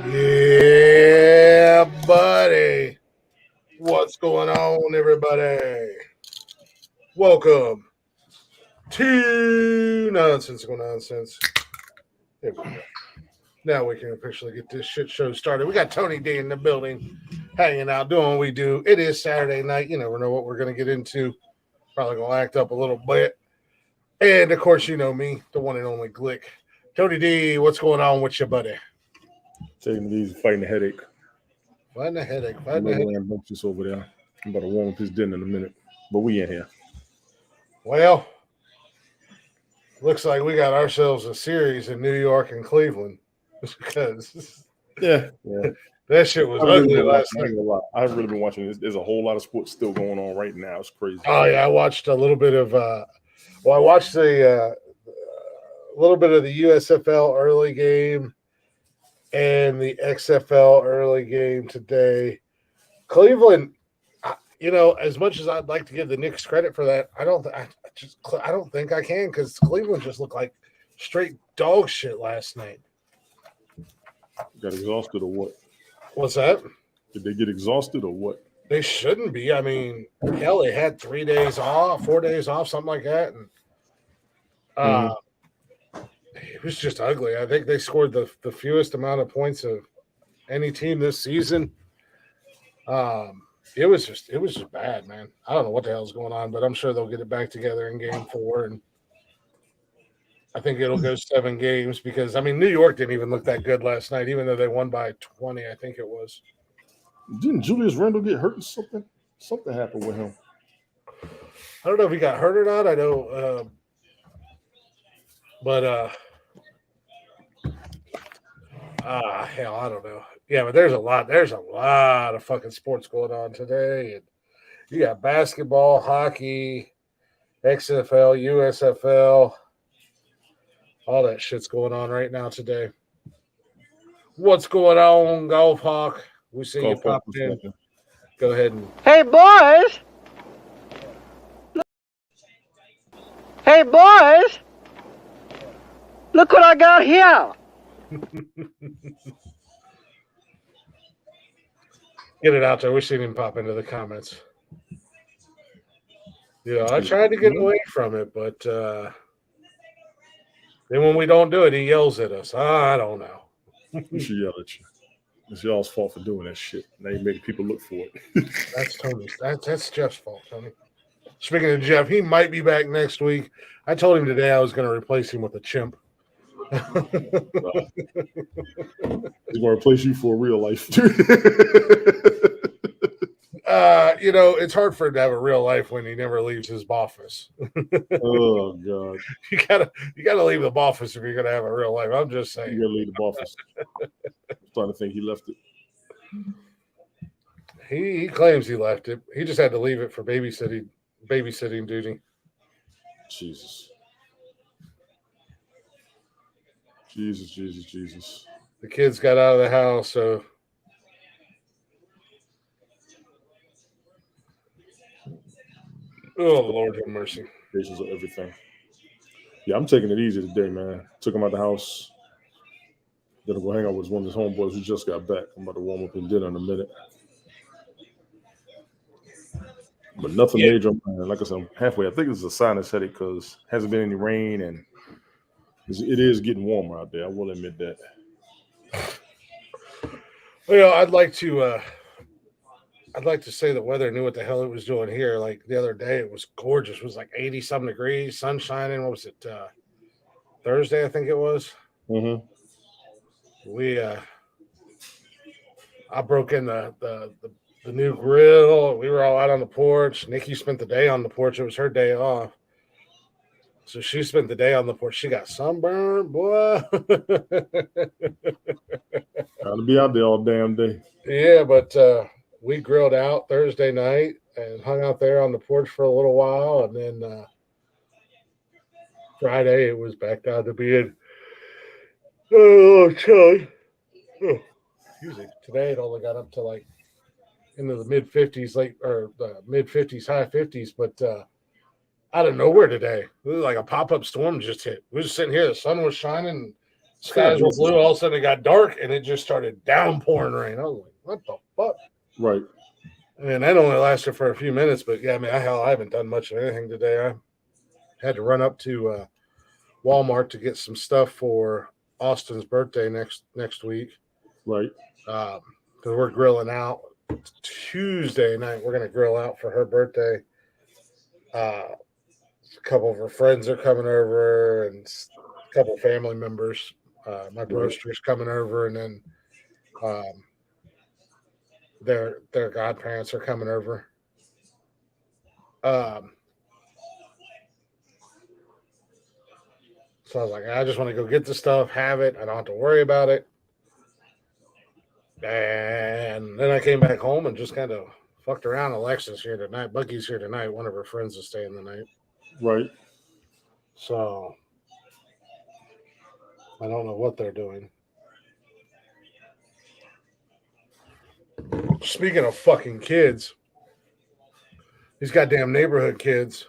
Yeah, buddy. What's going on, everybody? Welcome to Nonsensical Nonsense. There we go. Now we can officially get this shit show started. We got Tony D in the building, hanging out, doing what we do. It is Saturday night. You never know what we're going to get into. Probably going to act up a little bit. And, of course, you know me, the one and only Glick. Tony D, what's going on with you, buddy? Taking it easy, fighting the headache. Fighting a headache. Rambunctious over there. I'm about to warm up his dinner in a minute, but we in here. Well, looks like we got ourselves a series in New York and Cleveland because Yeah. that shit was ugly last night. I haven't really been watching this. There's a whole lot of sports still going on right now. It's crazy. Oh yeah, I watched a little bit of. I watched the little bit of the USFL early game and the XFL early game today. Cleveland, as much as I'd like to give the Knicks credit for that, I don't think I can because Cleveland just looked like straight dog shit last night. Got exhausted or what? What's that? Did they get exhausted or what? They shouldn't be. I mean, hell, they had 4 days off, something like that, and it was just ugly. I think they scored the fewest amount of points of any team this season. It was just bad, man. I don't know what the hell's going on, but I'm sure they'll get it back together in Game 4, and I think it'll go 7 games because, I mean, New York didn't even look that good last night, even though they won by 20, I think it was. Didn't Julius Randle get hurt or something? Something happened with him. I don't know if he got hurt or not. I know, hell, I don't know. Yeah, but there's a lot of fucking sports going on today. And you got basketball, hockey, XFL, USFL. All that shit's going on right now today. What's going on, Golf Hawk? We see you pop in. Go ahead and. Hey, boys! Look what I got here! Get it out there. We seen him pop into the comments. I tried to get away from it, but then when we don't do it, he yells at us. I don't know. He should yell at you. It's y'all's fault for doing that shit. Now you make people look for it. That's Tony's. That's Jeff's fault, Tony. Speaking of Jeff, he might be back next week. I told him today I was going to replace him with a chimp. He's going to replace you for real life. It's hard for him to have a real life when he never leaves his office. Oh God! You gotta leave the office if you're gonna have a real life. I'm just saying. You gotta leave the office. I'm starting to think he left it. He claims he left it. He just had to leave it for babysitting duty. Jesus. The kids got out of the house, so. Oh, Lord have mercy. Patience of everything. Yeah, I'm taking it easy today, man. Took him out the house. Gonna go hang out with one of his homeboys who just got back. I'm about to warm up his dinner in a minute. But nothing major, man. Like I said, I'm halfway. I think it's a sinus headache because hasn't been any rain and it is getting warmer out there. I will admit that. Well, I'd like to say the weather knew what the hell it was doing here. Like the other day, it was gorgeous. It was like 80-some degrees, sun shining. What was it? Thursday, I think it was. Mm-hmm. I broke in the new grill. We were all out on the porch. Nikki spent the day on the porch. It was her day off. So she spent the day on the porch. She got sunburned, boy. Got to be out there all damn day. Yeah, but we grilled out Thursday night and hung out there on the porch for a little while. And then Friday, it was back down to being chilly. Oh, excuse me. Today, it only got up to like into the mid-50s, mid-50s, high 50s. But out of nowhere today, it was like a pop-up storm just hit. We were just sitting here. The sun was shining. Skies were blue. All of a sudden, it got dark, and it just started downpouring rain. I was like, "What the fuck?" Right. And that only lasted for a few minutes, but yeah, I mean, I haven't done much of anything today. I had to run up to Walmart to get some stuff for Austin's birthday next week. Right. Because we're grilling out Tuesday night. We're going to grill out for her birthday. A couple of her friends are coming over, and a couple of family members. My roaster's coming over, and then their godparents are coming over. So I was like, I just want to go get the stuff, have it. I don't have to worry about it. And then I came back home and just kind of fucked around. Alexa's here tonight. Bucky's here tonight. One of her friends is staying the night. Right. So I don't know what they're doing. Speaking of fucking kids, these goddamn neighborhood kids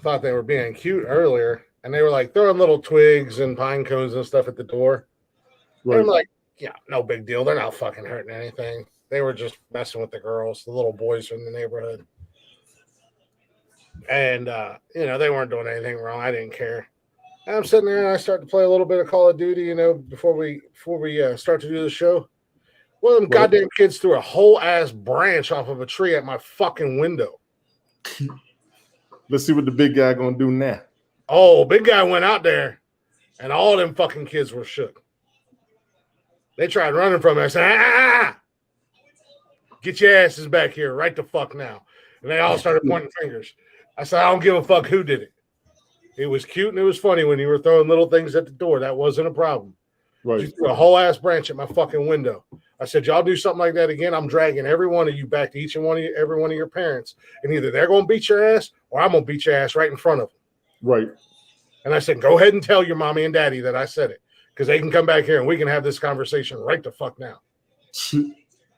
thought they were being cute earlier, and they were like throwing little twigs and pine cones and stuff at the door. Right. And I'm like, yeah, no big deal. They're not fucking hurting anything. They were just messing with the girls, the little boys from the neighborhood. And, they weren't doing anything wrong. I didn't care. And I'm sitting there and I start to play a little bit of Call of Duty, before we start to do the show. One of them goddamn kids threw a whole ass branch off of a tree at my fucking window. Let's see what the big guy gonna do now. Oh, big guy went out there, and all them fucking kids were shook. They tried running from us. Get your asses back here right the fuck now. And they all started pointing fingers. I said, I don't give a fuck who did it. It was cute and it was funny when you were throwing little things at the door. That wasn't a problem. Right. You threw a whole ass branch at my fucking window. I said, y'all do something like that again, I'm dragging every one of you back to every one of your parents. And either they're going to beat your ass or I'm going to beat your ass right in front of them. Right. And I said, go ahead and tell your mommy and daddy that I said it. Because they can come back here and we can have this conversation right the fuck now.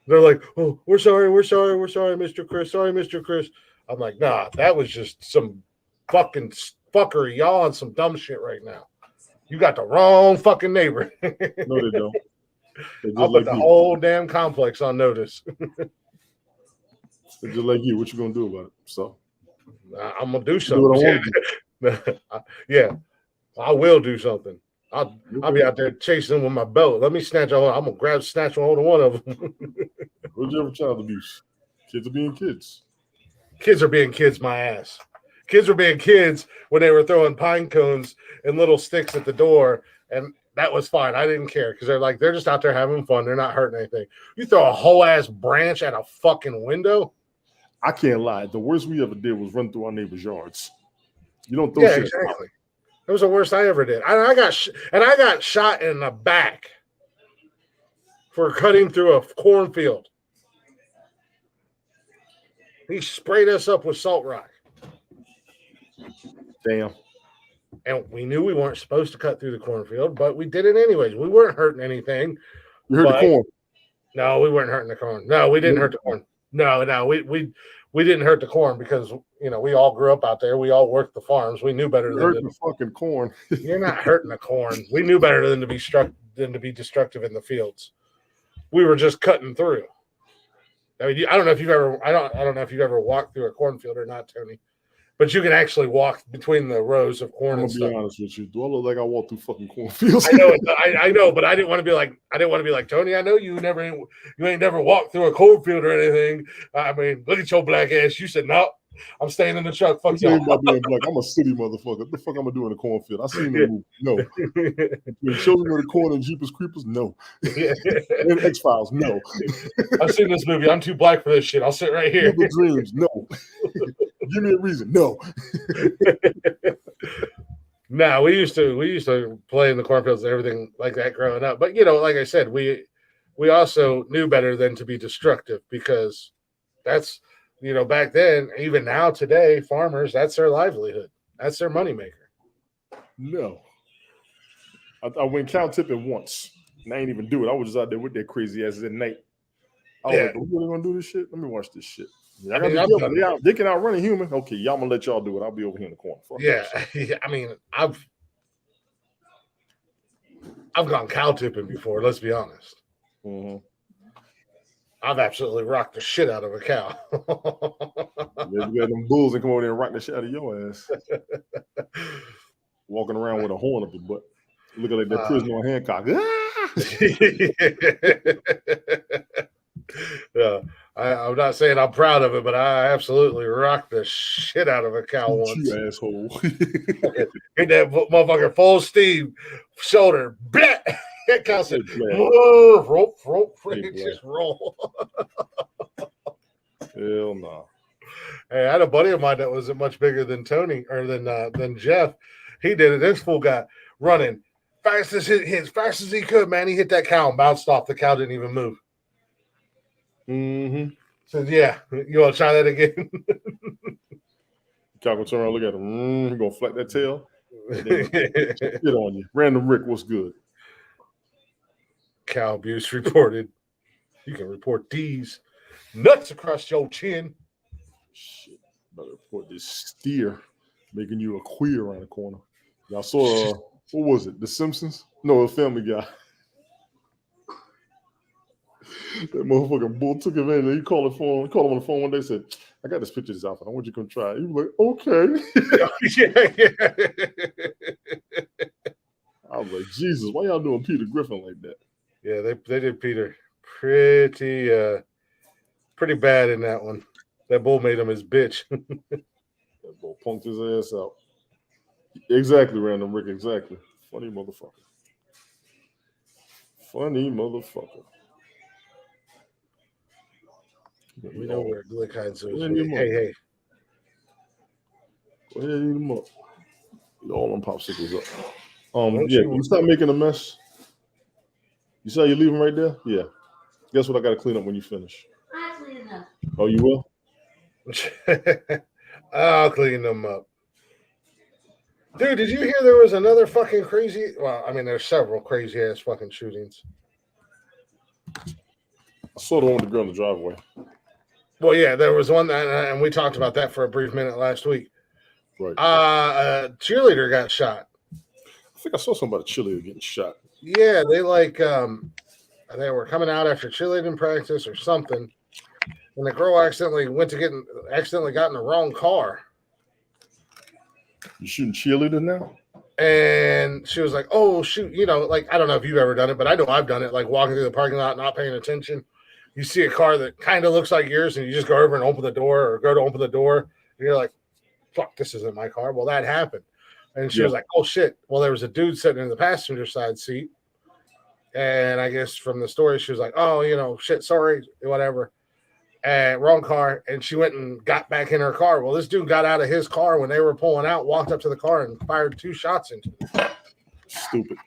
They're like, oh, we're sorry, Mr. Chris. Sorry, Mr. Chris. I'm like, nah, that was just some fucking fuckery. Y'all on some dumb shit right now. You got the wrong fucking neighbor. No, they don't. I'll put the whole damn complex on notice. They're just like you. What you gonna do about it? So I'm gonna do something. Yeah, I will do something. I'll be out there chasing them with my belt. Let me snatch a hold. I'm gonna snatch a hold of one of them. Where's your child abuse? Kids are being kids. Kids are being kids, my ass. Kids were being kids when they were throwing pine cones and little sticks at the door, and that was fine. I didn't care because they're just out there having fun. They're not hurting anything. You throw a whole ass branch at a fucking window. I can't lie. The worst we ever did was run through our neighbors' yards. You don't throw shit. Exactly. It was the worst I ever did. I got shot in the back for cutting through a cornfield. He sprayed us up with salt rock. Damn. And we knew we weren't supposed to cut through the cornfield, but we did it anyways. We weren't hurting anything. You hurt the corn? No, we weren't hurting the corn. No, we didn't hurt the corn. No, we didn't hurt the corn because we all grew up out there. We all worked the farms. We knew better than the fucking corn. You're not hurting the corn. We knew better than to be destructive in the fields. We were just cutting through. I mean, I don't know if you've ever walked through a cornfield or not, Tony. But you can actually walk between the rows of corn. I'm gonna be honest with you. Do I look like I walk through fucking cornfields? I know, but I didn't want to be like Tony. I know you ain't never walked through a cornfield or anything. I mean, look at your black ass. You said no. I'm staying in the truck. Fuck you. I'm a city motherfucker. What the fuck I'm gonna do in a cornfield? I seen the movie. No. When Children of the Corn and Jeepers Creepers, no. And X-Files, no. I've seen this movie. I'm too black for this shit. I'll sit right here. Evil Dreams, no. Give me a reason, no. No, we used to play in the cornfields and everything like that growing up. But like I said, we also knew better than to be destructive because that's back then, even now today, farmers, that's their livelihood. That's their moneymaker. No. I went cow tipping once, and I ain't even do it. I was just out there with their crazy asses at night. I was like, are we really going to do this shit? Let me watch this shit. They can outrun a human. Okay, y'all going to let y'all do it. I'll be over here in the corner. Yeah. I mean, I've gone cow tipping before. Let's be honest. Mm-hmm. I've absolutely rocked the shit out of a cow. Yeah, you got them bulls that come over there and rock the shit out of your ass. Walking around with a horn up your butt. Looking like that prisoner on Hancock. Yeah, I'm not saying I'm proud of it, but I absolutely rocked the shit out of a cow once. You asshole. Hit that motherfucker full steam, shoulder, bleh. That cow said, rope, just roll. Hell no. Hey, I had a buddy of mine that wasn't much bigger than Tony or than Jeff. He did it. This fool got running fast as he could, man. He hit that cow and bounced off. The cow didn't even move. Mm-hmm. Said, yeah, you want to try that again? Cow will turn around, look at him. He gonna flat that tail. Get on you. Random Rick, what's good? Cow abuse reported. You can report these nuts across your chin. Shit. Better report this steer making you a queer around the corner. Y'all saw what was it? The Simpsons? No, the Family Guy. That motherfucking bull took advantage. He called him on the phone one day. Said, "I got this picture of this outfit. I want you to come try it." He was like, "Okay." I was like, "Jesus, why y'all doing Peter Griffin like that?" Yeah, they did Peter pretty bad in that one. That bull made him his bitch. That bull punked his ass out. Exactly, Random Rick. Exactly. Funny motherfucker. Funny motherfucker. We know where Glickhides is. Hey. Go ahead and eat them up. Eat all them popsicles up. Yeah, can you stop making a mess? You saw you leave them right there? Yeah. Guess what I got to clean up when you finish? I'll clean them up. Oh, you will? I'll clean them up. Dude, did you hear there was another fucking crazy... Well, I mean, there's several crazy-ass fucking shootings. I saw the one with the girl in the driveway. Well, yeah, there was one, and we talked about that for a brief minute last week. Right. A cheerleader got shot. I think I saw somebody cheerleader getting shot. Yeah, they they were coming out after cheerleading practice or something, and the girl accidentally got in the wrong car. You shooting cheerleaders now? And she was like, "Oh shoot!" I don't know if you've ever done it, but I know I've done it. Like walking through the parking lot, not paying attention. You see a car that kind of looks like yours, and you just go over and open the door, or go to open the door, and you're like, "Fuck, this isn't my car." Well, that happened, and she was like, "Oh shit!" Well, there was a dude sitting in the passenger side seat, and I guess from the story, she was like, "Oh, shit, sorry, whatever." And wrong car, and she went and got back in her car. Well, this dude got out of his car when they were pulling out, walked up to the car, and fired 2 shots into it. Stupid.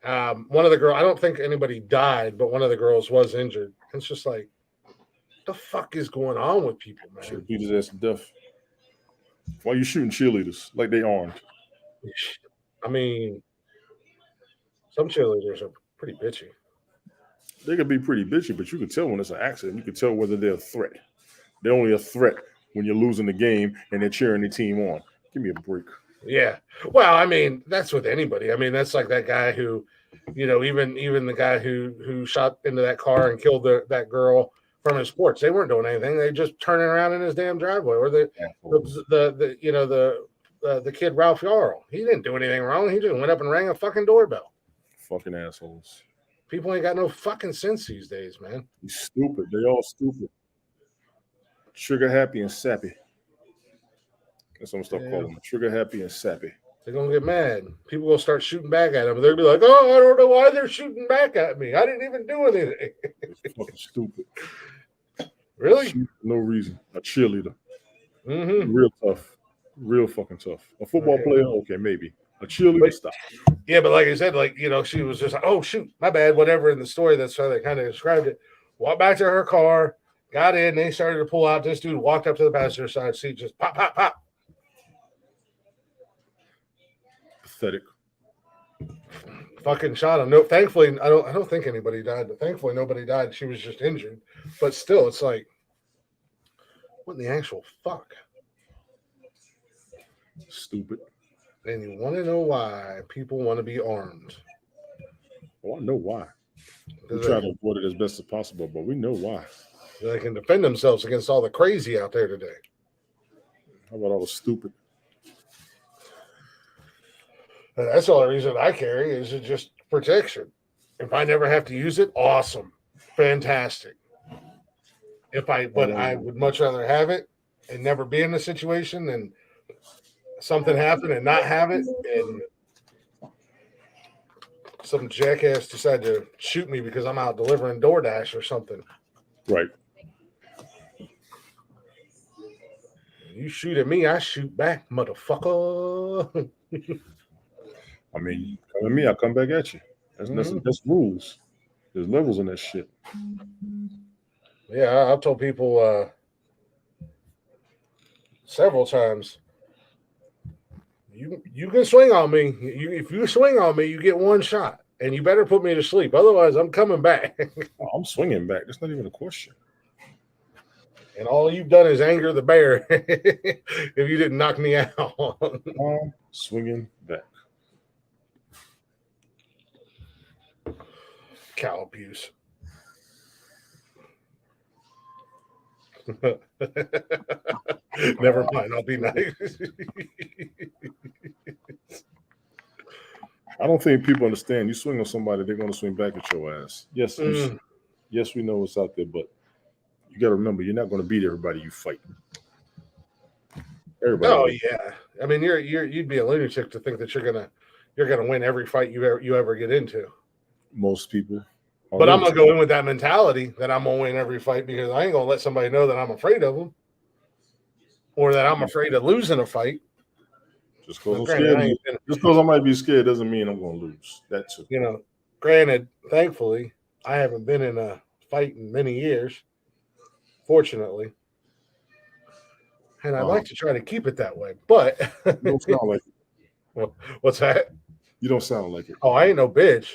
One of the girls, I don't think anybody died, but one of the girls was injured. It's just like, what the fuck is going on with people, man? Should beat his ass to death. Why are you shooting cheerleaders like they armed? I mean, some cheerleaders are pretty bitchy. They could be pretty bitchy, but you can tell when it's an accident. You can tell whether they're a threat. They're only a threat when you're losing the game and they're cheering the team on. Give me a break. Yeah. Well, I mean, that's with anybody. I mean, that's like that guy who, even the guy who shot into that car and killed that girl from his porch. They weren't doing anything. They just turning around in his damn driveway. Or the kid Ralph Yarl. He didn't do anything wrong. He just went up and rang a fucking doorbell. Fucking assholes. People ain't got no fucking sense these days, man. You stupid. They all stupid. Trigger happy and sappy. That's what I'm start calling them. Trigger happy and sappy. They're gonna get mad. People will start shooting back at them. They'll be like, "Oh, I don't know why they're shooting back at me. I didn't even do anything." It's fucking stupid. Really? Shoot for no reason. A cheerleader. Mm-hmm. Real tough. Real fucking tough. A football player, okay, maybe. A cheerleader, stop. Yeah, but like I said, she was just like, "Oh shoot, my bad," whatever. In the story, that's how they kind of described it. Walked back to her car, got in, they started to pull out. This dude walked up to the passenger side seat, just pop, pop, pop. Pathetic. Fucking shot him. No, thankfully, I don't think anybody died, but thankfully nobody died. She was just injured. But still, it's like, what in the actual fuck? Stupid. And you want to know why people want to be armed. Oh, I know why. We try to avoid it as best as possible, but we know why. They can defend themselves against all the crazy out there today. How about all the stupid? And that's the only reason I carry is just protection. If I never have to use it, awesome, fantastic. But I would much rather have it and never be in a situation than something happen and not have it, and some jackass decide to shoot me because I'm out delivering DoorDash or something. Right. You shoot at me, I shoot back, motherfucker. I mean, you come at me, I come back at you. That's rules. There's levels in that shit. Yeah, I've told people several times, you can swing on me. If you swing on me, you get one shot, and you better put me to sleep. Otherwise, I'm coming back. I'm swinging back. That's not even a question. And all you've done is anger the bear if you didn't knock me out. I'm swinging back. Cow abuse. Never mind. I'll be nice. I don't think people understand. You swing on somebody, they're going to swing back at your ass. Yes, yes, we know what's out there, but you got to remember, you're not going to beat everybody you fight. Everybody. Oh yeah. I mean, you'd be a lunatic to think that you're gonna win every fight you ever get into. Most people. But I'm gonna go in with that mentality that I'm gonna win every fight because I ain't gonna let somebody know that I'm afraid of them or that I'm afraid of losing a fight. Just because I might be scared doesn't mean I'm gonna lose. That's it. You know. Granted, thankfully, I haven't been in a fight in many years. Fortunately. And I'd like to try to keep it that way, but you don't sound like it. What's that? You don't sound like it. Oh, I ain't no bitch.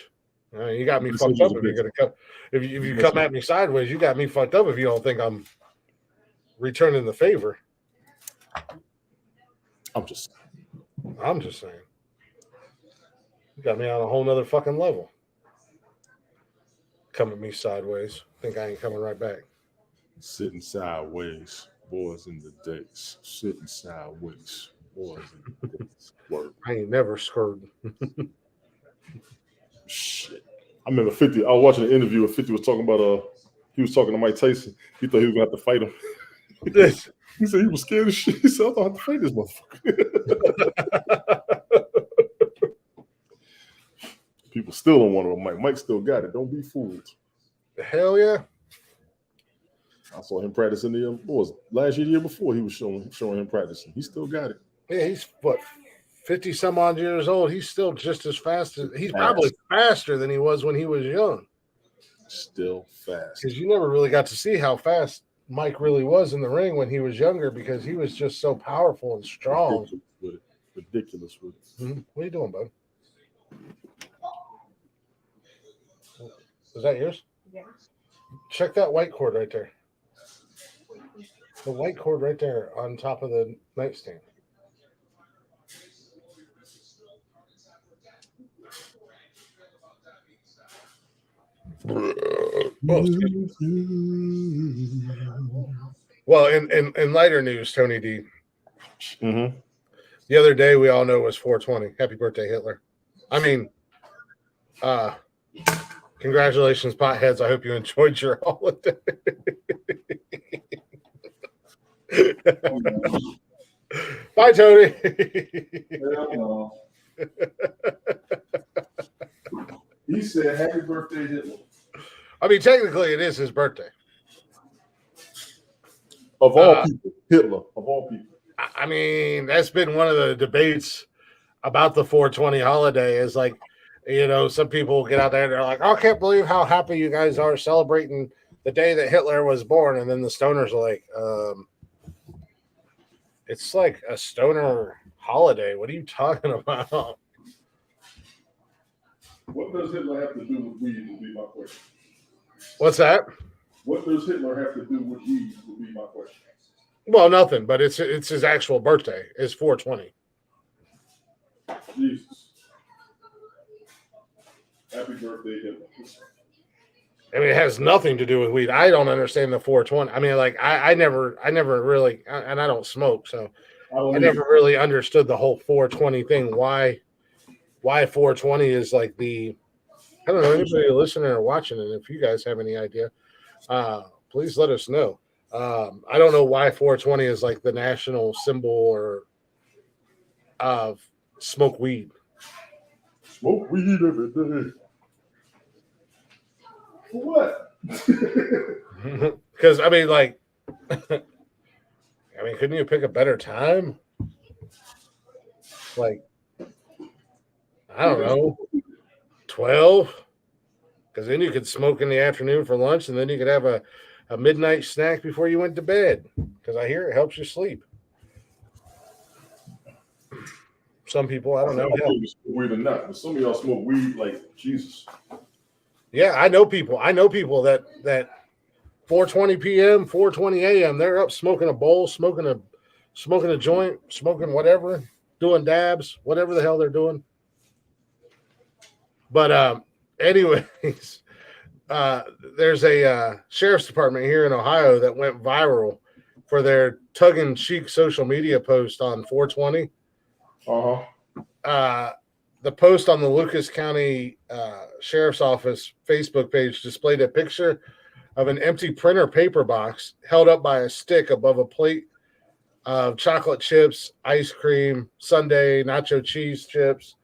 You got me fucked up if you're gonna come. If you come at me sideways, you got me fucked up. If you don't think I'm returning the favor, I'm just saying. You got me on a whole nother fucking level. Come at me sideways. Think I ain't coming right back. Sitting sideways. Boys in the days, sitting sideways. Boys in the days. Word. I ain't never scored. Shit. I remember 50. I was watching an interview where 50 was talking about he was talking to Mike Tyson. He thought he was gonna have to fight him. He said he was scared of shit. He said, I don't have to fight this motherfucker. People still don't want to Mike. Mike still got it. Don't be fooled. Hell yeah. I saw him practicing last year before he was showing him practicing. He still got it. Yeah, he's 50 some odd years old. He's still just as fast as he's probably faster than he was when he was young. Still fast. Because you never really got to see how fast Mike really was in the ring when he was younger because he was just so powerful and strong. Ridiculous with it. Mm-hmm. What are you doing, bud? Is that yours? Yeah. Check that white cord right there. The white cord right there on top of the nightstand. Well, in lighter news, Tony D. Mm-hmm. The other day, we all know it was 420. Happy birthday, Hitler. I mean, congratulations, potheads. I hope you enjoyed your holiday. Bye, Tony. He said, happy birthday, Hitler. I mean, technically, it is his birthday. Of all people, Hitler, of all people. I mean, that's been one of the debates about the 420 holiday is like, some people get out there and they're like, oh, I can't believe how happy you guys are celebrating the day that Hitler was born. And then the stoners are like, it's like a stoner holiday. What are you talking about? What does Hitler have to do with weed would be my question. What's that? What does Hitler have to do with weed would be my question. Well, nothing, but it's his actual birthday. It's 420. Jesus. Happy birthday, Hitler. I mean, it has nothing to do with weed. I don't understand the 420. I mean, like I never really, and I don't smoke, so I never really understood the whole 420 thing. Why 420 is like the, I don't know, anybody listening or watching it, if you guys have any idea, please let us know. I don't know why 420 is like the national symbol or of smoke weed. Smoke weed every day. For what? Because I mean, like, couldn't you pick a better time? Like, I don't know, 12? Because then you could smoke in the afternoon for lunch, and then you could have a midnight snack before you went to bed. Because I hear it helps you sleep. Some people, I don't know. Weed or not, but some of y'all smoke weed like Jesus. Yeah, I know people. That 4:20 p.m., 4:20 a.m. They're up smoking a bowl, smoking a joint, smoking whatever, doing dabs, whatever the hell they're doing. But anyways, there's a sheriff's department here in Ohio that went viral for their tongue-in-cheek social media post on 420. The post on the Lucas County Sheriff's Office Facebook page displayed a picture of an empty printer paper box held up by a stick above a plate of chocolate chips, ice cream, sundae, nacho cheese chips.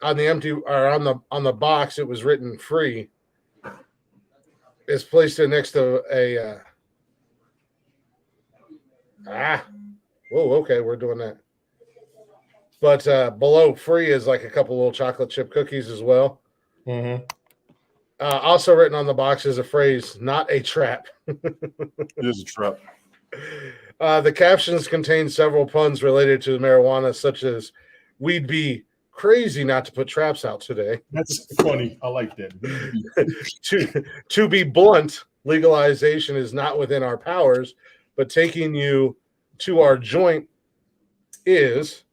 On the empty or on the box, it was written "free." It's placed in next to a. Okay, we're doing that. But below "free" is like a couple little chocolate chip cookies as well. Mm-hmm. Also written on the box is a phrase, "not a trap." It is a trap. The captions contain several puns related to marijuana, such as "We'd be crazy not to put traps out today." That's funny. I like that. To be blunt, legalization is not within our powers, but taking you to our joint is.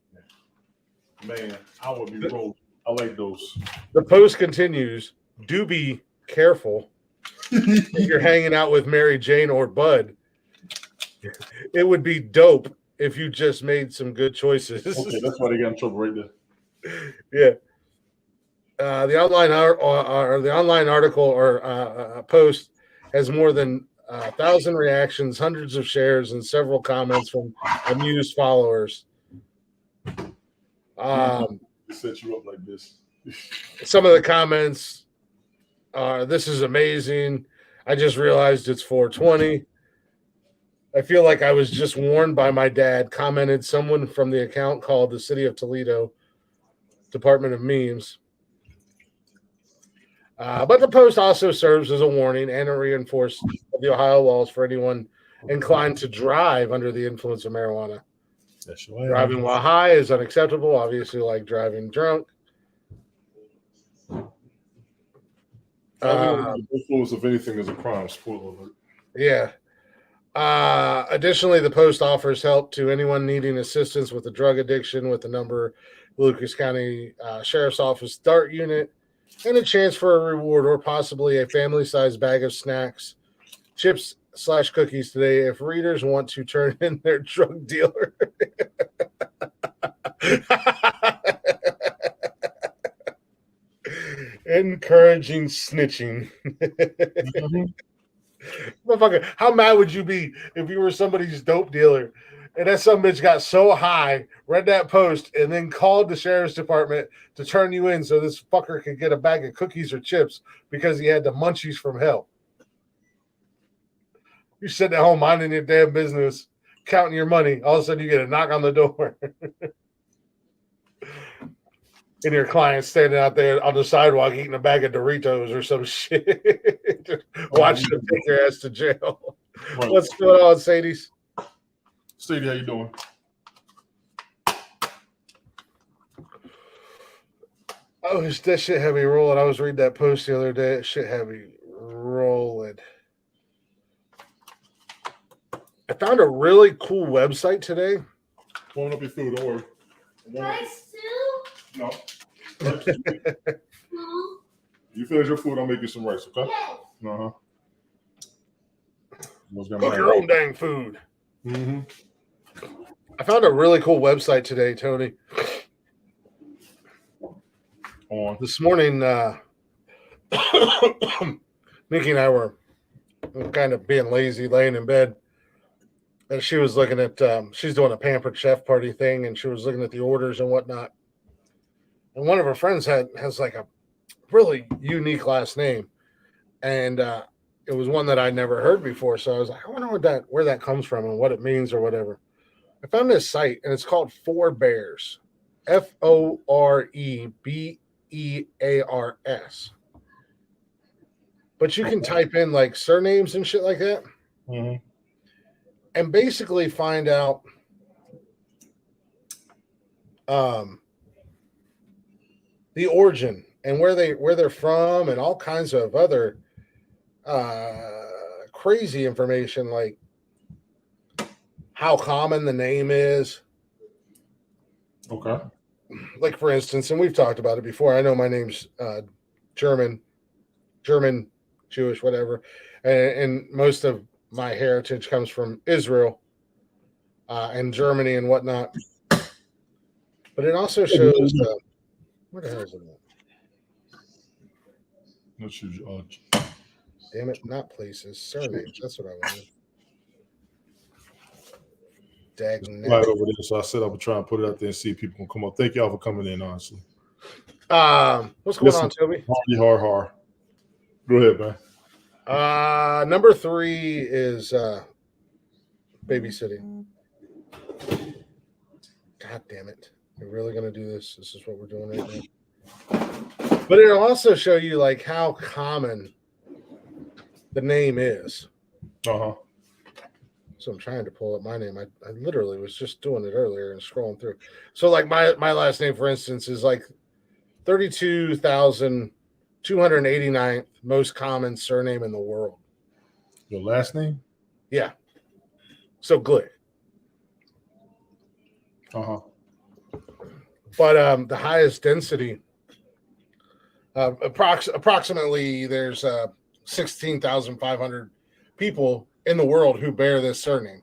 Man, I would be rolling. I like those. The post continues, do be careful if you're hanging out with Mary Jane or Bud. It would be dope if you just made some good choices. Okay, that's why they got in trouble right there. Yeah. The online article or post has more than 1,000 reactions, hundreds of shares, and several comments from amused followers. Set you up like this. Some of the comments are, "This is amazing. I just realized it's 420. I feel like I was just warned by my dad," commented someone from the account called the City of Toledo Department of Memes. But the post also serves as a warning and a reinforcement of the Ohio laws for anyone inclined to drive under the influence of marijuana. That's right. Driving while high is unacceptable, obviously, like driving drunk. The influence of anything is a crime. Spoiler alert. Yeah. Additionally, the post offers help to anyone needing assistance with a drug addiction with the number Lucas County Sheriff's Office DART unit and a chance for a reward or possibly a family-sized bag of snacks, chips/cookies today if readers want to turn in their drug dealer. Encouraging snitching. Motherfucker, how mad would you be if you were somebody's dope dealer and that some bitch got so high, read that post, and then called the sheriff's department to turn you in so this fucker could get a bag of cookies or chips because he had the munchies from hell? You're sitting at home minding your damn business, counting your money. All of a sudden, you get a knock on the door. And your client's standing out there on the sidewalk eating a bag of Doritos or some shit. Watch them take your ass to jail. Right. What's going on, Sadie's? Sadie, how you doing? Oh, that shit had me rolling. I was reading that post the other day. That shit had me rolling. I found a really cool website today. Pulling up your food, don't worry. Guys, too? No. You finish your food, I'll make you some rice, okay? Uh-huh. Cook your own dang food. Mm-hmm. I found a really cool website today, Tony. On. This morning, Nikki and I were kind of being lazy, laying in bed. And she was looking at, she's doing a Pampered Chef party thing, and she was looking at the orders and whatnot. And one of her friends has like a really unique last name. And it was one that I never heard before. So I was like, I wonder where that comes from and what it means or whatever. I found this site, and it's called Four Bears, FOREBEARS. But you can type in like surnames and shit like that, and basically find out the origin and where they're from, and all kinds of other crazy information, like how common the name is. Okay. Like, for instance, and we've talked about it before, I know my name's German, Jewish, whatever, and most of my heritage comes from Israel and Germany and whatnot. But it also shows where the hell is it at? Not you, Damn it, not places, surnames. That's what I wanted. Right over there, so I said I would try and put it out there and see if people can come up. Thank y'all for coming in, honestly. What's going on, Toby? Hard. Go ahead, man. Number 3 is babysitting. God damn it. We're really going to do this? This is what we're doing right now. But it'll also show you like how common the name is. Uh-huh. So I'm trying to pull up my name. I literally was just doing it earlier and scrolling through. So like my last name, for instance, is like 32,289th most common surname in the world. Your last name? Yeah. So good. Uh-huh. But the highest density, approximately, there's 16,500 people in the world who bear this surname.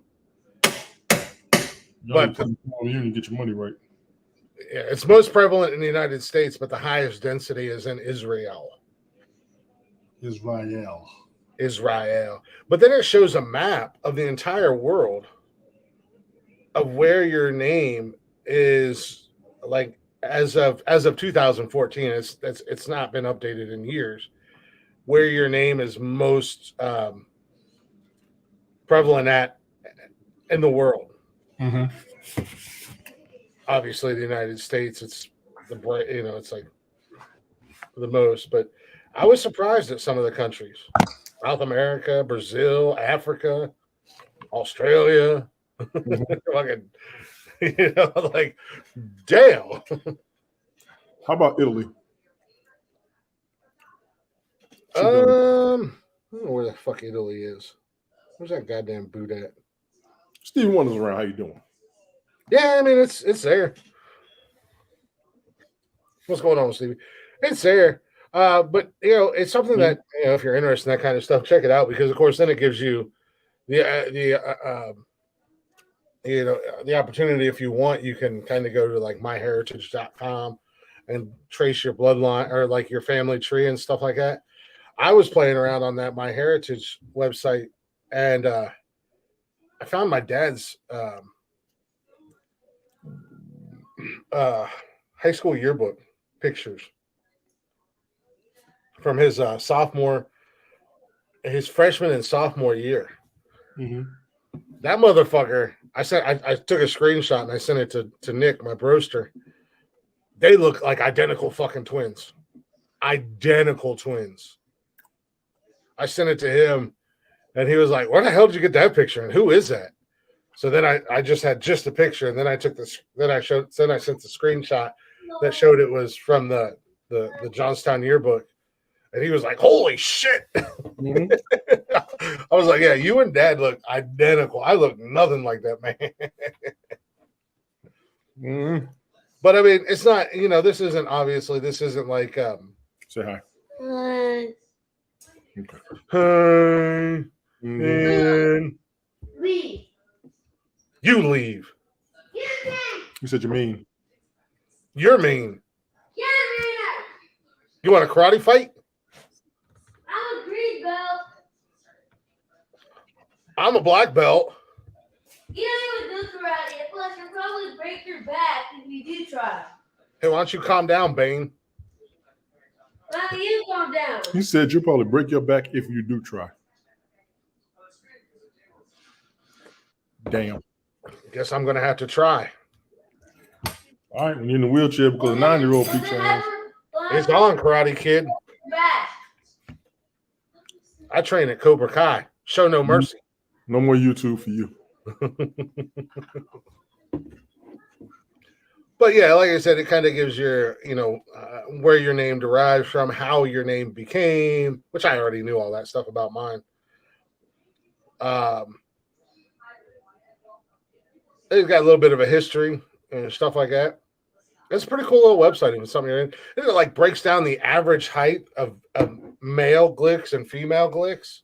But you need to get your money right. It's most prevalent in the United States, but the highest density is in Israel. But then it shows a map of the entire world of where your name is, like as of 2014. It's not been updated in years. Where your name is most prevalent in the world. Mm-hmm. Obviously, the United States, it's it's like the most. But I was surprised at some of the countries: South America, Brazil, Africa, Australia. Fucking, like, damn. How about Italy? I don't know where the fuck Italy is. Where's that goddamn boot at? Steve Wonder's around. How you doing? Yeah, I mean it's there. What's going on, Stevie? It's there. But it's something that if you're interested in that kind of stuff, check it out, because of course then it gives you the opportunity. If you want, you can kind of go to like myheritage.com and trace your bloodline or like your family tree and stuff like that. I was playing around on that MyHeritage website, and I found my dad's high school yearbook pictures from his freshman and sophomore year. Mm-hmm. That motherfucker, I took a screenshot and I sent it to Nick, my broster. They look like identical fucking twins. Identical twins. I sent it to him, and he was like, "Where the hell did you get that picture? And who is that?" So then I just had just a picture, and then I sent the screenshot that showed it was from the Johnstown yearbook, and he was like, "Holy shit!" Mm-hmm. I was like, "Yeah, you and Dad look identical. I look nothing like that, man." Mm-hmm. But I mean, it's not. This isn't like say hi. Hey, and Leave. you leave. You said you mean. You're mean. Yeah, man. You want a karate fight? I'm a green belt. I'm a black belt. You don't even do karate. Plus, you'll probably break your back if you do try. Hey, why don't you calm down, Bane? Why don't you calm down? He said you'll probably break your back if you do try. Damn. Guess I'm gonna have to try. All right, when you're in the wheelchair because a 9-year-old beat your ass. It's on, Karate Kid. Back. I train at Cobra Kai. Show no mercy. No more YouTube for you. But yeah, like I said, it kind of gives your, where your name derives from, how your name became, which I already knew all that stuff about mine. It's got a little bit of a history and stuff like that. It's a pretty cool little website. Even something it like breaks down the average height of male Glicks and female Glicks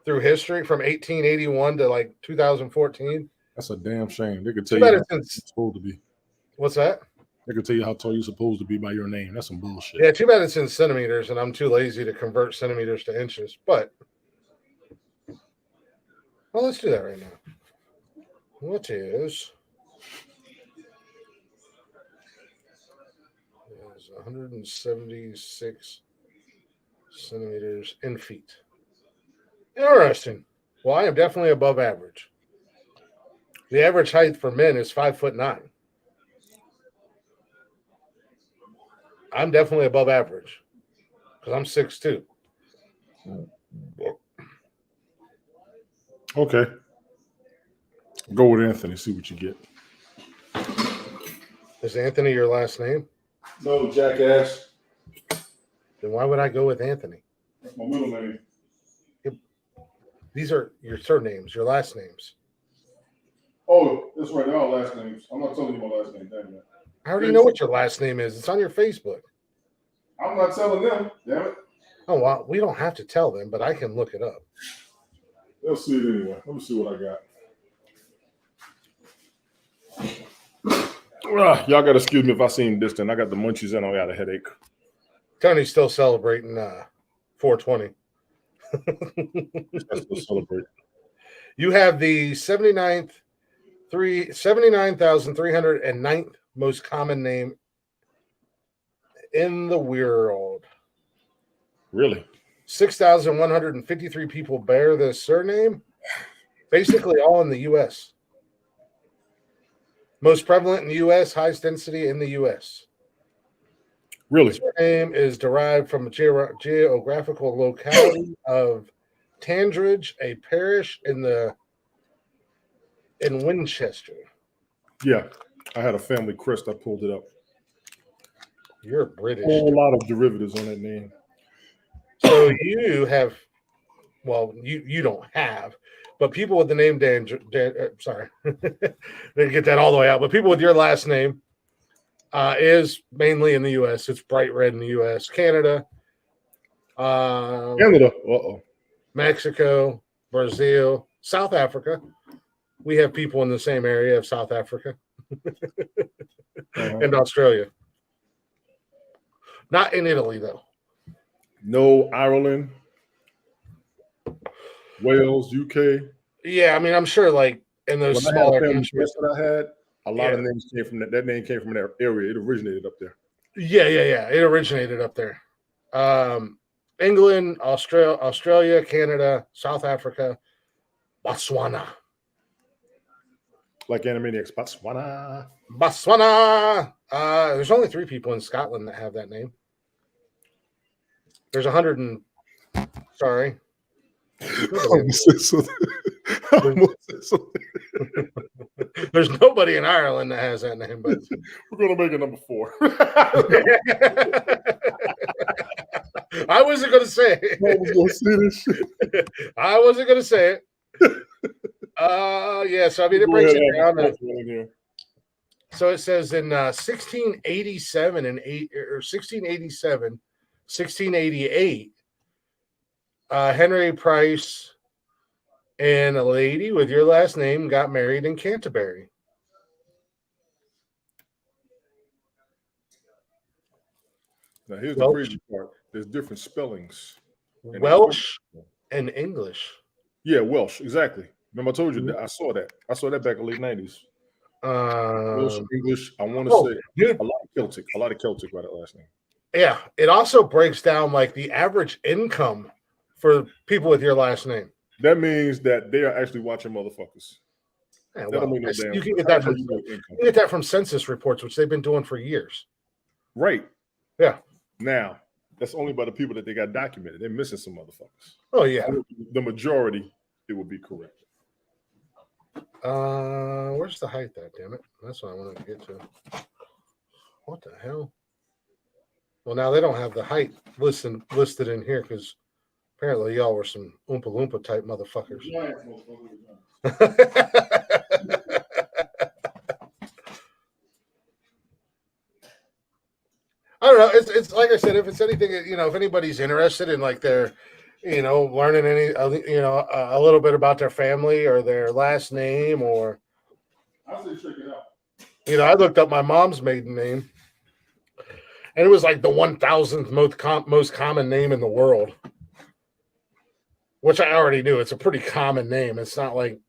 through history from 1881 to like 2014. That's a damn shame. They could tell you how tall you're supposed to be. What's that? They could tell you how tall you're supposed to be by your name. That's some bullshit. Yeah, too bad it's in centimeters, and I'm too lazy to convert centimeters to inches. But well, let's do that right now. What is 176 centimeters in feet? Interesting. Well, I am definitely above average. The average height for men is 5'9". I'm definitely above average because I'm 6'2". Okay. Go with Anthony, see what you get. Is Anthony your last name? No, jackass. Then why would I go with Anthony? That's my middle name. These are your surnames, your last names. Oh, that's right. They're all last names. I'm not telling you my last name. Damn it. I already know what your last name is. It's on your Facebook. I'm not telling them. Damn it. Oh, well, we don't have to tell them, but I can look it up. They'll see it anyway. Let me see what I got. Y'all got to excuse me if I seem distant. I got the munchies and I got a headache. Tony's still celebrating 420. I still celebrate. You have the 79,309th most common name in the world. Really? 6,153 people bear this surname. Basically all in the U.S. Most prevalent in the U.S., highest density in the U.S. Really? This name is derived from a geographical locality of Tandridge, a parish in Winchester. Yeah. I had a family crest. I pulled it up. You're British. A whole lot of derivatives on that name. So you have, well, you don't have, but people with the name sorry, didn't get that all the way out. But people with your last name is mainly in the U.S. It's bright red in the U.S., Canada, Mexico, Brazil, South Africa. We have people in the same area of South Africa and Australia. Not in Italy, though. No, Ireland, Wales, UK. Yeah, I mean, I'm sure like in those smaller countries that I had, a lot of names came from that name came from that area. It originated up there. Yeah. It originated up there. England, Australia, Canada, South Africa, Botswana. Like Animaniacs, Botswana. There's only 3 people in Scotland that have that name. There's 100 and sorry. There's nobody in Ireland that has that name, but we're gonna make it number 4. I wasn't gonna say it. I was gonna say this shit. I wasn't gonna say it. Yeah, so I mean it breaks it down. So it says in 1687 1688, Henry Price and a lady with your last name got married in Canterbury. Now here's the crazy part. There's different spellings. Welsh and English. Yeah, Welsh, exactly. Remember I told you that I saw that. I saw that back in the late 90s. Welsh, English. I want to say dude, a lot of Celtic. A lot of Celtic by that last name. Yeah, it also breaks down like the average income for people with your last name. That means that they are actually watching motherfuckers. Yeah, that don't mean no damn. You can get that from census reports, which they've been doing for years. Right. Yeah. Now, that's only by the people that they got documented. They're missing some motherfuckers. Oh, yeah. The majority, it would be correct. Where's the height at, damn it? That's what I wanted to get to. What the hell? Well, now they don't have the height listed in here because apparently y'all were some Oompa Loompa type motherfuckers. I don't know. It's like I said, if it's anything, if anybody's interested in like their, learning a little bit about their family or their last name, or I'll say check it out. I looked up my mom's maiden name, and it was like the 1,000th most common name in the world, which I already knew. It's a pretty common name. It's not like,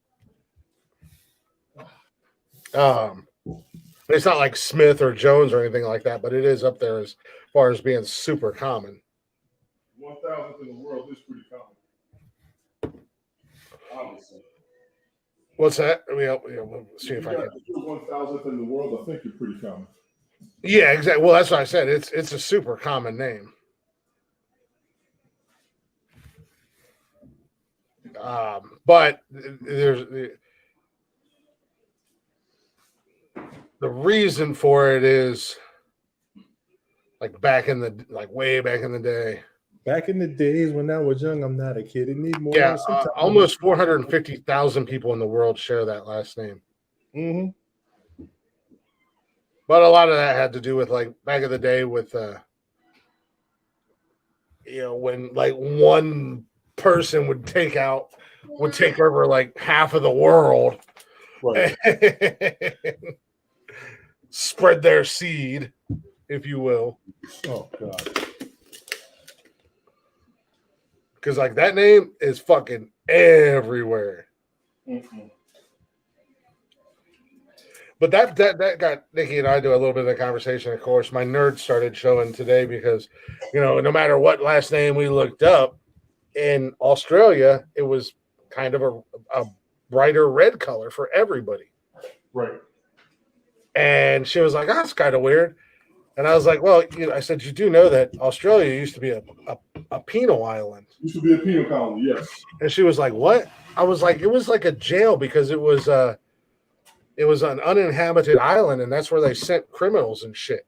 it's not like Smith or Jones or anything like that, but it is up there as far as being super common. 1,000th in the world is pretty common. Obviously. What's that? We'll see if I can. 1,000th in the world, I think you're pretty common. Yeah, exactly. Well, that's what I said. It's a super common name. But there's the reason for it is like way back in the day. Back in the days when I was young, I'm not a kid anymore. Yeah, almost 450,000 people in the world share that last name. Mm-hmm. But a lot of that had to do with like back in the day with, when like one person would take over like half of the world, right. Spread their seed, if you will. Oh God. Because like that name is fucking everywhere. Mm-mm. But that got Nikki and I do a little bit of the conversation. Of course, my nerd started showing today because, no matter what last name we looked up in Australia, it was kind of a brighter red color for everybody. Right. And she was like, "Oh, that's kind of weird." And I was like, "Well, I said, you do know that Australia used to be a penal island. Used to be a penal colony, yes." And she was like, "What?" I was like, "It was like a jail because it was an uninhabited island, and that's where they sent criminals and shit.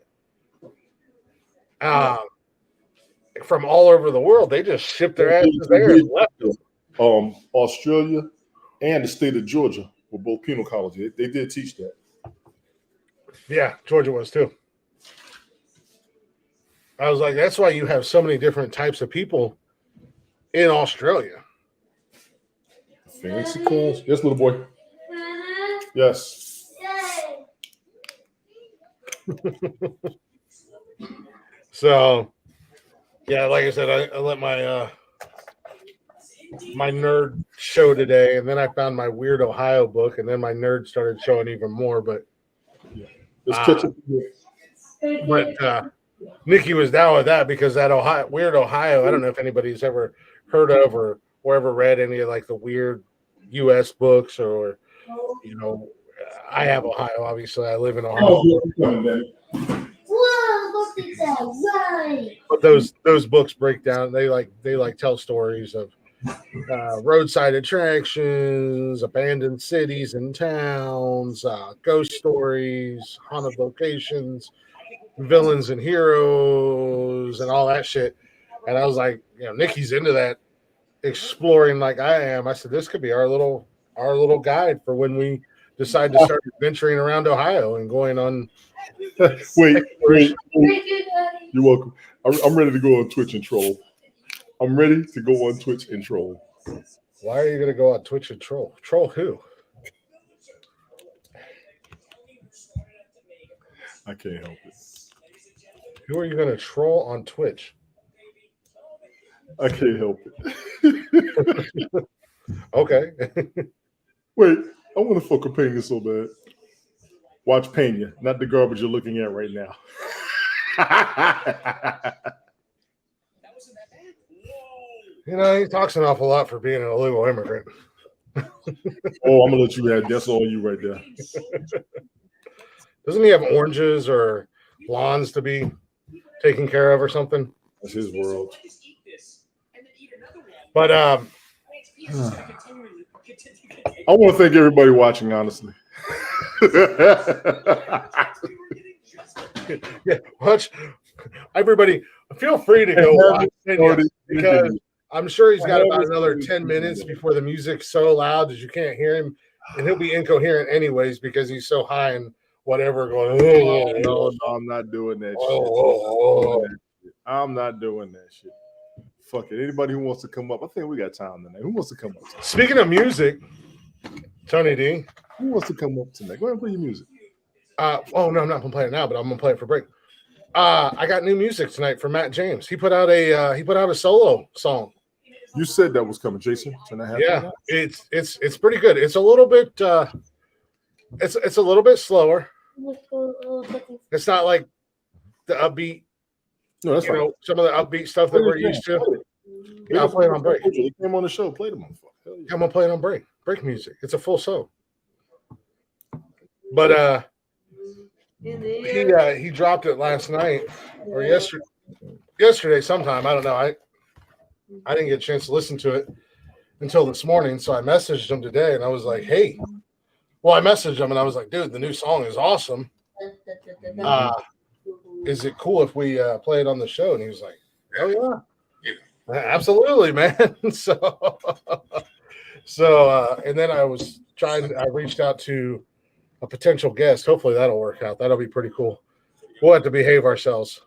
From all over the world, they just shipped their asses there and left them." Australia and the state of Georgia were both penal colonies. They did teach that. Yeah, Georgia was too. I was like, that's why you have so many different types of people in Australia. Fancy cars. Yes, little boy. Yes. So, yeah, like I said, I let my nerd show today, and then I found my Weird Ohio book, and then my nerd started showing even more. But let's catch up. But Nikki was down with that because that Weird Ohio, I don't know if anybody's ever heard of or ever read any of like the weird U.S. books or, I have Ohio, obviously. I live in Ohio. Whoa, look at that! But those books break down. They tell stories of roadside attractions, abandoned cities and towns, ghost stories, haunted locations, villains and heroes, and all that shit. And I was like, Nikki's into that, exploring like I am. I said, this could be our little guide for when we decide to start venturing around Ohio and going on. Wait. Thank you, Daddy. You're welcome. I'm ready to go on Twitch and troll. I'm ready to go on Twitch and troll. Why are you going to go on Twitch and troll? Troll who? I can't help it. Who are you going to troll on Twitch? I can't help it. Okay. Wait, I want to fuck with Pena so bad. Watch Pena, not the garbage you're looking at right now. You know, he talks an awful lot for being an illegal immigrant. Oh, I'm gonna let you have that's all you right there. Doesn't he have oranges or lawns to be taken care of or something? That's his world. But I want to thank everybody watching, honestly. yeah, watch everybody. Feel free to go watch Pena because I'm sure he's got about another 10 minutes before the music's so loud that you can't hear him, and he'll be incoherent anyways because he's so high and whatever going. No, I'm not doing that shit. I'm not doing that shit. Fuck it. Anybody who wants to come up, I think we got time tonight. Who wants to come up tonight? Speaking of music, Tony D. Who wants to come up tonight? Go ahead and play your music. Oh no, I'm not gonna play it now, but I'm gonna play it for break. I got new music tonight from Matt James. He put out a solo song. You said that was coming, Jason. Yeah, it's pretty good. It's a little bit it's a little bit slower. It's not like the upbeat. No, that's fine. Some of the upbeat stuff that we're used to. Yeah, I'll play it on break. He came on the show, played them on fuck. I'm gonna play it on break. Break music. It's a full song. But he dropped it last night or yesterday sometime. I don't know. I didn't get a chance to listen to it until this morning, so I messaged him today and I was like, hey. Well, I messaged him and I was like, dude, the new song is awesome. Is it cool if we play it on the show? And he was like, oh yeah, absolutely, man. So and then I reached out to a potential guest. Hopefully that'll work out. That'll be pretty cool. We'll have to behave ourselves.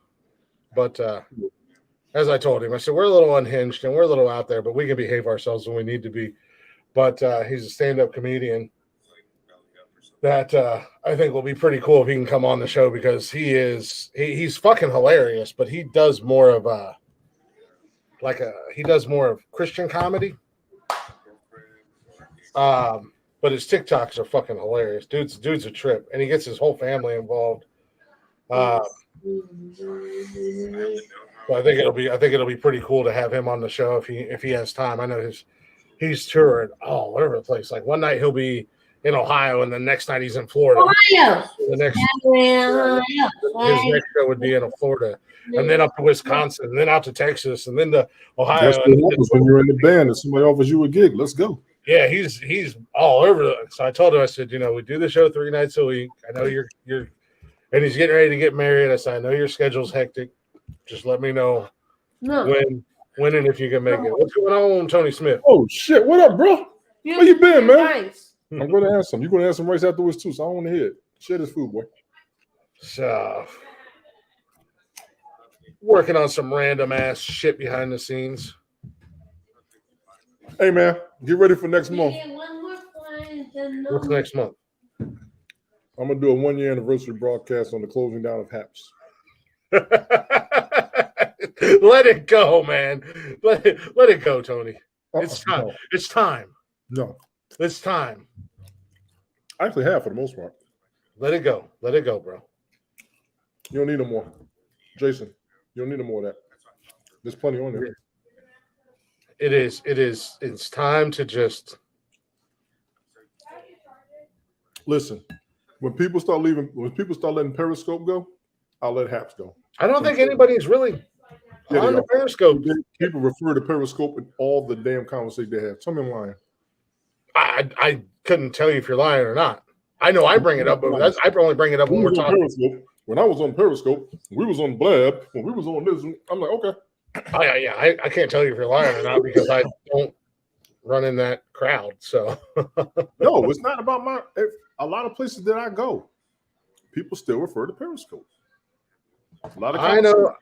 But as I told him, I said, we're a little unhinged and we're a little out there, but we can behave ourselves when we need to be. But he's a stand-up comedian that I think will be pretty cool if he can come on the show because he's fucking hilarious, but he does more of Christian comedy. But his TikToks are fucking hilarious. Dude's a trip, and he gets his whole family involved. So I think it'll be pretty cool to have him on the show if he has time. I know he's toured all over the place. Like one night he'll be in Ohio, and the next night he's in Florida. Ohio. His next show would be in Florida, and then up to Wisconsin, and then out to Texas, and then to Ohio. That's what happens when you're in the band and somebody offers you a gig. Let's go. Yeah, he's all over. So I told him, I said, we do the show 3 nights a week. I know you're, and he's getting ready to get married. I said, I know your schedule's hectic. Just let me know when and if you can make it. What's going on, Tony Smith? Oh shit! What up, bro? Where you been, man? Nice. I'm going to have some. You're going to have some rice afterwards too, so I don't want to hear it. Share this food, boy. So, working on some random ass shit behind the scenes. Hey, man, get ready for next month. What's next month? I'm going to do a 1-year anniversary broadcast on the closing down of Haps. Let it go, man. Let it go, Tony. It's time. No. It's time. No. It's time. I actually have for the most part. Let it go. Let it go, bro. You don't need no more. Jason, you don't need no more of that. There's plenty on there. It is. It's time to just listen. When people start letting Periscope go, I'll let Haps go. I don't think anybody's really on the Periscope. People refer to Periscope in all the damn conversations they have. Tell me I'm lying. I couldn't tell you if you're lying or not. I know I bring it up, but I only bring it up when we're talking. Periscope. When I was on Periscope, we was on Blab. When we was on this, I'm like, okay. I can't tell you if you're lying or not because I don't running that crowd. So no, it's not about a lot of places that I go, people still refer to Periscope. A lot of I know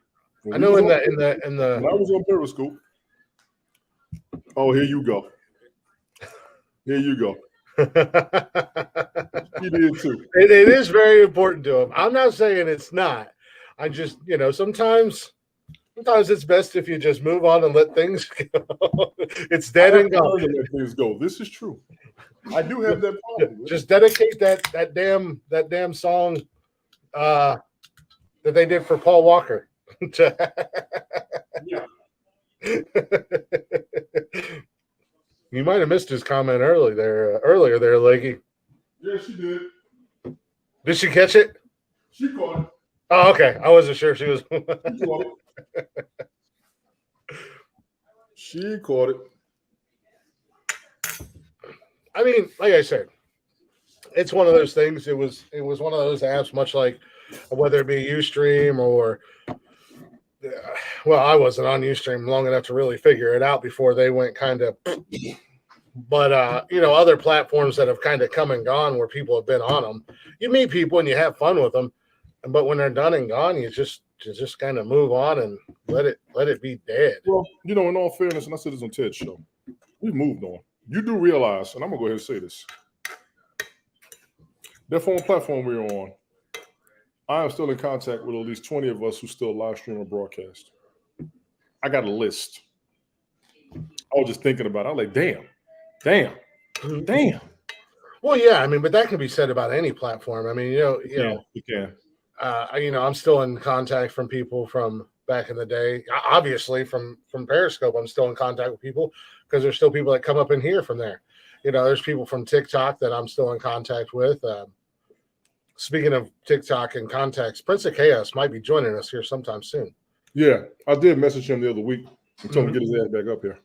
when in when the I was on Periscope. Oh, here you go. Here you go. He did too. It is very important to him. I'm not saying it's not. I just, sometimes it's best if you just move on and let things go. It's dead and gone. Let things go. This is true. I do have that problem. Just dedicate that damn song that they did for Paul Walker. Yeah. You might have missed his comment earlier there, Leggy. Yeah, she did. Did she catch it? She caught it. Oh, okay. I wasn't sure if she was. She caught it. I mean, like I said, it's one of those things. It was one of those apps, much like whether it be Ustream or, well, I wasn't on Ustream long enough to really figure it out before they went kind of. But other platforms that have kind of come and gone where people have been on them, you meet people and you have fun with them, but when they're done and gone, you just kind of move on and let it be dead. Well, in all fairness, and I said this on Ted's show, we've moved on. You do realize, and I'm gonna go ahead and say this: that phone platform we're on, I am still in contact with at least 20 of us who still live stream or broadcast. I got a list. I was just thinking about it. I was like, damn. Well, yeah, I mean, but that can be said about any platform. I mean, You can. I'm still in contact from people from back in the day. Obviously, from Periscope, I'm still in contact with people because there's still people that come up in here from there. There's people from TikTok that I'm still in contact with. Speaking of TikTok and contacts, Prince of Chaos might be joining us here sometime soon. Yeah, I did message him the other week and told him to get his ass back up here.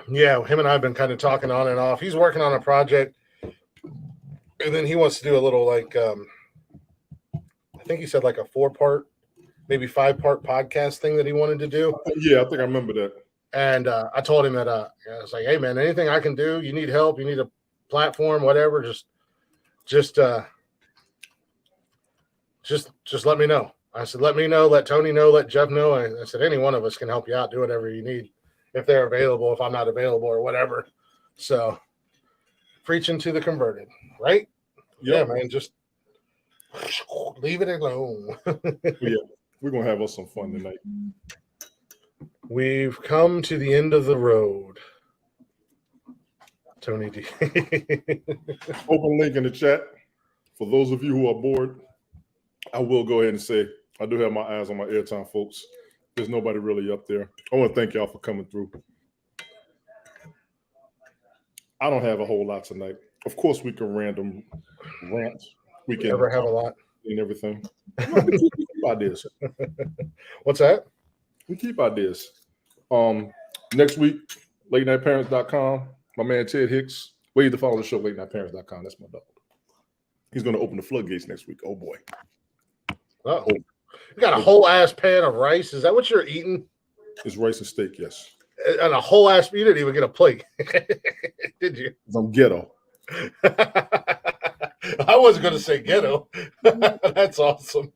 Yeah, him and I have been kind of talking on and off. He's working on a project, and then he wants to do a little I think he said like a 4-part, maybe 5-part podcast thing that he wanted to do. Yeah, I think I remember that. And I told him that I was like, hey man, anything I can do, you need help, you need a platform, whatever, just let me know. I said, let me know, let Tony know, let Jeff know. I said, any one of us can help you out, do whatever you need. If they're available, if I'm not available or whatever. So preaching to the converted, right? Yep. Yeah, man, just leave it alone. Yeah, we're going to have us some fun tonight. We've come to the end of the road. Tony D. Open link in the chat. For those of you who are bored, I will go ahead and say I do have my eyes on my airtime, folks. There's nobody really up there. I want to thank y'all for coming through. I don't have a whole lot tonight. Of course, we can random rant. We can never have a lot and everything. No, we keep ideas. What's that? We keep ideas. Next week, latenightparents.com. My man Ted Hicks. Wait to follow the show, latenightparents.com. That's my dog. He's going to open the floodgates next week. Oh boy. Oh, you got a whole ass pan of rice. Is that what you're eating? It's rice and steak, yes. And a whole ass. You didn't even get a plate, did you? I'm ghetto. I wasn't going to say ghetto. That's awesome.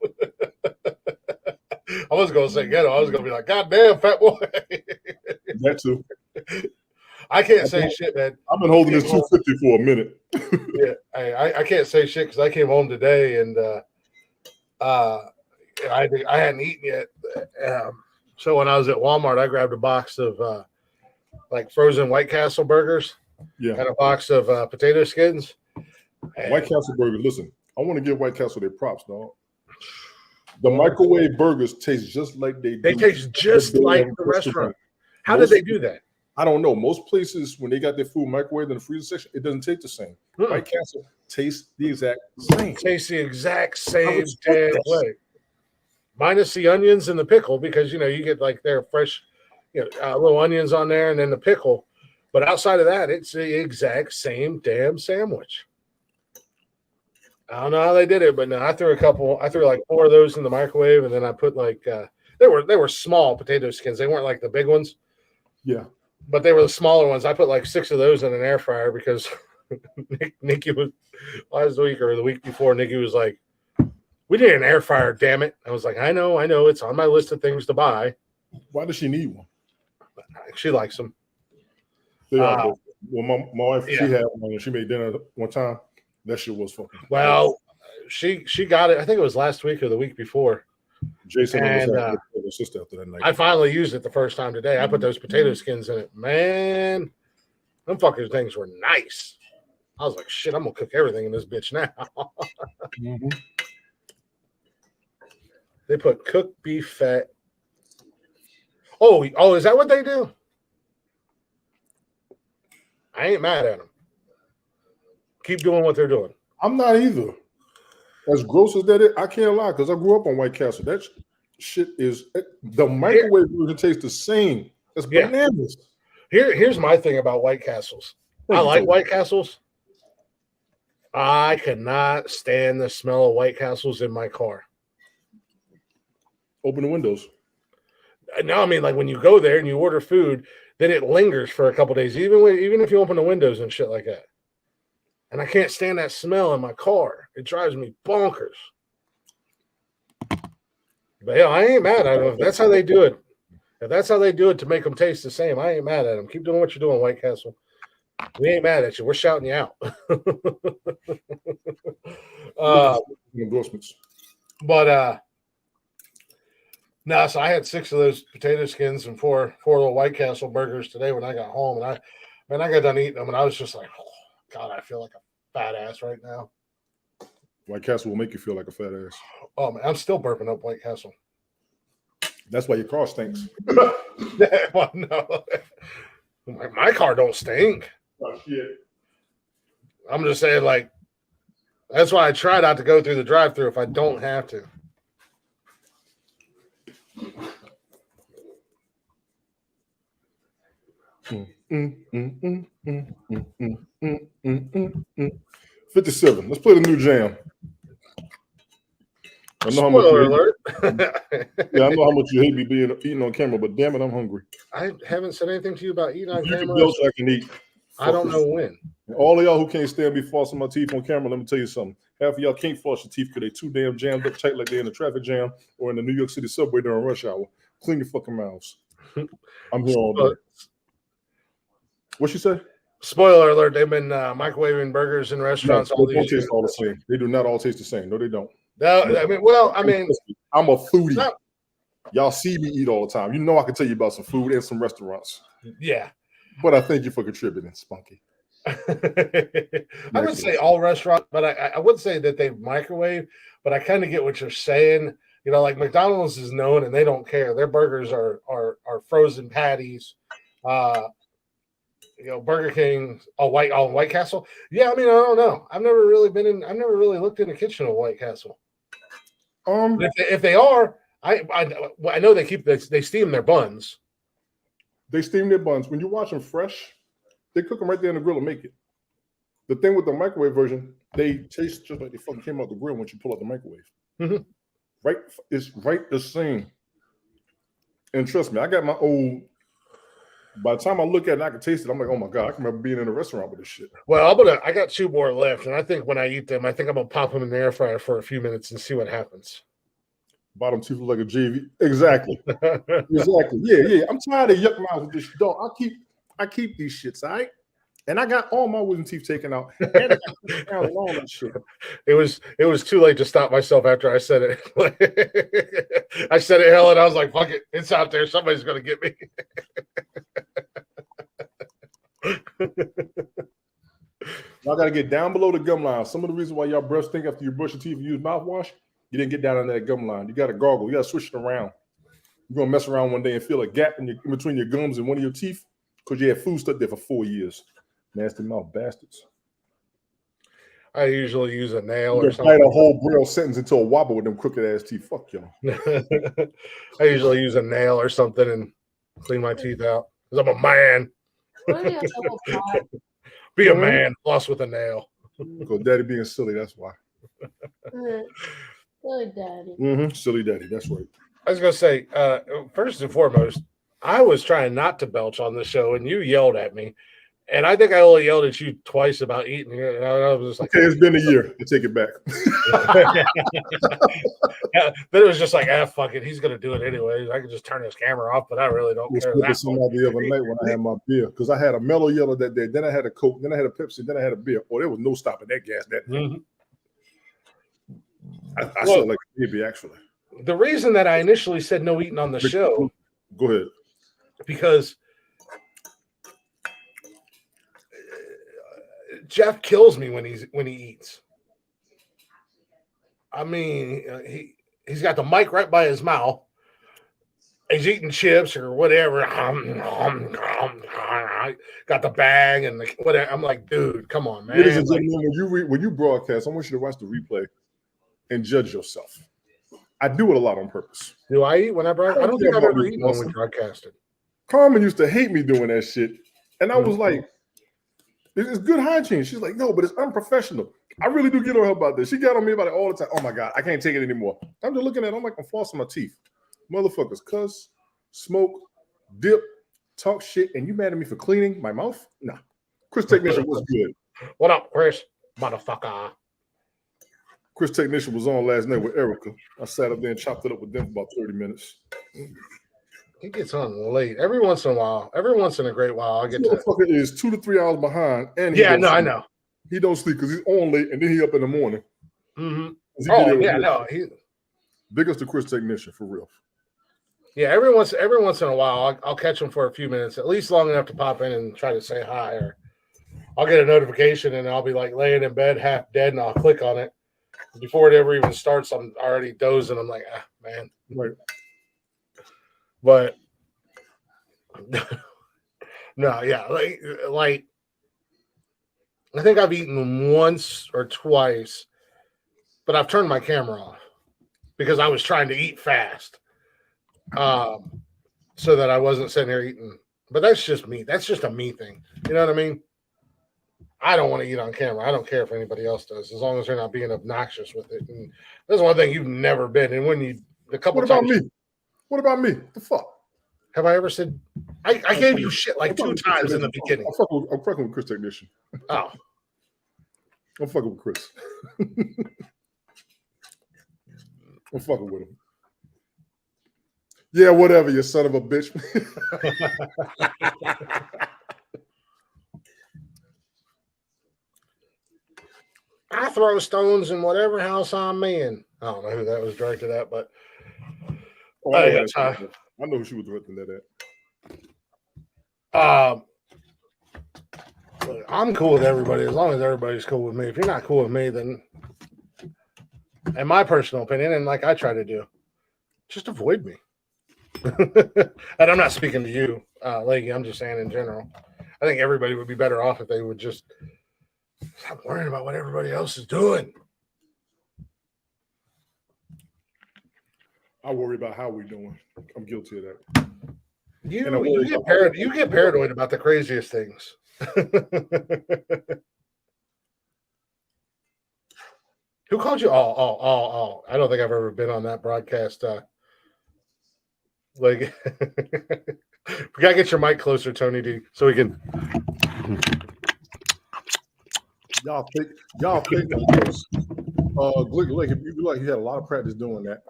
I was going to say ghetto. I was going to be like, God damn, fat boy. That too. I can't say shit, man. I've been holding this 250 for a minute. Yeah, I can't say shit because I came home today and I hadn't eaten yet. So when I was at Walmart, I grabbed a box of like frozen White Castle burgers. Yeah. And a box of potato skins. White Castle burgers. Listen, I want to give White Castle their props, dog. The microwave burgers taste just like they taste just like the restaurant. How did they do that? I don't know. Most places, when they got their food microwaved in the freezer section, it doesn't taste the same. White Castle tastes the exact same. Tastes the exact same damn way. Minus the onions and the pickle, because you get like their fresh, little onions on there and then the pickle. But outside of that, it's the exact same damn sandwich. I don't know how they did it, but no, I threw like 4 of those in the microwave, and then I put like they were small potato skins. They weren't like the big ones. Yeah. but they were the smaller ones. I put like 6 of those in an air fryer because Nikki was last week or the week before. Nikki was like, "We need an air fryer, damn it!" I was like, "I know, it's on my list of things to buy." Why does she need one? She likes them. Well, my wife, yeah. she had one and she made dinner one time. That shit was fucking. Well, she got it. I think it was last week or the week before. Jason and and his sister after that night. I finally used it the first time today. I put those potato skins in it. Man, them fucking things were nice. I was like, shit, I'm gonna cook everything in this bitch now. Mm-hmm. They put cooked beef fat. Oh, is that what they do? I ain't mad at them. Keep doing what they're doing. I'm not either. As gross as that is, I can't lie because I grew up on White Castle. That shit is the microwave version tastes the same. That's bananas. Here's my thing about White Castles. I like White Castles. I cannot stand the smell of White Castles in my car. Open the windows. No, I mean, like when you go there and you order food, then it lingers for a couple days, even if you open the windows and shit like that. And I can't stand that smell in my car. It drives me bonkers. But yeah, I ain't mad at them. If that's how they do it, if that's how they do it to make them taste the same, I ain't mad at them. Keep doing what you're doing, White Castle. We ain't mad at you. We're shouting you out. Endorsements. But no, so I had 6 of those potato skins and four little White Castle burgers today when I got home, and I got done eating them, and I was just like, oh, God, I feel like a fat ass right now. White Castle will make you feel like a fat ass. Oh man, I'm still burping up White Castle. That's why your car stinks. Well, no, my car don't stink. Oh shit! I'm just saying, like, that's why I try not to go through the drive-thru if I don't have to. Mm, 57. Let's play the new jam. I know Spoiler alert. Yeah, I know how much you hate me eating on camera, but damn it, I'm hungry. I haven't said anything to you about eating on camera. I can eat. I don't know when. All of y'all who can't stand me flossing my teeth on camera, let me tell you something. Half of y'all can't floss your teeth because they too damn jammed up tight like they're in a traffic jam or in the New York City subway during rush hour. Clean your fucking mouths. I'm here all day. What she say? Spoiler alert, they've been microwaving burgers in restaurants. No, they don't taste all the same. They do not all taste the same. No, they don't. No, I mean, I'm a foodie. Y'all see me eat all the time. You know I can tell you about some food and some restaurants. Yeah. But I thank you for contributing, Spunky. I wouldn't say all restaurants, but I would say that they microwave, but I kind of get what you're saying. You know, like McDonald's is known and they don't care. Their burgers are frozen patties. You know, Burger King, White Castle. Yeah, I mean, I don't know. I've never really looked in the kitchen of White Castle. If they are, I know they steam their buns. They steam their buns. When you watch them fresh, they cook them right there in the grill and make it. The thing with the microwave version, they taste just like they fucking came out the grill once you pull out the microwave. Mm-hmm. Right, it's right the same. And trust me, I got my old. By the time I look at it, I can taste it. I'm like, oh my God, I can remember being in a restaurant with this shit. Well, I got 2 more left, and I think when I eat them, I think I'm gonna pop them in the air fryer for a few minutes and see what happens. Bottom teeth look like a JV. Exactly. Exactly. Yeah. I'm tired of yuck mouth with this dog. I keep these shits, all right? And I got all my wisdom teeth taken out. And I got all that shit. It was too late to stop myself after I said it. I said it, Helen. I was like, fuck it. It's out there. Somebody's gonna get me. Y'all got to get down below the gum line. Some of the reasons why y'all brush stink after you brush your teeth and use mouthwash, you didn't get down on that gum line. You got to gargle. You got to switch it around. You're going to mess around one day and feel a gap in between your gums and one of your teeth because you had food stuck there for 4 years. Nasty mouth bastards. I usually use a nail or something. Write a whole braille sentence into a wobble with them crooked ass teeth. Fuck y'all. I usually use a nail or something and clean my teeth out because I'm a man. Be a man, floss with a nail. Because daddy being silly, that's why. Silly daddy. Silly daddy, that's right. I was gonna say, first and foremost, I was trying not to belch on the show, and you yelled at me. And I think I only yelled at you twice about eating. And I was just like, okay, it's been a year. I take it back. Yeah, but it was just like, fuck it. He's going to do it anyways. I can just turn his camera off, but I really don't care. That some the other night when I had my beer, because I had a mellow yellow that day. Then I had a Coke. Then I had a Pepsi. Then I had a beer. Oh, there was no stopping that gas that day. Mm-hmm. I felt like a baby, actually. The reason that I initially said no eating on the show. Go ahead. Because Jeff kills me when he eats. I mean, he's got the mic right by his mouth. He's eating chips or whatever. Got the bag and whatever. I'm like, dude, come on, man. Ladies and gentlemen, when you broadcast, I want you to watch the replay and judge yourself. I do it a lot on purpose. Do I eat when I broadcast? I don't think I've ever eaten when we broadcasted. Carmen used to hate me doing that shit. And I was like, it's good hygiene. She's like, no, but it's unprofessional. I really do get on her about this. She got on me about it all the time. Oh my God, I can't take it anymore. I'm just looking at it. I'm like, I'm flossing my teeth. Motherfuckers cuss, smoke, dip, talk shit, and you mad at me for cleaning my mouth? Nah. Chris Technician was good. What up, Chris? Motherfucker. Chris Technician was on last night with Erica. I sat up there and chopped it up with them for about 30 minutes. He gets on late. Every once in a while. Every once in a great while, I'll get to it. Motherfucker is 2 to 3 hours behind. And I know. He don't sleep because he's on late and then he up in the morning. Mm-hmm. Oh, yeah, no. Big ups to Chris Technician, for real. Yeah, every once in a while, I'll catch him for a few minutes, at least long enough to pop in and try to say hi. Or I'll get a notification and I'll be like laying in bed, half dead, and I'll click on it. Before it ever even starts, I'm already dozing. I'm like, man. Right. But no, yeah, like I think I've eaten once or twice, but I've turned my camera off because I was trying to eat fast. So that I wasn't sitting here eating. But that's just me. That's just a me thing. You know what I mean? I don't want to eat on camera. I don't care if anybody else does, as long as they're not being obnoxious with it. And that's one thing you've never been. And when you What about me? What about me? The fuck? Have I ever said I gave you shit like 2 times in the beginning? I'm fucking with Chris Technician. Oh. I'm fucking with Chris. I'm fucking with him. Yeah, whatever, you son of a bitch. I throw stones in whatever house I'm in. I don't know who that was directed at, but I know who she was directing that at. I'm cool with everybody as long as everybody's cool with me. If you're not cool with me, then, in my personal opinion, and like I try to do, just avoid me. And I'm not speaking to you, Leggy. I'm just saying in general. I think everybody would be better off if they would just stop worrying about what everybody else is doing. I worry about how we're doing. I'm guilty of that. You get paranoid about the craziest things. Who called you? Oh. I don't think I've ever been on that broadcast. Like, we gotta get your mic closer, Tony D, so we can. Y'all think because Glick, if you like, he had a lot of practice doing that.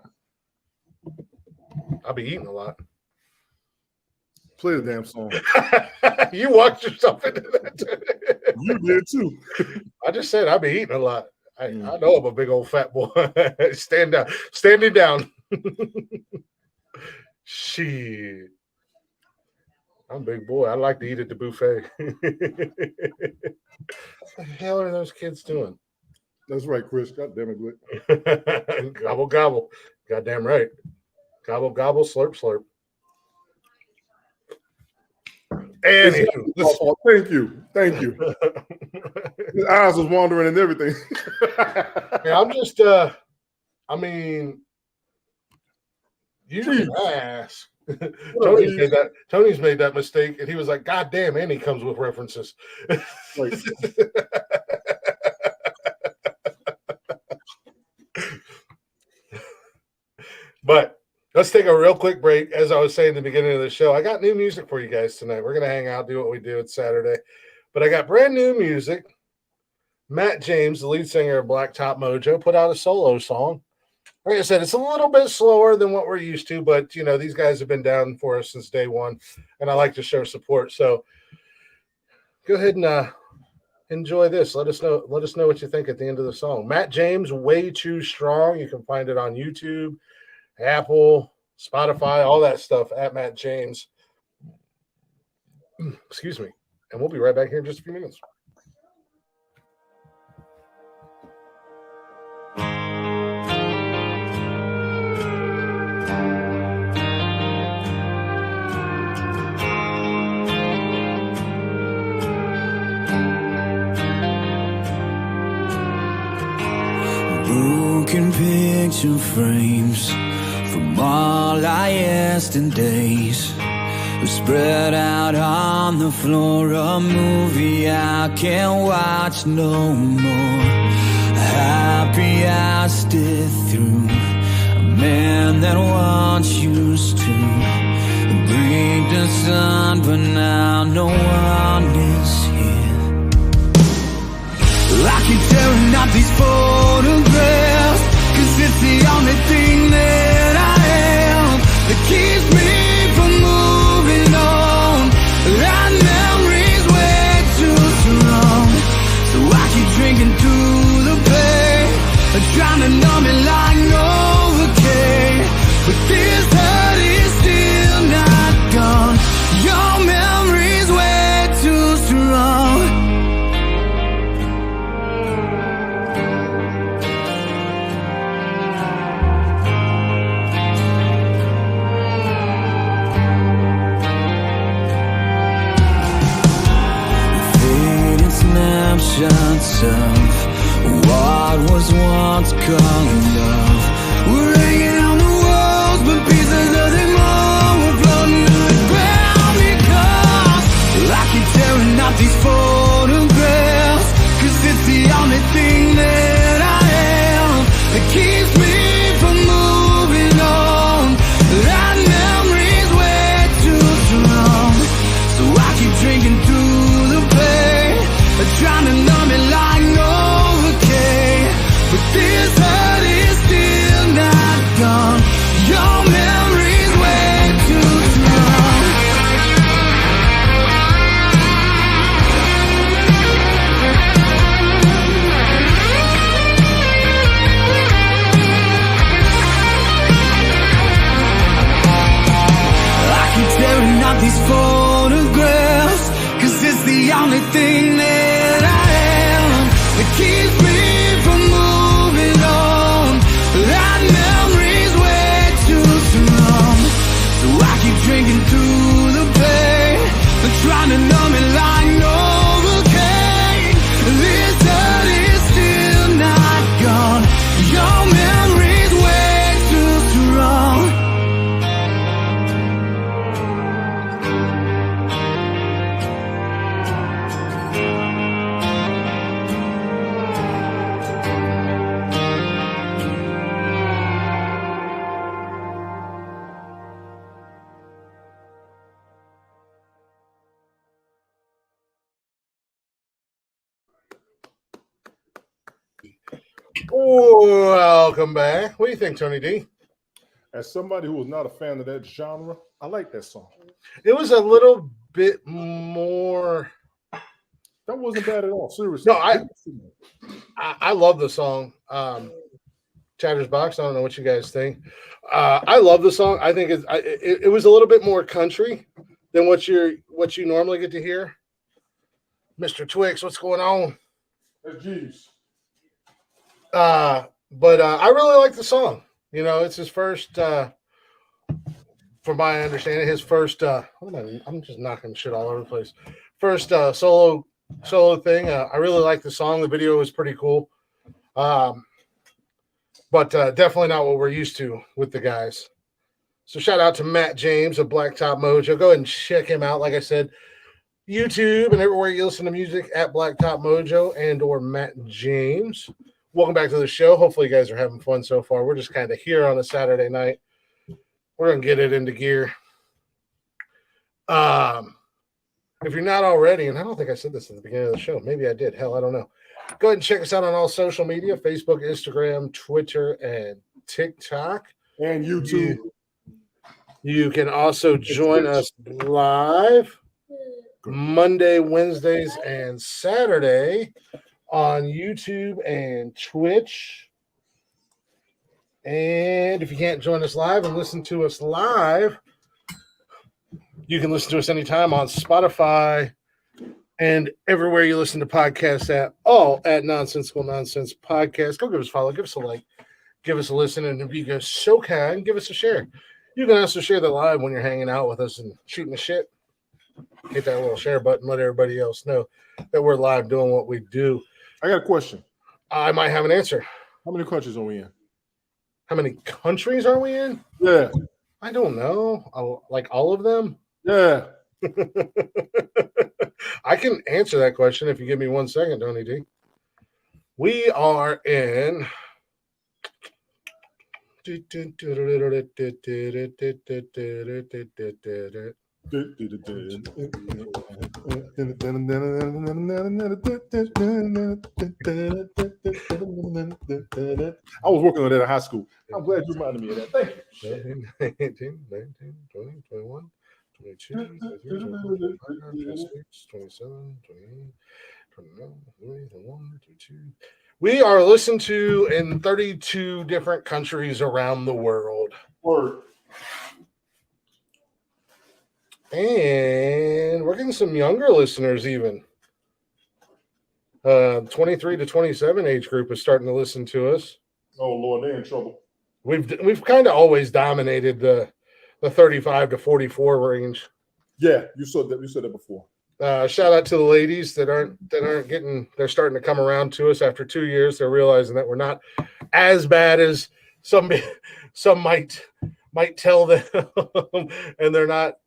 I'll be eating a lot. Play the damn song. You walked yourself into that. You did too. I just said I'll be eating a lot. I know I'm a big old fat boy. Standing down. Shit. I'm a big boy. I like to eat at the buffet. What the hell are those kids doing? That's right, Chris. God damn it, Glick. Gobble, gobble. Goddamn right. Gobble, gobble, slurp, slurp. Anywho, thank you. His eyes was wandering and everything. Yeah, I'm just, I mean, you can ask. Tony's made that mistake, and he was like, "God damn!" And he comes with references. Right. But Let's take a real quick break. As I was saying at the beginning of the show, I got new music for you guys tonight. We're going to hang out, do what we do. It's Saturday. But I got brand new music. Matt James, the lead singer of Blacktop Mojo, put out a solo song. Like I said, it's a little bit slower than what we're used to, but, you know, these guys have been down for us since day one, and I like to show support. So go ahead and enjoy this. Let us know what you think at the end of the song. Matt James, Way Too Strong. You can find it on YouTube, Apple, Spotify, all that stuff at Matt James. Excuse me. And we'll be right back here in just a few minutes. Broken picture frames from all our yesterdays spread out on the floor. A movie I can't watch no more. Happy I stayed through. A man that once used to breathe the sun, but now no one is here. I keep tearing up these photographs, 'cause it's the only thing that I am that keeps me from moving on. That memory's way too strong, so I keep drinking through the pain, trying to numb it like Novocaine. But this hurt is still not gone. Your memory's way too strong. Snapshots of what was once called love. We're hanging on the walls, but pieces of them all were floating to the ground. Because I keep tearing up these photographs, 'cause it's the only thing that I am that keeps me from moving on. That memory's way too strong, so I keep drinking through the pain, trying to numb it like Novocaine. But this hurt is still not gone. Your memory's way too strong. I keep tearing out these photographs, 'cause it's the only thing that I am that keeps me from moving on. That memory's way too strong, so I keep drinking through the pain, trying to numb it like Novocaine. This hurt is still not gone. Your memory's way too strong. Welcome back. What do you think, Tony D? As somebody who was not a fan of that genre, I like that song. It was a little bit more. That wasn't bad at all. Seriously. No, I love the song. Chatter's Box. I don't know what you guys think. I love the song. I think it was a little bit more country than what you normally get to hear. Mr. Twix, what's going on? That's Jeeves. But I really like the song. You know, it's his first, from my understanding, his first. I'm just knocking shit all over the place. First solo thing. I really like the song. The video was pretty cool. But definitely not what we're used to with the guys. So shout out to Matt James of Blacktop Mojo. Go ahead and check him out. Like I said, YouTube and everywhere you listen to music at Blacktop Mojo and or Matt James. Welcome back to the show. Hopefully you guys are having fun so far. We're just kind of here on a Saturday night. we're gonna get it into gear. If you're not already, and I don't think I said this at the beginning of the show, maybe I did. Hell, I don't know. Go ahead and check us out on all social media: Facebook, Instagram, Twitter, and TikTok, and YouTube. You can also join us live Monday, Wednesdays, and Saturday on YouTube and Twitch. And if you can't join us live and listen to us live, you can listen to us anytime on Spotify and everywhere you listen to podcasts at Nonsensical Nonsense Podcast. Go give us a follow, give us a like, give us a listen, and if you go so kind, give us a share. You can also share the live when you're hanging out with us and shooting the shit. Hit that little share button, let everybody else know that we're live doing what we do. I got a question. I might have an answer. How many countries are we in? How many countries are we in? Yeah. I don't know. Like all of them? Yeah. I can answer that question if you give me 1 second, Tony D. We are in. I was working on that in high school. I'm glad you reminded me of that. Thank you. 18, 19, 20, 21, 22, 23, 24, 25, 26, 27, 28, 29, 30, 31, 32. We are listened to in 32 different countries around the world. Word. And we're getting some younger listeners even. 23 to 27 age group is starting to listen to us. Oh Lord, they're in trouble. We've kind of always dominated the 35 to 44 range. Yeah, you said that before. Shout out to the ladies that aren't getting. They're starting to come around to us after 2 years. They're realizing that we're not as bad as some might tell them, and they're not.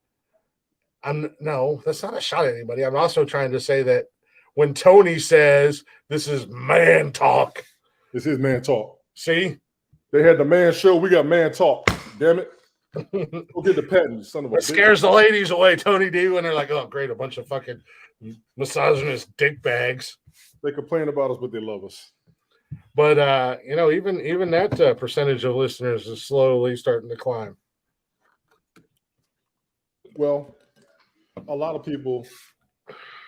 No, that's not a shot at anybody. I'm also trying to say that when Tony says this is man talk, this is man talk. See, they had the man show. We got man talk. Damn it. Go get the patent, son of a bitch. Scares the ladies away, Tony D, when they're like, oh, great, a bunch of fucking misogynist dick bags. They complain about us, but they love us. But, even that percentage of listeners is slowly starting to climb. Well, a lot of people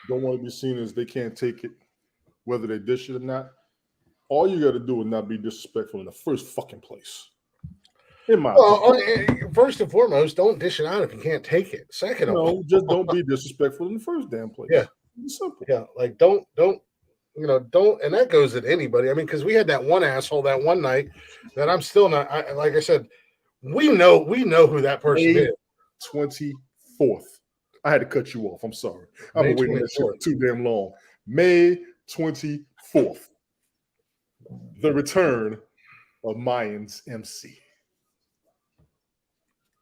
don't want to be seen as they can't take it, whether they dish it or not. All you got to do is not be disrespectful in the first fucking place. First and foremost, don't dish it out if you can't take it. Second of all, just don't be disrespectful in the first damn place. Yeah, it's simple. Yeah, like don't, and that goes at anybody. I mean, because we had that one asshole that one night that I'm still not. Like I said, we know who that person is. 24th. I had to cut you off. I'm sorry. I've been waiting that shit too damn long. May 24th. The return of Mayans MC.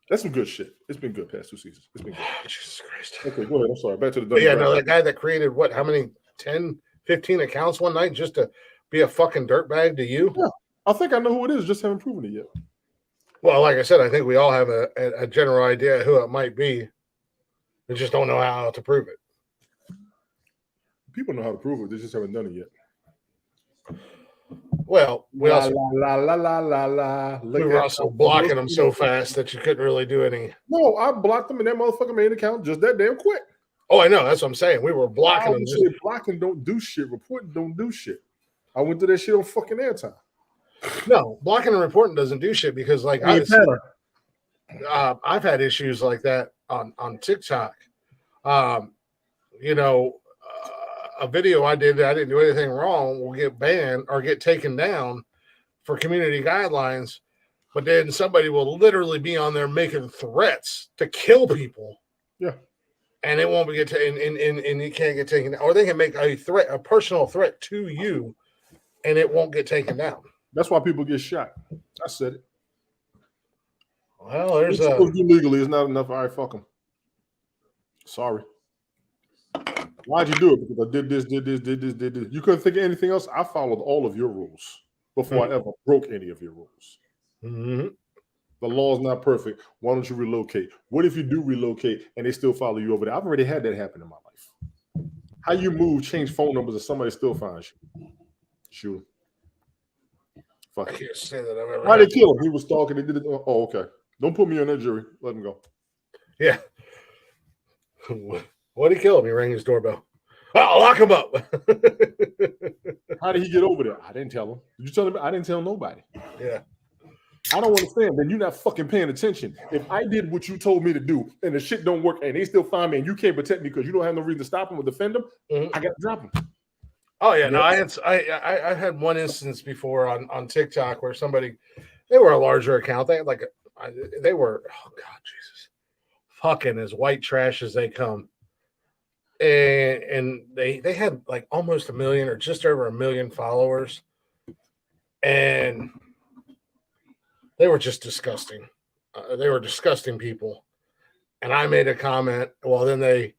That's some good shit. It's been good past 2 seasons. It's been good. Jesus Christ. Okay, go ahead. I'm sorry. Back to the that guy that created how many 10, 15 accounts one night just to be a fucking dirtbag to you? Yeah. I think I know who it is, just haven't proven it yet. Well, like I said, I think we all have a general idea who it might be. We just don't know how to prove it. People know how to prove it. They just haven't done it yet. Well, we were also blocking them so fast that you couldn't really do any. No, I blocked them in that motherfucking main account just that damn quick. Oh, I know. That's what I'm saying. We were blocking them. Blocking don't do shit. Reporting don't do shit. I went through that shit on fucking airtime. No, blocking and reporting doesn't do shit because, like, I've had issues like that on TikTok. A video I did that I didn't do anything wrong will get banned or get taken down for community guidelines, but then somebody will literally be on there making threats to kill people. Yeah. And it won't get and you can't get taken down. Or they can make a personal threat to you, and it won't get taken down. That's why people get shot. I said it. Well, there's legally it's not enough. All right, fuck them. Sorry. Why'd you do it? Because I did this. You couldn't think of anything else. I followed all of your rules before I ever broke any of your rules. Mm-hmm. The law's not perfect. Why don't you relocate? What if you do relocate and they still follow you over there? I've already had that happen in my life. How you move, change phone numbers, and somebody still finds you? Sure. Fuck I it. can't say that I've ever. Why they kill him? He was stalking. They did it. Oh, okay. Don't put me on that jury. Let him go. Yeah. What did he kill him? He rang his doorbell. Oh, lock him up. How did he get over there? I didn't tell him. Did you tell him? I didn't tell nobody. Yeah. I don't understand. Then you're not fucking paying attention. If I did what you told me to do and the shit don't work and they still find me and you can't protect me because you don't have no reason to stop them or defend them, I got to drop them. Oh yeah, no, I had one instance before on TikTok where somebody, they were a larger account. They had they were, oh God, Jesus, fucking as white trash as they come. And they had like almost 1 million or just over 1 million followers. And they were just disgusting. They were disgusting people. And I made a comment. Well, then they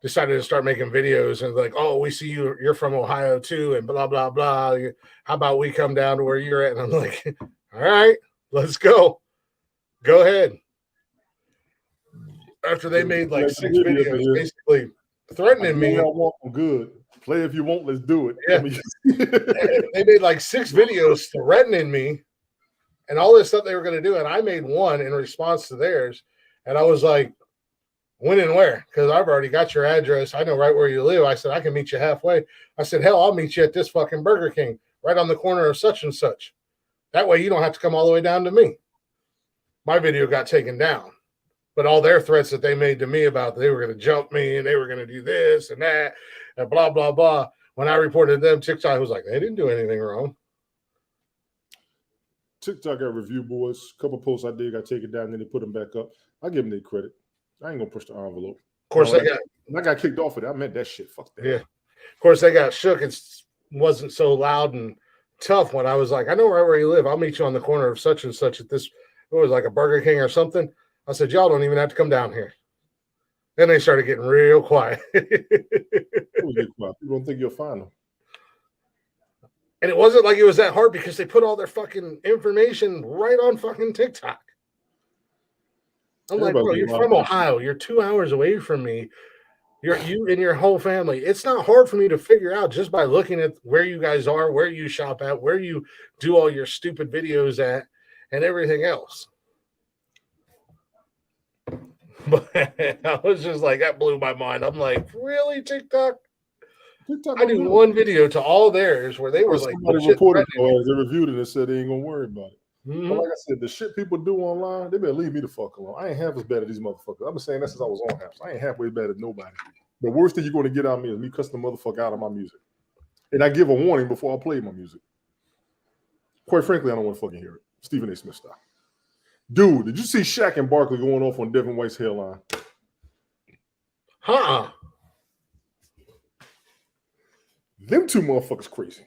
decided to start making videos and like, oh, we see you're from Ohio too, and blah, blah, blah. How about we come down to where you're at? And I'm like, all right, let's go. Go ahead. After they made like 6 videos basically threatening me. I want them good. Play if you want, let's do it. Yeah. They made like 6 videos threatening me and all this stuff they were going to do. And I made one in response to theirs. And I was like, when and where? Because I've already got your address. I know right where you live. I said, I can meet you halfway. I said, hell, I'll meet you at this fucking Burger King right on the corner of such and such. That way you don't have to come all the way down to me. My video got taken down. But all their threats that they made to me about they were going to jump me and they were going to do this and that and blah, blah, blah. When I reported them, TikTok was like, they didn't do anything wrong. TikTok got review boards. A couple posts I did got taken down, and then they put them back up. I give them their credit. I ain't gonna push the envelope. Of course, I got kicked off of it. I meant that shit. Fuck that. Yeah. Of course, they got shook. It wasn't so loud and tough when I was like, I know right where you live. I'll meet you on the corner of such and such at this. It was like a Burger King or something. I said, y'all don't even have to come down here. Then they started getting real quiet. People don't think you'll find them. And it wasn't like it was that hard because they put all their fucking information right on fucking TikTok. I'm like, bro, you're from Ohio. You're 2 hours away from me. You and your whole family. It's not hard for me to figure out just by looking at where you guys are, where you shop at, where you do all your stupid videos at, and everything else. But I was just like, that blew my mind. I'm like, really, TikTok? I do one video to all theirs where they were like, somebody reported it, they reviewed it and said they ain't gonna worry about it. Mm-hmm. But like I said, the shit people do online, they better leave me the fuck alone. I ain't half as bad as these motherfuckers. I've been saying that since I was on half. I ain't halfway bad as nobody. The worst thing you're going to get out of me is me cussing the motherfucker out of my music. And I give a warning before I play my music. Quite frankly, I don't want to fucking hear it. Stephen A. Smith style. Dude, did you see Shaq and Barkley going off on Devin White's hairline? Them two motherfuckers crazy.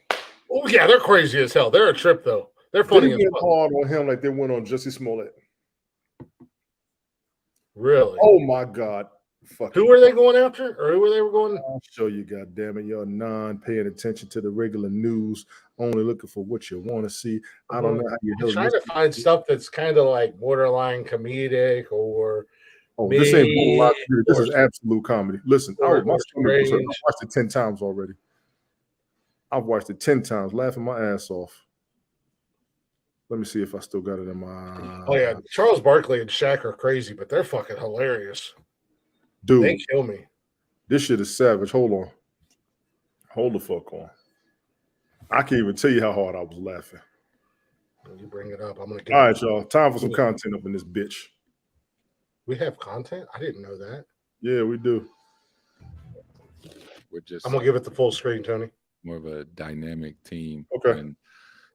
Oh, yeah, they're crazy as hell. They're a trip, though. They're funny they as went hard on him like they went on Jussie Smollett. Really? Oh, my God. Fuck who were they going after? Or who were they going? I'll show you, goddammit. You're paying attention to the regular news, only looking for what you want to see. I don't know how you're trying to find stuff that's kind of like borderline comedic or. This ain't borderline comedy. This is absolute comedy. Listen, I watched it 10 times already. I've watched it 10 times, laughing my ass off. Let me see if I still got it in my. Oh, yeah. Charles Barkley and Shaq are crazy, but they're fucking hilarious. Dude, they kill me. This shit is savage. Hold on. Hold the fuck on. I can't even tell you how hard I was laughing. When you bring it up, I'm going to get. All right, y'all. Time for some content up in this bitch. We have content? I didn't know that. Yeah, we do. We're just. I'm going to give it the full screen, Tony. More of a dynamic team. Okay. And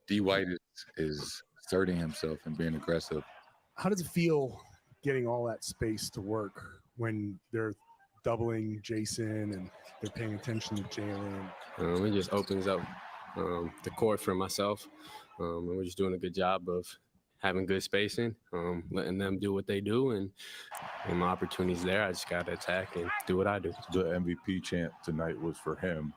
D. White is asserting himself and being aggressive. How does it feel getting all that space to work when they're doubling Jason and they're paying attention to Jalen? It just opens up the court for myself. And we're just doing a good job of having good spacing, letting them do what they do. And when my opportunity's there, I just got to attack and do what I do. The MVP chant tonight was for him.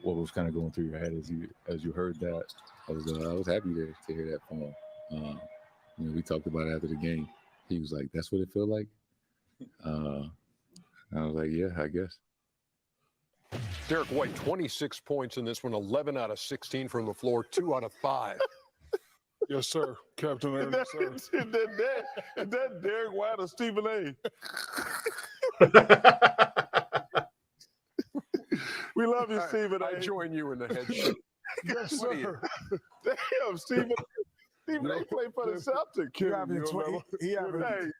What was kind of going through your head as you heard that? I was happy to hear that from him. we talked about it after the game. He was like, "That's what it felt like." I was like, "Yeah, I guess." Derek White, 26 points in this one, 11 out of 16 from the floor, 2 out of 5. Yes, sir. Captain Aaron, sir. Is that Derek White or Stephen A? We love you, Stephen A. I join you in the head shake. Yes, sir. Damn, Stephen A played for the Celtics.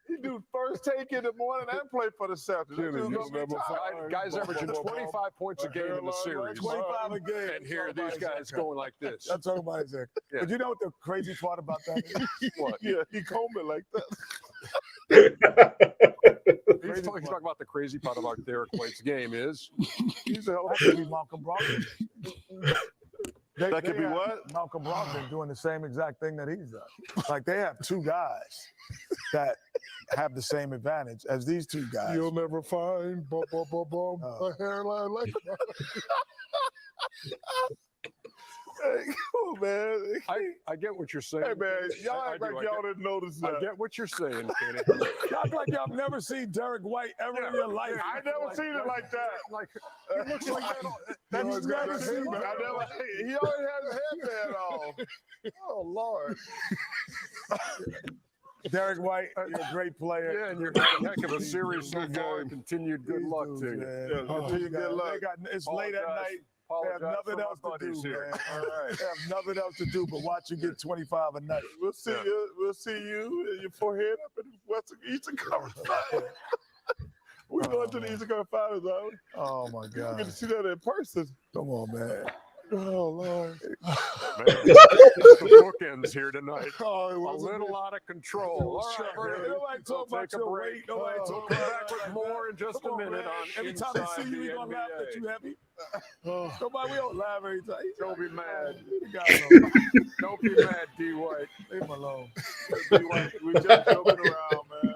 He do first take in the morning and play for the Celtics. Guys averaging 25 points a game in the series. 25 a game. And here these guys going like this. I'm talking about it, Zach. Yeah. But you know what the crazy part about that is? What? Yeah, he combing like that. He's talking about the crazy part about Derek White's game is He's a that could be Malcolm Brogdon. That could be what? Malcolm Brogdon doing the same exact thing that he's done. Like they have two guys that have the same advantage as these two guys. You'll never find a hairline like mine. Hey, come on, man. I get what you're saying. Hey, man, y'all I act like y'all didn't notice that. I get what you're saying, Kenny. Y'all act like y'all never seen Derek White ever in your life. I never seen it like that. Like it looks like That he's never seen He always has a headband on. Oh, Lord. Derek White, you're a great player. Yeah, and you're having a heck of a series so far. Continued good luck to you. Continued good luck. It's late at night. They have nothing else to do, man. All right. They have nothing else to do but watch you get 25 a night. We'll see you. We'll see you and your forehead up in the Eastern Conference Finals. We're going to the Eastern Conference Finals, are we? Oh, my God. We get to see that in person. Come on, man. Oh, Lord. Man, the bookends here tonight. Oh, a little out of control. All right, Bernie, nobody talk about take a your break. weight. Nobody We'll talk come about back with more in just a minute on every time they see you, we're going to laugh at you heavy. Nobody, we don't laugh every time. Don't be mad. Don't be mad, D. White. Leave him alone. D. White, we just joking around, man.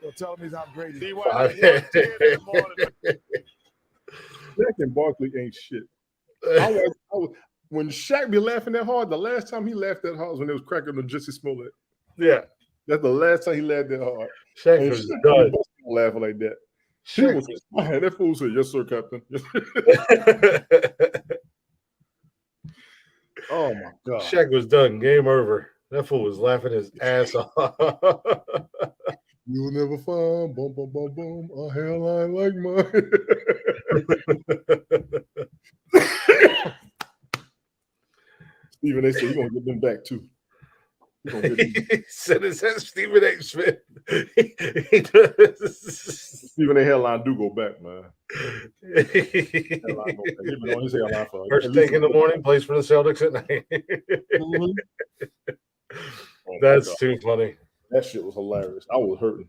Yo, tell him I'm great. D. White, 10 in the morning. Shaq and Barkley ain't shit. When Shaq be laughing that hard, the last time he laughed that hard was when they was cracking on Jesse Smollett. Yeah. That's the last time he laughed that hard. Shaq was done. Laughing like that. She was fine. That fool said, "Yes, sir, Captain." Oh my God. Shaq was done. Game over. That fool was laughing his ass off. You'll never find a hairline like mine. Stephen A. said he's gonna get them back too. He said it says Stephen A. Smith. Stephen A. hairline do go back, man. First take in the morning, plays for the Celtics at night. That's too funny. That shit was hilarious. I was hurting.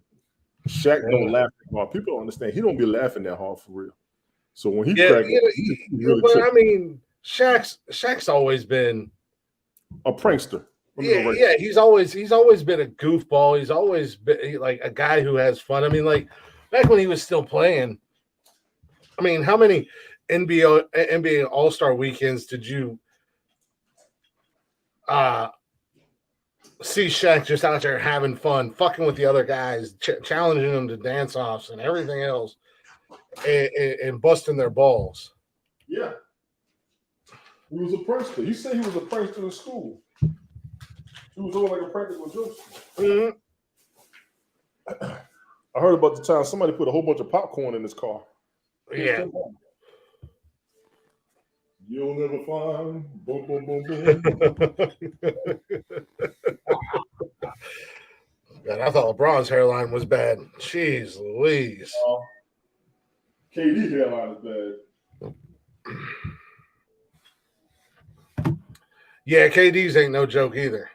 Shaq don't laugh that hard. People don't understand. He don't be laughing that hard for real. So when he cracked, but I mean, Shaq's always been a prankster. Yeah, he's always been a goofball. He's always been like a guy who has fun. I mean, like back when he was still playing. I mean, how many NBA All-Star weekends did you see Shaq just out there having fun, fucking with the other guys, challenging them to dance-offs and everything else, and busting their balls? Yeah. He was a prankster. He said he was a prankster in school. He was doing like a practical joke. Mm-hmm. I heard about the time somebody put a whole bunch of popcorn in his car. Yeah. You'll never find. Boom, boom, boom, boom. God, I thought LeBron's hairline was bad. Jeez Louise. KD hairline is bad. Yeah, KD's ain't no joke either.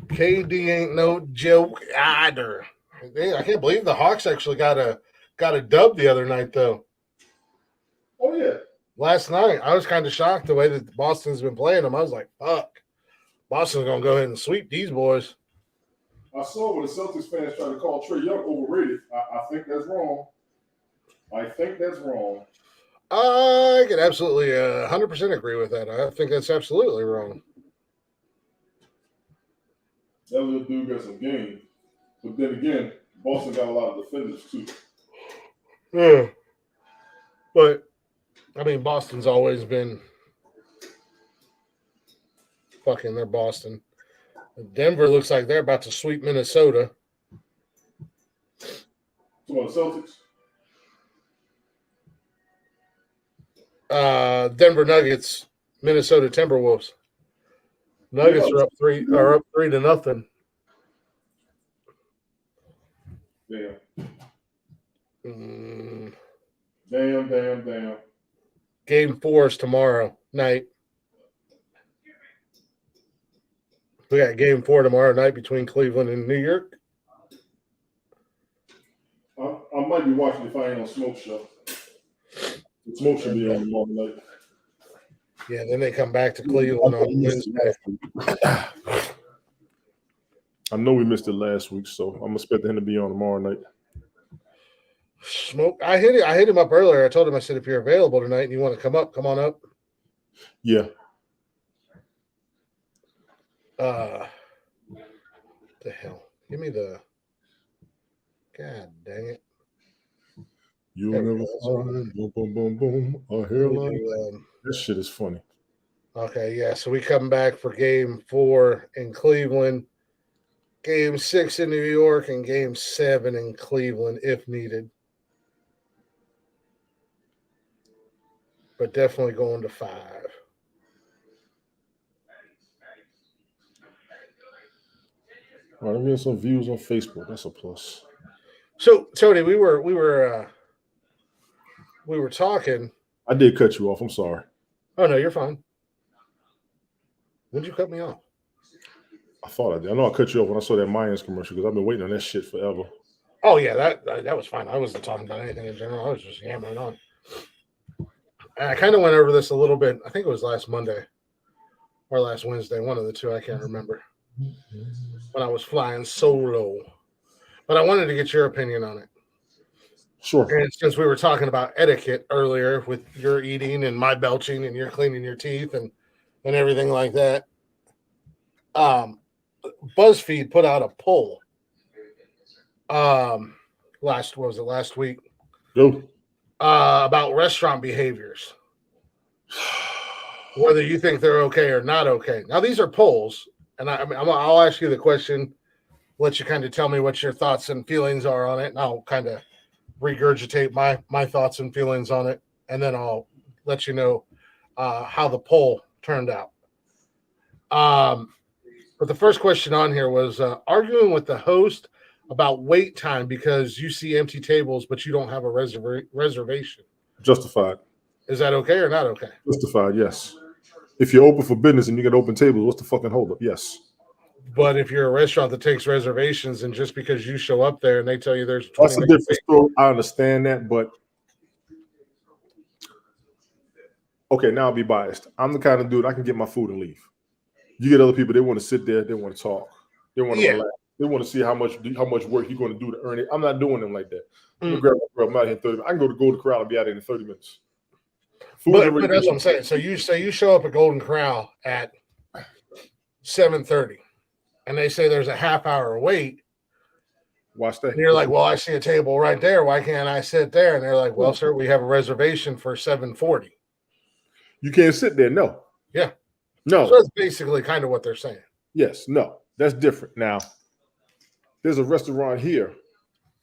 KD ain't no joke either. I can't believe the Hawks actually got a dub the other night, though. Oh, yeah. Last night, I was kind of shocked the way that Boston's been playing them. I was like, fuck. Boston's going to go ahead and sweep these boys. I saw when the Celtics fans trying to call Trae Young overrated. I think that's wrong. I can absolutely 100% agree with that. I think that's absolutely wrong. That little dude got some game. But then again, Boston got a lot of defenders too. Yeah. But, I mean, Boston's always been fucking, they're Boston. Denver looks like they're about to sweep Minnesota. So on the Celtics? Denver Nuggets, Minnesota Timberwolves. Nuggets are up 3-0. Damn. Mm. Damn. Game 4 is tomorrow night. We got game 4 tomorrow night between Cleveland and New York. I might be watching if I ain't on Smoke Show. The Smoke should be on tomorrow night. Yeah, then they come back to Cleveland on Wednesday. I know we missed it last week, so I'm expecting him to be on tomorrow night. Smoke. I hit him up earlier. I told him, I said, if you're available tonight and you want to come up, come on up. Yeah. The hell? Give me the. God dang it! You'll never find boom, a hairline. This shit is funny. Okay, yeah. So we come back for game 4 in Cleveland, game 6 in New York, and game 7 in Cleveland if needed. But definitely going to 5. All right, I'm getting some views on Facebook. That's a plus. So Tony, we were talking. I did cut you off. I'm sorry. Oh no, you're fine. When did you cut me off? I thought I did. I know I cut you off when I saw that Mayans commercial because I've been waiting on that shit forever. Oh yeah, that was fine. I wasn't talking about anything in general. I was just yammering on. And I kind of went over this a little bit. I think it was last Monday or last Wednesday, one of the two. I can't remember. When I was flying solo, but I wanted to get your opinion on it. Sure. And since we were talking about etiquette earlier with your eating and my belching and you're cleaning your teeth and everything like that, BuzzFeed put out a poll. Last week? Go. About restaurant behaviors, whether you think they're okay or not okay. Now these are polls, and I'll ask you the question, let you kind of tell me what your thoughts and feelings are on it, and I'll kind of regurgitate my thoughts and feelings on it, and then I'll let you know how the poll turned out. But the first question on here was arguing with the host about wait time because you see empty tables, but you don't have a reservation. Justified. Is that okay or not okay? Justified, yes. If you're open for business and you get open tables, what's the fucking holdup? Yes. But if you're a restaurant that takes reservations and just because you show up there and they tell you there's 20 that's a different story. I understand that, but okay, now I'll be biased. I'm the kind of dude I can get my food and leave. You get other people, they want to sit there, they want to talk, they want to relax. They want to see how much work you're going to do to earn it. I'm not doing them like that. I'm gonna grab my girl. I'm out here in 30 minutes. I can go to Golden Corral and be out here in 30 minutes. But that's what I'm saying. So you say you show up at Golden Corral at 7:30, and they say there's a half hour wait. Watch that. And you're like, well, I see a table right there. Why can't I sit there? And they're like, well, sir, we have a reservation for 7:40. You can't sit there. No. Yeah. No. So that's basically kind of what they're saying. Yes. No. That's different. Now, there's a restaurant here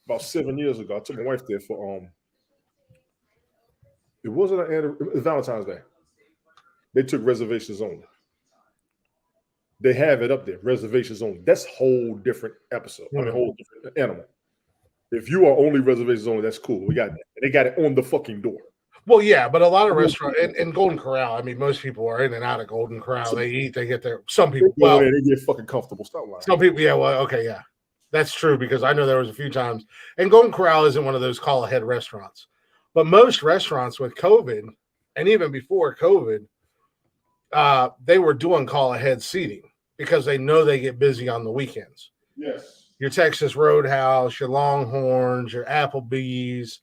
about 7 years ago. I took my wife there for it wasn't it was Valentine's Day. They took reservations only. They have it up there, reservations only. That's a whole different episode. I mean, whole different animal. If you are only reservations only, that's cool. We got that. And they got it on the fucking door. Well, yeah, but a lot of restaurants in Golden Corral, I mean, most people are in and out of Golden Corral. They eat, they get there. Some people, well, they get fucking comfortable. Stop lying. Some people, yeah, well, okay, yeah. That's true because I know there was a few times. And Golden Corral isn't one of those call-ahead restaurants. But most restaurants with COVID, and even before COVID, they were doing call-ahead seating because they know they get busy on the weekends. Yes. Your Texas Roadhouse, your Longhorns, your Applebee's,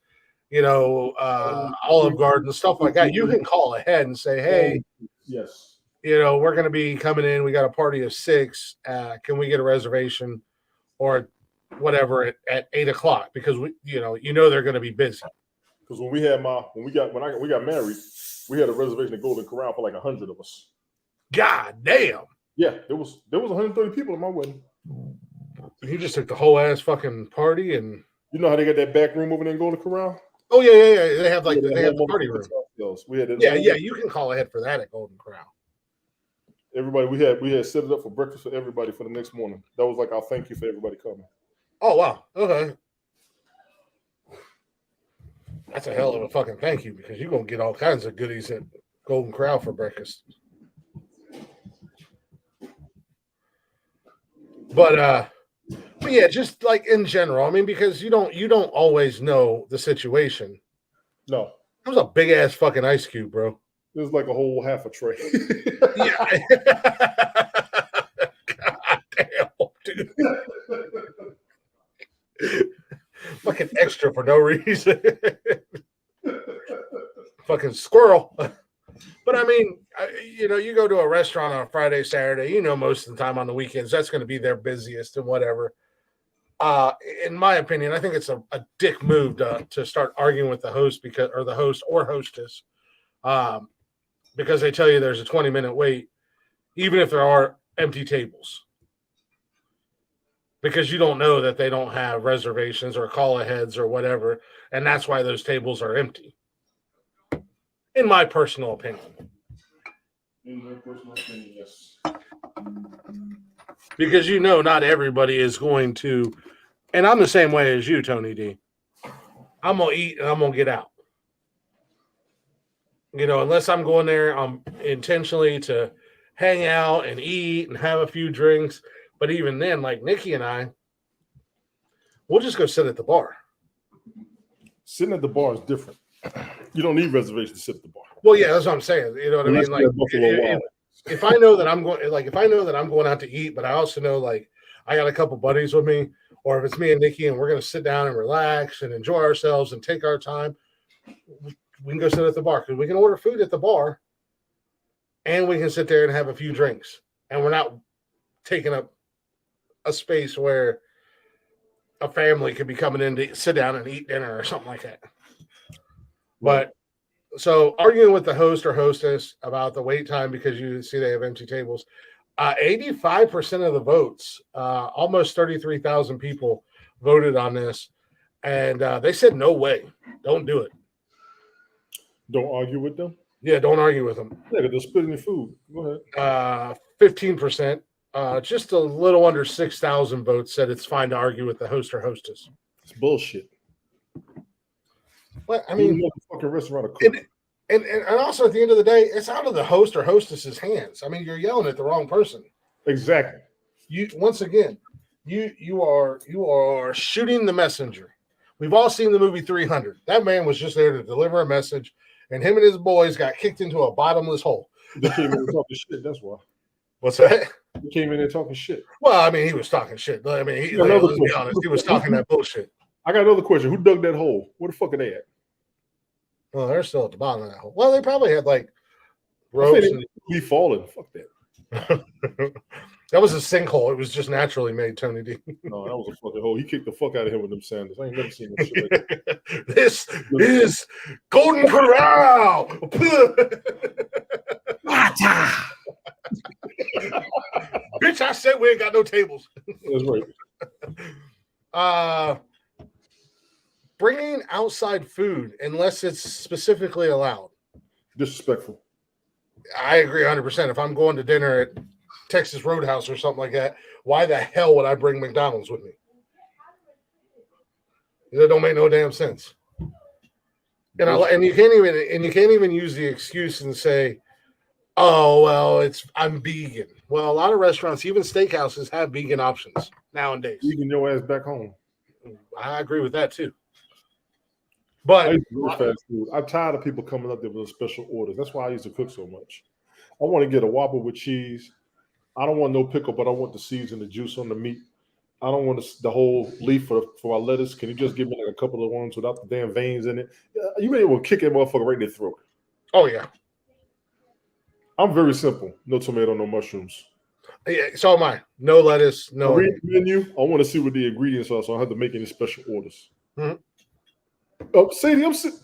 Olive Garden, stuff like that, you can call ahead and say, hey, yes, we're going to be coming in. We got a party of 6. Can we get a reservation or whatever at 8 o'clock? Because they're going to be busy. Because when we got married, we had a reservation at Golden Corral for like 100 of us. God damn. Yeah, there was 130 people at my wedding. You just took the whole ass fucking party, and you know how they got that back room over there in Golden Corral? Oh yeah. They have the party room. We had you can call ahead for that at Golden Corral. Everybody, we had set it up for breakfast for everybody for the next morning. That was like our thank you for everybody coming. Oh wow, okay. That's a hell of a fucking thank you, because you're gonna get all kinds of goodies at Golden Corral for breakfast. But yeah, just like in general, I mean, because you don't always know the situation. No. It was a big ass fucking ice cube, bro. It was like a whole half a tray. Yeah. God damn, dude. Fucking extra for no reason. Fucking squirrel. But I mean, you go to a restaurant on a Friday, Saturday, most of the time on the weekends, that's going to be their busiest and whatever. In my opinion, I think it's a dick move to start arguing with the host or the host or hostess, because they tell you there's a 20-minute wait, even if there are empty tables. Because you don't know that they don't have reservations or call aheads or whatever, and that's why those tables are empty. In my personal opinion. Yes. Because not everybody is going to, and I'm the same way as you, Tony D. I'm going to eat and I'm going to get out. Unless I'm going there intentionally to hang out and eat and have a few drinks. But even then, like Nikki and I, we'll just go sit at the bar. Sitting at the bar is different. You don't need reservations to sit at the bar. Well, yeah, that's what I'm saying. You know what I mean? Like, if I know that I'm going out to eat, but I also know like I got a couple buddies with me, or if it's me and Nikki and we're going to sit down and relax and enjoy ourselves and take our time, we can go sit at the bar, because we can order food at the bar, and we can sit there and have a few drinks, and we're not taking up a space where a family could be coming in to sit down and eat dinner or something like that. But so arguing with the host or hostess about the wait time because you see they have empty tables, 85% of the votes, almost 33,000 people voted on this, and they said no way, don't do it. Don't argue with them? Yeah, don't argue with them. Yeah, they're spitting your food. Go ahead. 15%. Just a little under 6,000 votes said it's fine to argue with the host or hostess. It's bullshit. But I mean, fucking restaurant and also at the end of the day, it's out of the host or hostess's hands. I mean, you're yelling at the wrong person. Exactly. You are shooting the messenger. We've all seen the movie 300. That man was just there to deliver a message, and him and his boys got kicked into a bottomless hole. They came in talking shit. That's why. What's that? He came in there talking shit. Well, I mean, he was talking shit. I mean, let's be honest, he was talking that bullshit. I got another question. Who dug that hole? Where the fuck are they at? Well, they're still at the bottom of that hole. Well, they probably had like ropes. Be falling. Fuck that. That was a sinkhole. It was just naturally made, Tony D. No, that was a fucking hole. He kicked the fuck out of him with them sandals. I ain't never seen that shit like that. This is Golden Corral. Bitch, I said we ain't got no tables. That's right. Bringing outside food, unless it's specifically allowed. Disrespectful. I agree 100%. If I'm going to dinner at Texas Roadhouse or something like that, why the hell would I bring McDonald's with me? That don't make no damn sense. And you can't even use the excuse and say, "Oh well, I'm vegan." Well, a lot of restaurants, even steakhouses, have vegan options nowadays. You can your ass back home. I agree with that too. But fast food. I'm tired of people coming up there with special orders. That's why I used to cook so much. I want to get a Whopper with cheese. I don't want no pickle, but I want the seeds and the juice on the meat. I don't want the whole leaf for my lettuce. Can you just give me like a couple of ones without the damn veins in it? You may want to kick that motherfucker right in their throat. Oh yeah. I'm very simple. No tomato, no mushrooms. Yeah, so am I. No lettuce, no. I read the menu. I want to see what the ingredients are, so I don't have to make any special orders. Mm-hmm. Sadie, I'm serious.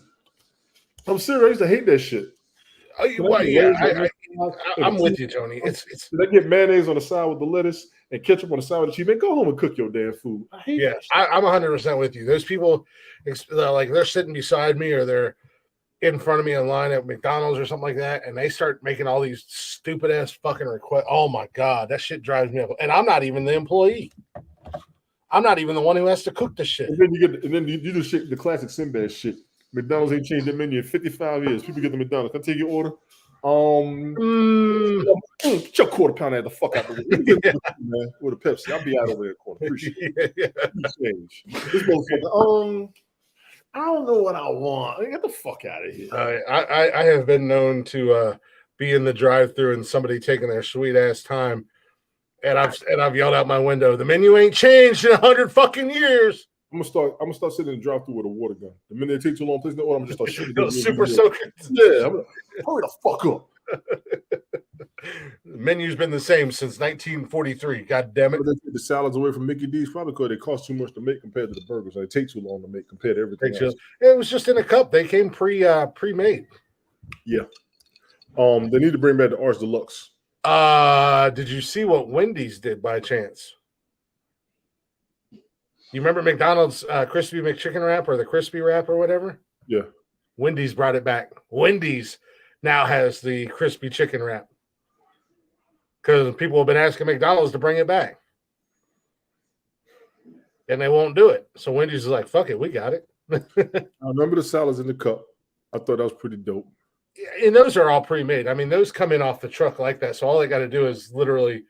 I used to hate that shit. I'm with you, Tony. It's. Did I get mayonnaise on the side with the lettuce and ketchup on the side with the cheese? Man, go home and cook your damn food. I hate that shit. I'm 100% with you. Those people, they're sitting beside me or they're in front of me in line at McDonald's or something like that, and they start making all these stupid ass fucking requests. Oh my god, that shit drives me up. And I'm not even the employee. I'm not even the one who has to cook the shit. And then you do shit, the classic Sinbad shit. McDonald's ain't changed their menu in 55 years. People get the McDonald's. Can I take your order? Get your quarter pounder the fuck out of the way. Man, with a Pepsi. I'll be out over there corner. Appreciate it. Change. This motherfucker, I don't know what I want. Get the fuck out of here. I have been known to be in the drive-thru and somebody taking their sweet ass time, and I've yelled out my window, the menu ain't changed in 100 fucking years. I'm gonna start sitting in the drive-thru with a water gun. The minute they take too long, please no order. I'm just start shooting. Super soaker. Yeah, hurry the fuck up. The menu's been the same since 1943. God damn it! They take the salads away from Mickey D's probably because they cost too much to make compared to the burgers. They take too long to make compared to everything else. It was just in a cup. They came pre-made. Yeah. They need to bring back the Arch Deluxe. Did you see what Wendy's did by chance? You remember McDonald's crispy McChicken wrap or the crispy wrap or whatever? Yeah. Wendy's brought it back. Wendy's now has the crispy chicken wrap because people have been asking McDonald's to bring it back, and they won't do it. So Wendy's is like, "Fuck it, we got it." I remember the salads in the cup. I thought that was pretty dope. And those are all pre-made. I mean, those come in off the truck like that. So all they got to do is literally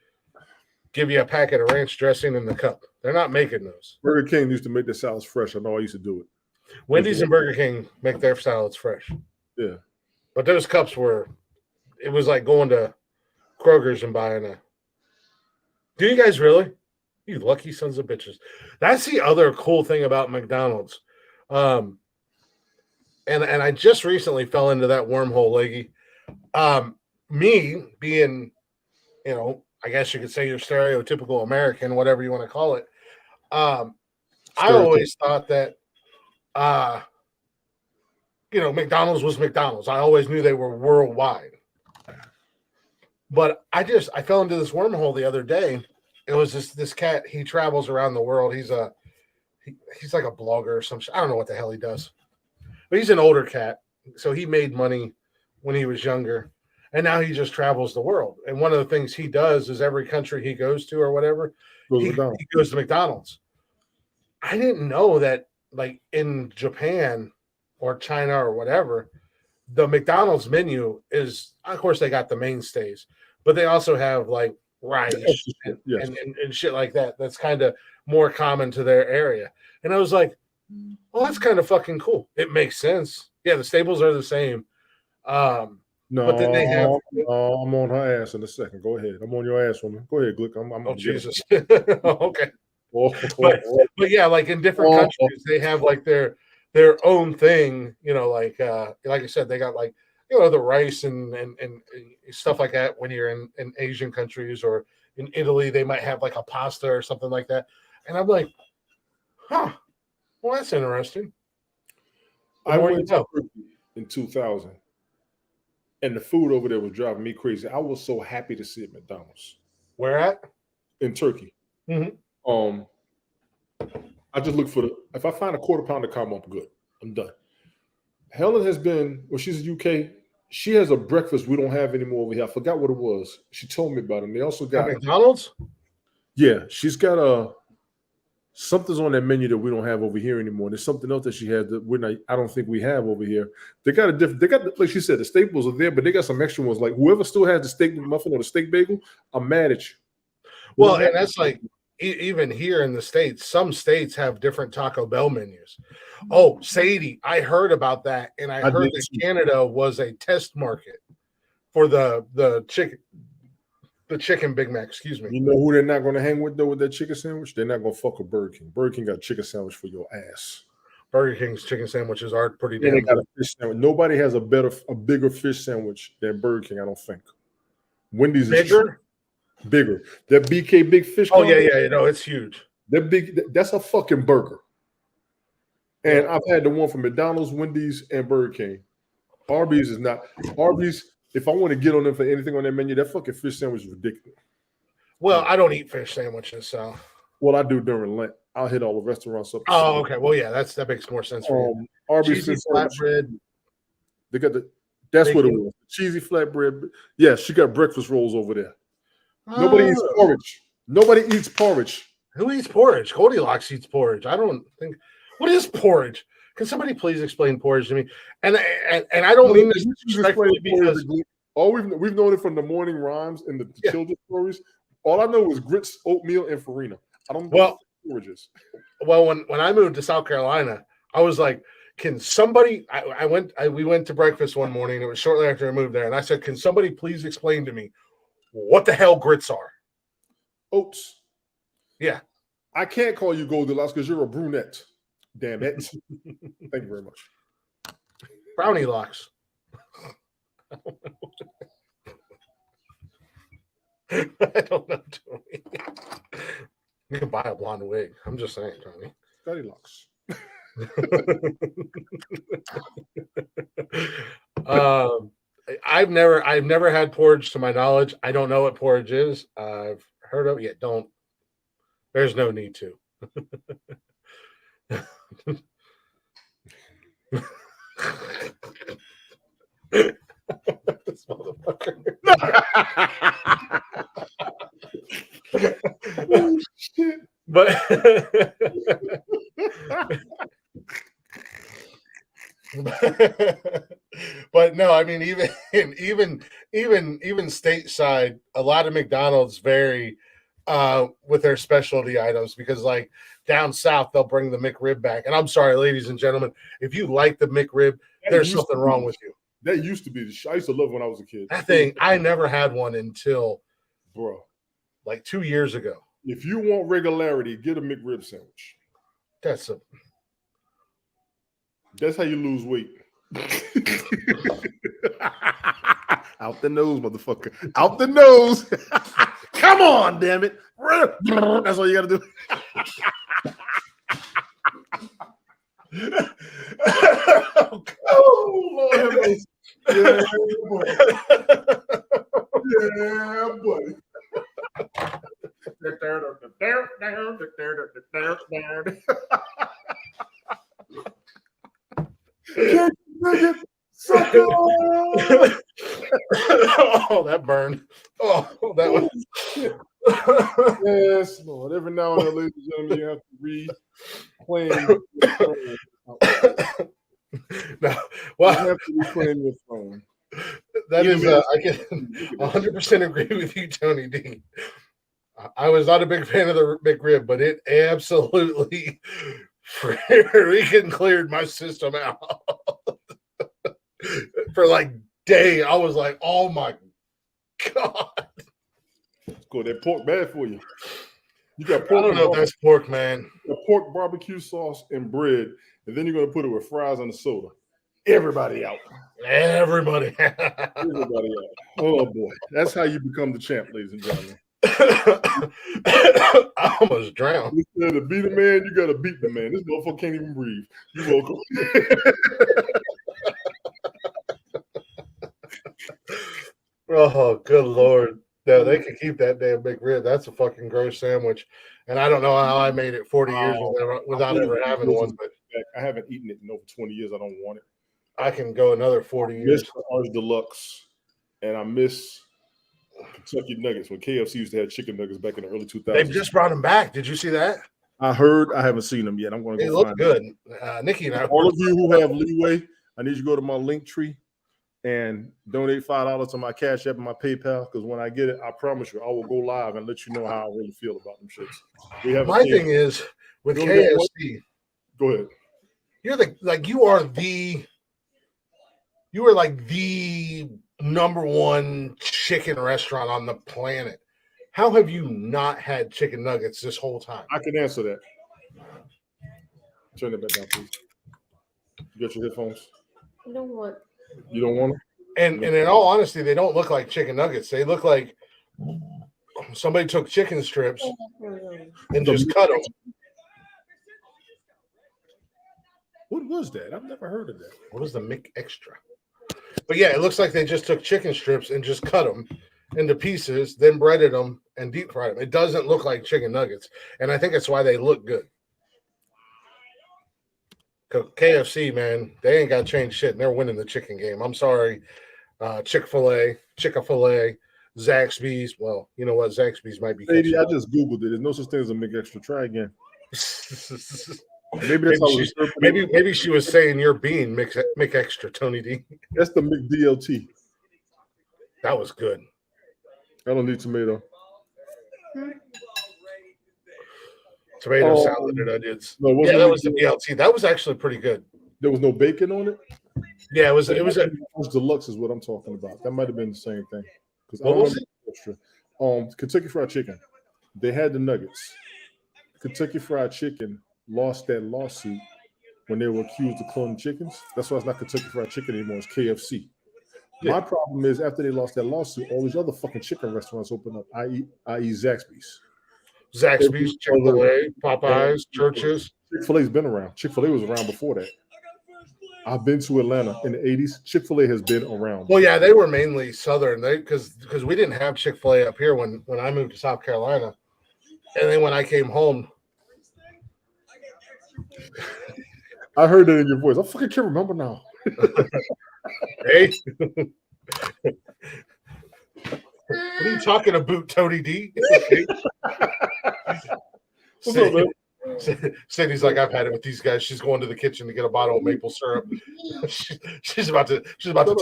give you a packet of ranch dressing in the cup. They're not making those. Burger King used to make their salads fresh. I know I used to do it. Wendy's and Burger King make their salads fresh. Yeah. But those cups it was like going to Kroger's and buying a. Do you guys really? You lucky sons of bitches. That's the other cool thing about McDonald's. And I just recently fell into that wormhole, Leggy. Me being, I guess you could say you're stereotypical American, whatever you want to call it. I always thought that, McDonald's was McDonald's. I always knew they were worldwide. But I fell into this wormhole the other day. It was this cat. He travels around the world. He's like a blogger or some shit. I don't know what the hell he does. But he's an older cat. So he made money when he was younger. And now he just travels the world. And one of the things he does is every country he goes to or whatever, he goes to McDonald's. I didn't know that, like, in Japan or China or whatever, the McDonald's menu is, of course, they got the mainstays, but they also have, like, rice and shit like that. That's kind of more common to their area. And I was like, well, that's kind of fucking cool. It makes sense. Yeah, the staples are the same. No, but then they have. I'm on her ass in a second. Go ahead. I'm on your ass, woman. Go ahead, Glick. I'm Jesus. Okay. But yeah, like in different countries, they have like their own thing. Like I said, they got like the rice and stuff like that. When you're in Asian countries or in Italy, they might have like a pasta or something like that. And I'm like, huh. Well, that's interesting. I went to Turkey in 2000, and the food over there was driving me crazy. I was so happy to see it at McDonald's. Where at? In Turkey. Mm-hmm. I just look for if I find a quarter pounder combo, I'm good. I'm done. Helen has been, she's in UK. She has a breakfast we don't have anymore over here. I forgot what it was. She told me about it. And they also got McDonald's? Yeah, she's got something's on that menu that we don't have over here anymore. There's something else that she had that I don't think we have over here. They got like she said, the staples are there, but they got some extra ones. Like whoever still has the steak muffin or the steak bagel, I'm mad at you. Well, and that's like even here in the States, some states have different Taco Bell menus. Oh, Sadie, I heard about that, and I heard that Canada was a test market for the The chicken Big Mac, excuse me. You know who they're not going to hang with, though, with that chicken sandwich? They're not going to fuck with Burger King. Burger King got a chicken sandwich for your ass. Burger King's chicken sandwiches are pretty And they damn got good. a fish sandwich. Nobody has a bigger fish sandwich than Burger King, I don't think. Wendy's Bigger? is bigger. That BK Big Fish. Oh, yeah. No, it's huge. That big. That's a fucking burger. And I've had the one from McDonald's, Wendy's, and Burger King. Arby's is not. Arby's, if I want to get on them for anything on their menu, that fucking fish sandwich is ridiculous. Well, I don't eat fish sandwiches, so. What I do during Lent, I'll hit all the restaurants up. Oh, okay. Well, yeah, that makes more sense for you. Arby's cheesy flatbread. They got that's what it was. Cheesy flatbread. Yeah, she got breakfast rolls over there. Nobody eats porridge. Nobody eats porridge. Who eats porridge? Goldilocks eats porridge. I don't think. What is porridge? Can somebody please explain porridge to me? And I don't mean this disrespectfully because we've known it from the morning rhymes and the children's stories. All I know is grits, oatmeal, and farina. I don't know what porridge is. Well, when I moved to South Carolina, I was like, can somebody? We went to breakfast one morning. It was shortly after I moved there, and I said, can somebody please explain to me what the hell grits are? Oats. Yeah. I can't call you Goldilocks because you're a brunette. Damn it. Thank you very much. Brownie locks. I don't know, Tony. You can buy a blonde wig. I'm just saying, Tony. Scotty locks. I've never had porridge to my knowledge. I don't know what porridge is. I've heard of it. Yeah, don't. There's no need to. This motherfucker. Oh, shit. But no, I mean, even stateside, a lot of McDonald's vary with their specialty items because, like down south, they'll bring the McRib back. And I'm sorry, ladies and gentlemen, if you like the McRib, there's something wrong with you. That used to be the I used to love when I was a kid. That thing, I never had one until, bro, like 2 years ago. If you want regularity, get a McRib sandwich. That's how you lose weight. Out the nose, motherfucker. Out the nose. Come on, damn it. That's all you got to do. Oh, Lord have mercy. Yeah, boy. Yeah, boy. Oh, that burned. Oh, that was. Yes, Lord. Every now and then, ladies and gentlemen, you have to reclaim. No, well, you have to reclaim your phone. That is, I can 100% agree with you, Tony D. I was not a big fan of the McRib, but it absolutely freaking cleared my system out for like day. I was like, oh my God. Let's go. That pork bad for you. You got pork. I don't know if that's pork, man. Pork barbecue sauce and bread, and then you're going to put it with fries and a soda. Everybody out. Everybody. Everybody out. Oh, boy. That's how you become the champ, ladies and gentlemen. I almost drowned. To beat a man, you got to beat the man. This motherfucker can't even breathe. You welcome. Oh, good Lord. No, they could keep that damn McRib. That's a fucking gross sandwich. And I don't know how I made it 40 years without ever having one. But I haven't eaten it in over 20 years. I don't want it. I can go another 40 years. I miss ours deluxe, and I miss Kentucky Nuggets when KFC used to have chicken nuggets back in the early 2000s. They've just brought them back. Did you see that? I heard. I haven't seen them yet. I'm going to go. They look find good. them. Nikki and I. All of you who have leeway, I need you to go to my link tree and donate $5 to my Cash App and my PayPal, because when I get it, I promise you, I will go live and let you know how I really feel about them shits. We have my thing is with KFC. Go ahead. You are like the number one chicken restaurant on the planet. How have you not had chicken nuggets this whole time? I can answer that. Turn it back down, please. You got your headphones? I don't want. You don't want them? And in all honesty, they don't look like chicken nuggets. They look like somebody took chicken strips and just cut them. What was that? I've never heard of that. What was the Mick Extra? But yeah, it looks like they just took chicken strips and just cut them into pieces, then breaded them and deep fried them. It doesn't look like chicken nuggets, and I think that's why they look good. KFC, man, they ain't got to change shit, and they're winning the chicken game. I'm sorry, Chick-fil-A, Zaxby's. Well, you know what? Zaxby's might be. Lady, I just Googled it. There's no such thing as a McExtra. Try again. Maybe that's maybe she was saying you're being McExtra, Tony D. That's the McDLT. That was good. I don't need tomato. Tomato salad and onions. No, yeah, that was the BLT. That was actually pretty good. There was no bacon on it? Yeah, it was deluxe is what I'm talking about. That might have been the same thing. What was it? Extra. Kentucky Fried Chicken. They had the nuggets. Kentucky Fried Chicken lost that lawsuit when they were accused of cloning chickens. That's why it's not Kentucky Fried Chicken anymore. It's KFC. Yeah. My problem is after they lost that lawsuit, all these other fucking chicken restaurants opened up, i.e. Zaxby's. Zaxby's, Chick-fil-A, Popeyes, Church's. Chick-fil-A's been around. Chick-fil-A was around before that. I've been to Atlanta in the 80s. Chick-fil-A has been around. Well, yeah, they were mainly Southern. Because we didn't have Chick-fil-A up here when I moved to South Carolina. And then when I came home. I heard that in your voice. I fucking can't remember now. Hey. What are you talking about, Tony D? What's up, man? Cindy's like, I've had it with these guys. She's going to the kitchen to get a bottle of maple syrup. she's about to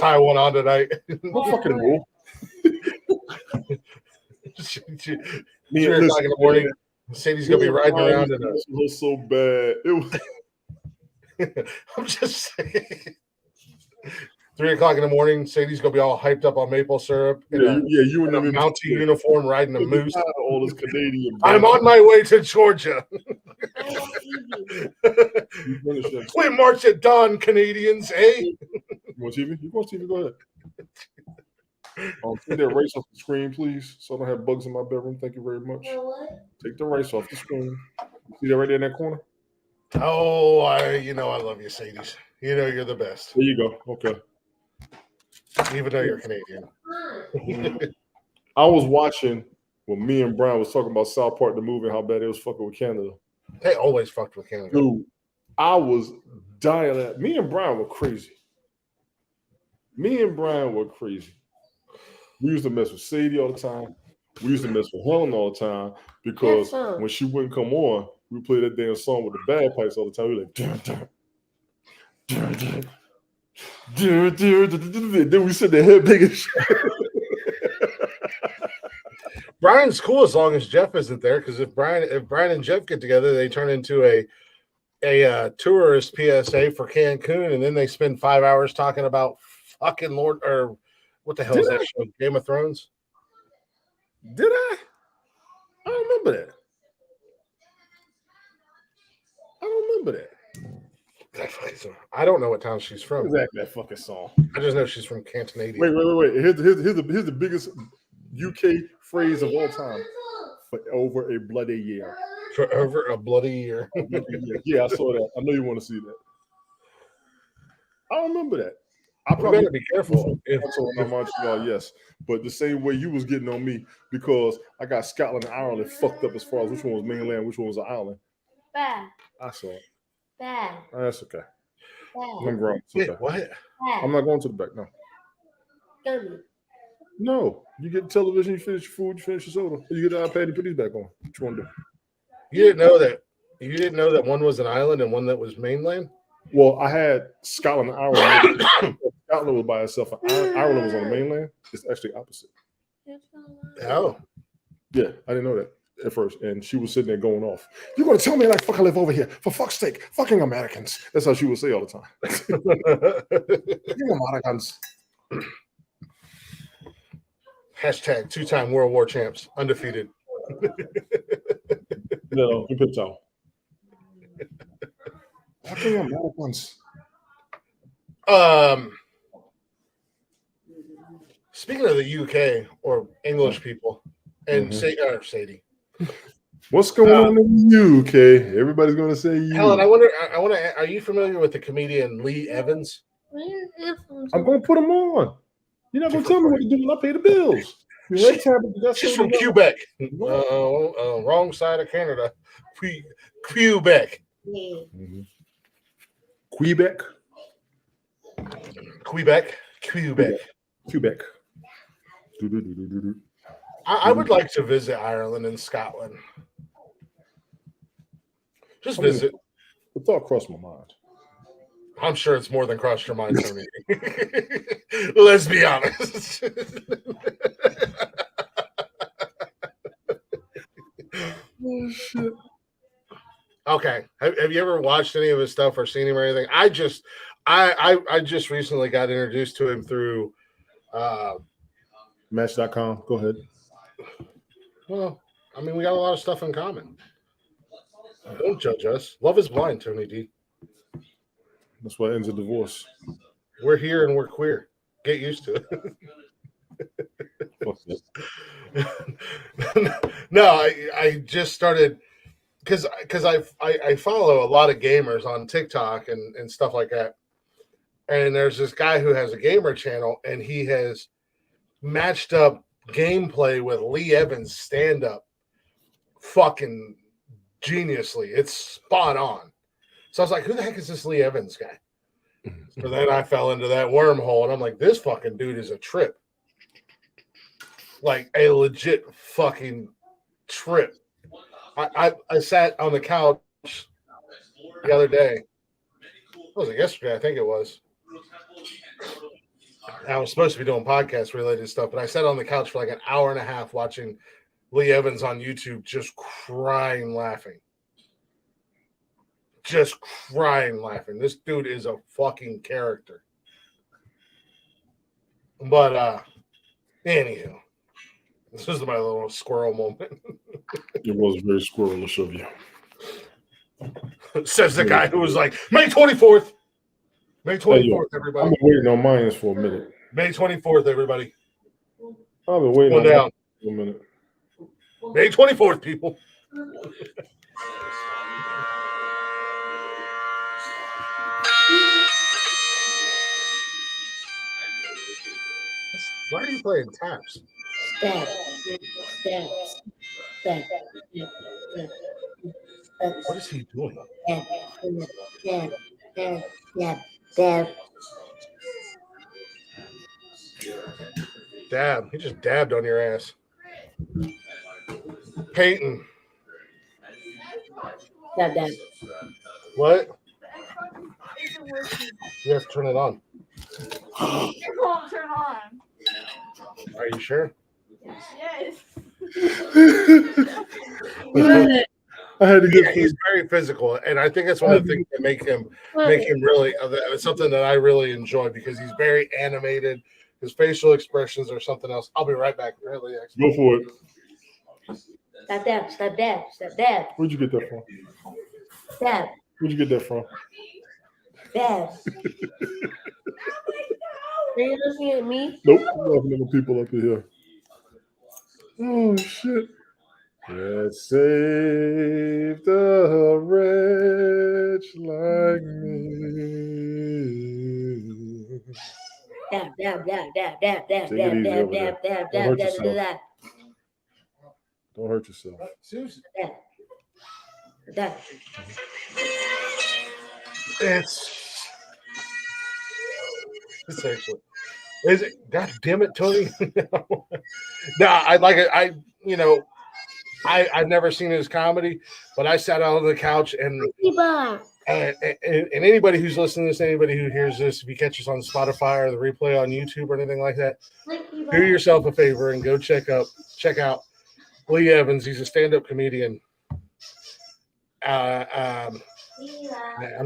tie one on tonight. What fucking rule? 3 o'clock in the morning. Sadie's gonna be riding around in It was so bad. It was. I'm just saying. 3 o'clock in the morning, Sadie's gonna be all hyped up on maple syrup. You and a Mountie uniform riding a moose. All this Canadian. I'm on my way to Georgia. We march at dawn, Canadians, eh? You want TV? You want TV? Go ahead. Take that rice off the screen, please, so I don't have bugs in my bedroom. Thank you very much. Take the rice off the screen. See that right there in that corner? Oh, I love you, Sadie's. You know you're the best. There you go. Okay. Even though you're Canadian. I was watching when me and Brian was talking about South Park, the movie, how bad it was fucking with Canada. They always fucked with Canada. Dude, I was dying at. Me and Brian were crazy. We used to mess with Sadie all the time. We used to mess with Helen all the time because when she wouldn't come on, we played that damn song with the bagpipes all the time. We were like, dun, dun, dun, dun, dun, dun, dun, dun. Then we sit there head big as shit. Brian's cool as long as Jeff isn't there, because if Brian and Jeff get together, they turn into a tourist PSA for Cancun, and then they spend 5 hours talking about fucking Lord or what the hell is that show? Game of Thrones? Did I? I don't remember that. I don't know what town she's from. Exactly that fucking song. I just know she's from Cantonadian. Wait. Here's the biggest UK phrase of all time. For over a bloody year. For over a bloody year. Yeah, I saw that. I know you want to see that. I don't remember that. I probably better be careful. Yes, but the same way you was getting on me because I got Scotland and Ireland fucked up as far as which one was mainland, which one was an island. Bad. I saw it. Bad. That's okay. Bad. I'm grown. It's okay. What? Bad. I'm not going to the back. No. Gummy. No. You get television, you finish your food, you finish your soda. You get the iPad, you put these back on. What you want to do? You didn't know that one was an island and one that was mainland? Well, I had Scotland and Ireland. Scotland was by itself. Ireland was on the mainland. It's actually opposite. Oh. Yeah, I didn't know that at first. And she was sitting there going off. You're going to tell me like fucking live over here. For fuck's sake. Fucking Americans. That's how she would say all the time. You Americans. Hashtag 2-time World War champs, undefeated. No, you could tell. How can you mad at once? Speaking of the UK or English people and Sadie. What's going on in the UK? Everybody's going to say you. Helen, I wonder. Are you familiar with the comedian Lee Evans? I'm going to put him on. You're not going to tell me what to do when I pay the bills. She's from Quebec. Wrong side of Canada. Quebec. Mm-hmm. Quebec. I would like to visit Ireland and Scotland. Just visit. The thought crossed my mind. I'm sure it's more than crossed your mind, Tony. Let's be honest. Oh, shit. Okay. Have you ever watched any of his stuff or seen him or anything? I just recently got introduced to him through Match.com. Go ahead. Well, I mean, we got a lot of stuff in common. Don't judge us. Love is blind, Tony D. That's why it ends a divorce. We're here and we're queer. Get used to it. No, I just started because I follow a lot of gamers on TikTok and stuff like that. And there's this guy who has a gamer channel, and he has matched up gameplay with Lee Evans stand-up fucking geniusly. It's spot on. So I was like, who the heck is this Lee Evans guy? So then I fell into that wormhole, and I'm like, this fucking dude is a trip. Like a legit fucking trip. I sat on the couch the other day. What was it, yesterday? I think it was. I was supposed to be doing podcast related stuff, but I sat on the couch for like an hour and a half watching Lee Evans on YouTube, just crying laughing. Just crying laughing. This dude is a fucking character. But anywho, this was my little squirrel moment. It was very squirrelish of you. Says the guy who was like, May 24th. May 24th, everybody. I've been waiting on mine for a minute. May 24th, everybody. I've been waiting on mine for a minute. May 24th, people. Why are you playing taps? What is he doing? Dab. He just dabbed on your ass. Peyton. Dab. What? You have to turn it on. It won't turn on. Are you sure? Yes. I had to get. He's very physical, and I think that's one of the things that make him really something that I really enjoy because he's very animated. His facial expressions are something else. I'll be right back. Really, go for it. Stop dab. Where'd you get that from? Dab. Where'd you get that from? Dab. Are you listening at me? Nope. I'm laughing at the people up here. Oh shit. Let's save the wretch like me. Dab. Don't hurt yourself. Seriously. Dab. It's actually. Is it? God damn it, Tony! No, I like it. I've never seen his comedy, but I sat out on the couch and anybody who's listening to this, anybody who hears this, if you catch us on Spotify or the replay on YouTube or anything like that, do yourself a favor and go check out Lee Evans. He's a stand-up comedian. I'm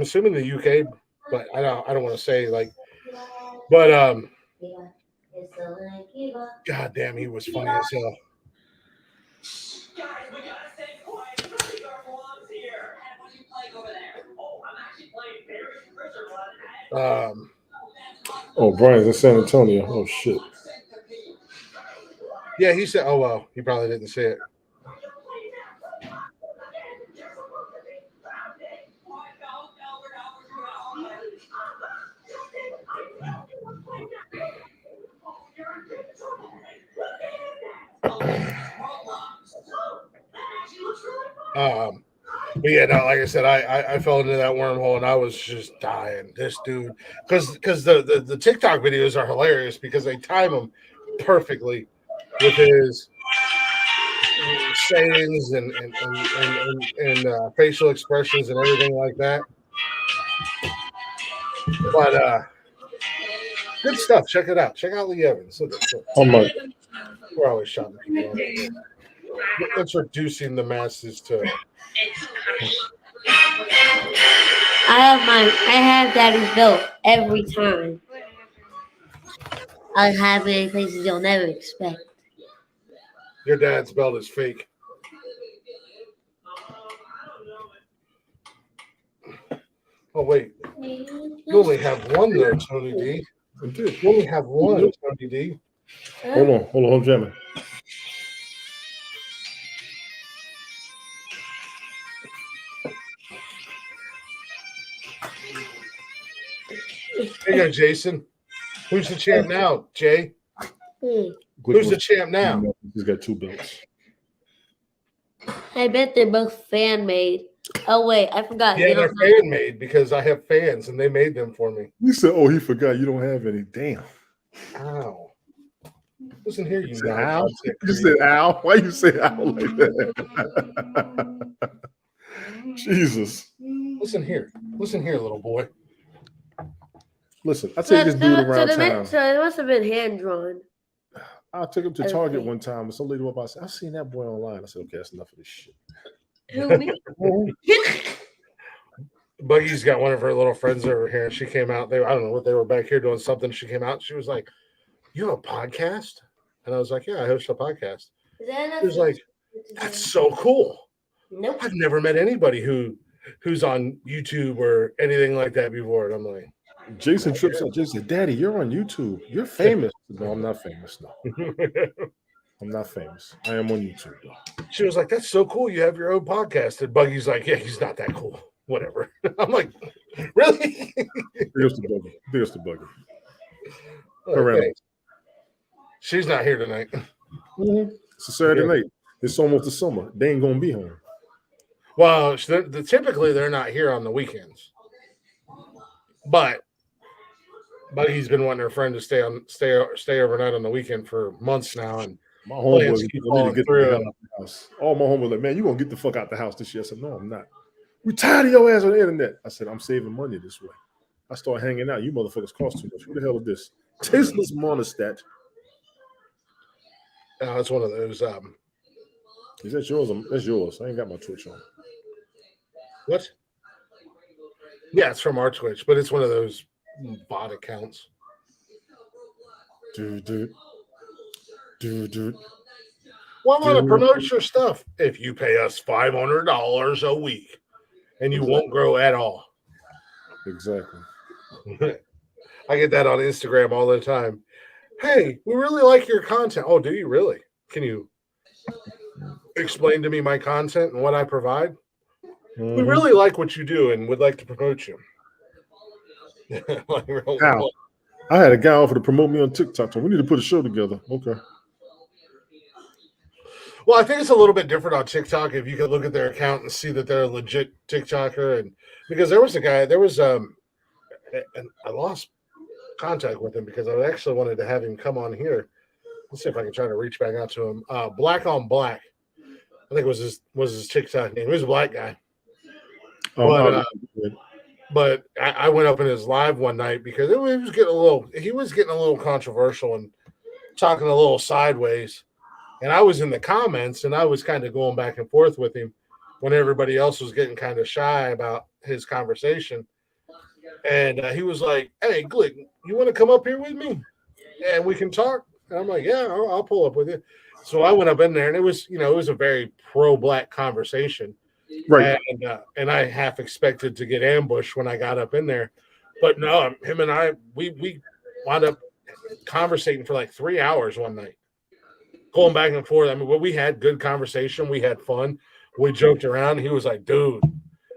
assuming the UK, but I don't want to say but God damn, he was funny as hell. Brian's in San Antonio. Oh shit. Yeah, he said. Oh well, he probably didn't say it. But yeah, no, like I said, I fell into that wormhole and I was just dying. This dude, because the TikTok videos are hilarious because they time him perfectly with his sayings and facial expressions and everything like that. But good stuff. Check it out. Check out Lee Evans. Look. We're always shouting people out here. We're introducing the masses to. I have Daddy's belt every time. I have it in places you'll never expect. Your dad's belt is fake. Oh wait, you only have one there, Tony D. You only have one, Tony D. Hold on, Jimmy. There you go, Jason. Who's the champ now, Jay? Who's the champ now? He's got 2 belts. I bet they're both fan made. Oh wait, I forgot. Yeah, they're fan made because I have fans and they made them for me. You said, "Oh, he forgot you don't have any." Damn. Ow. Listen here, you Al. You said Al. Why you say Al like that? Jesus. Listen here, little boy. Listen, I take this dude around town. So it must have been hand drawn. I took him to Target one time, and some lady walked by and said, "I've seen that boy online." I said, "Okay, that's enough of this shit." Who, me? Buggy's got one of her little friends over here. She came out. I don't know what they were back here doing something. She came out. She was like, "You have a podcast?" And I was like, "Yeah, I host a podcast." She was like, "That's so cool." Nope. I've never met anybody who's on YouTube or anything like that before. And I'm like, Jason trips up. Jason said, "Daddy, you're on YouTube. You're famous." No, I'm not famous. No. I'm not famous. I am on YouTube, though. She was like, "That's so cool. You have your own podcast." And Buggy's like, "Yeah, he's not that cool. Whatever." I'm like, "Really?" There's the Buggy. Okay. She's not here tonight. It's a Saturday night. It's almost the summer. They ain't gonna be home. Well, typically they're not here on the weekends. But Buggy's been wanting her friend to stay overnight on the weekend for months now, and my homeboys need to get the hell out the house. All my homeboys like, "Man, you gonna get the fuck out the house this year?" I said, "No, I'm not. We tired of your ass on the internet." I said, "I'm saving money this way. I start hanging out. You motherfuckers cost too much. Who the hell is this? Tasteless monostat." It's one of those. Is that yours? That's yours. I ain't got my Twitch on. What? Yeah, it's from our Twitch, but it's one of those bot accounts. Dude. Well, I want to promote your stuff. If you pay us $500 a week, and you won't grow at all. Exactly. I get that on Instagram all the time. "Hey, we really like your content." "Oh, do you really? Can you explain to me my content and what I provide?" "We really like what you do and would like to promote you." Now, I had a guy offer to promote me on TikTok. So we need to put a show together. Okay. Well, I think it's a little bit different on TikTok if you could look at their account and see that they're a legit TikToker. And because there was a guy, and I lost contact with him because I actually wanted to have him come on here. Let's see if I can try to reach back out to him. Black on Black, I think was his TikTok name. He was a black guy. But I went up in his live one night because he was getting a little controversial and talking a little sideways. And I was in the comments and I was kind of going back and forth with him when everybody else was getting kind of shy about his conversation. And he was like, "Hey, Glick, you want to come up here with me?" and we can talk. And I'm like, yeah, I'll pull up with you. So I went up in there, and it was a very pro-black conversation. Right. And I half expected to get ambushed when I got up in there, but no, him and I, we wound up conversating for like 3 hours one night, going back and forth. I mean, we had good conversation, we had fun, we joked around. He was like, dude,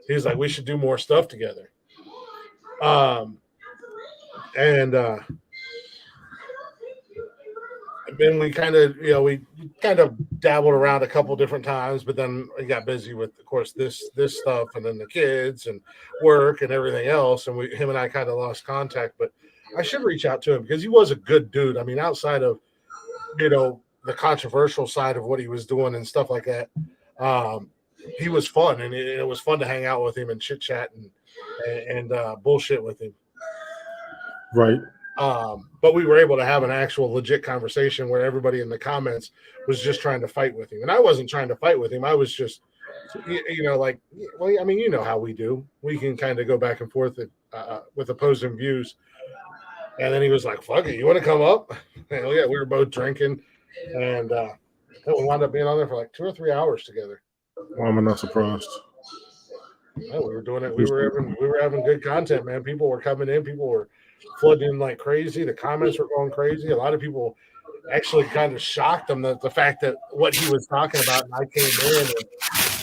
he was like, we should do more stuff together. And then we kind of dabbled around a couple different times, but then we got busy with, of course, this stuff, and then the kids and work and everything else, and him and I kind of lost contact. But I should reach out to him because he was a good dude. I mean, outside of the controversial side of what he was doing and stuff like that, he was fun, and it was fun to hang out with him and chit chat and bullshit with him. Right. But we were able to have an actual legit conversation where everybody in the comments was just trying to fight with him. And I wasn't trying to fight with him. I was just, like, well, I mean, how we do. We can kind of go back and forth with opposing views. And then he was like, fuck it, you want to come up? Hell yeah, we were both drinking. And we wound up being on there for like 2 or 3 hours together. Well, I'm not surprised. No, we were doing it. We were having good content, man. People were coming in. People were flooding in like crazy. The comments were going crazy. A lot of people actually kind of shocked them that the fact that what he was talking about, and I came in and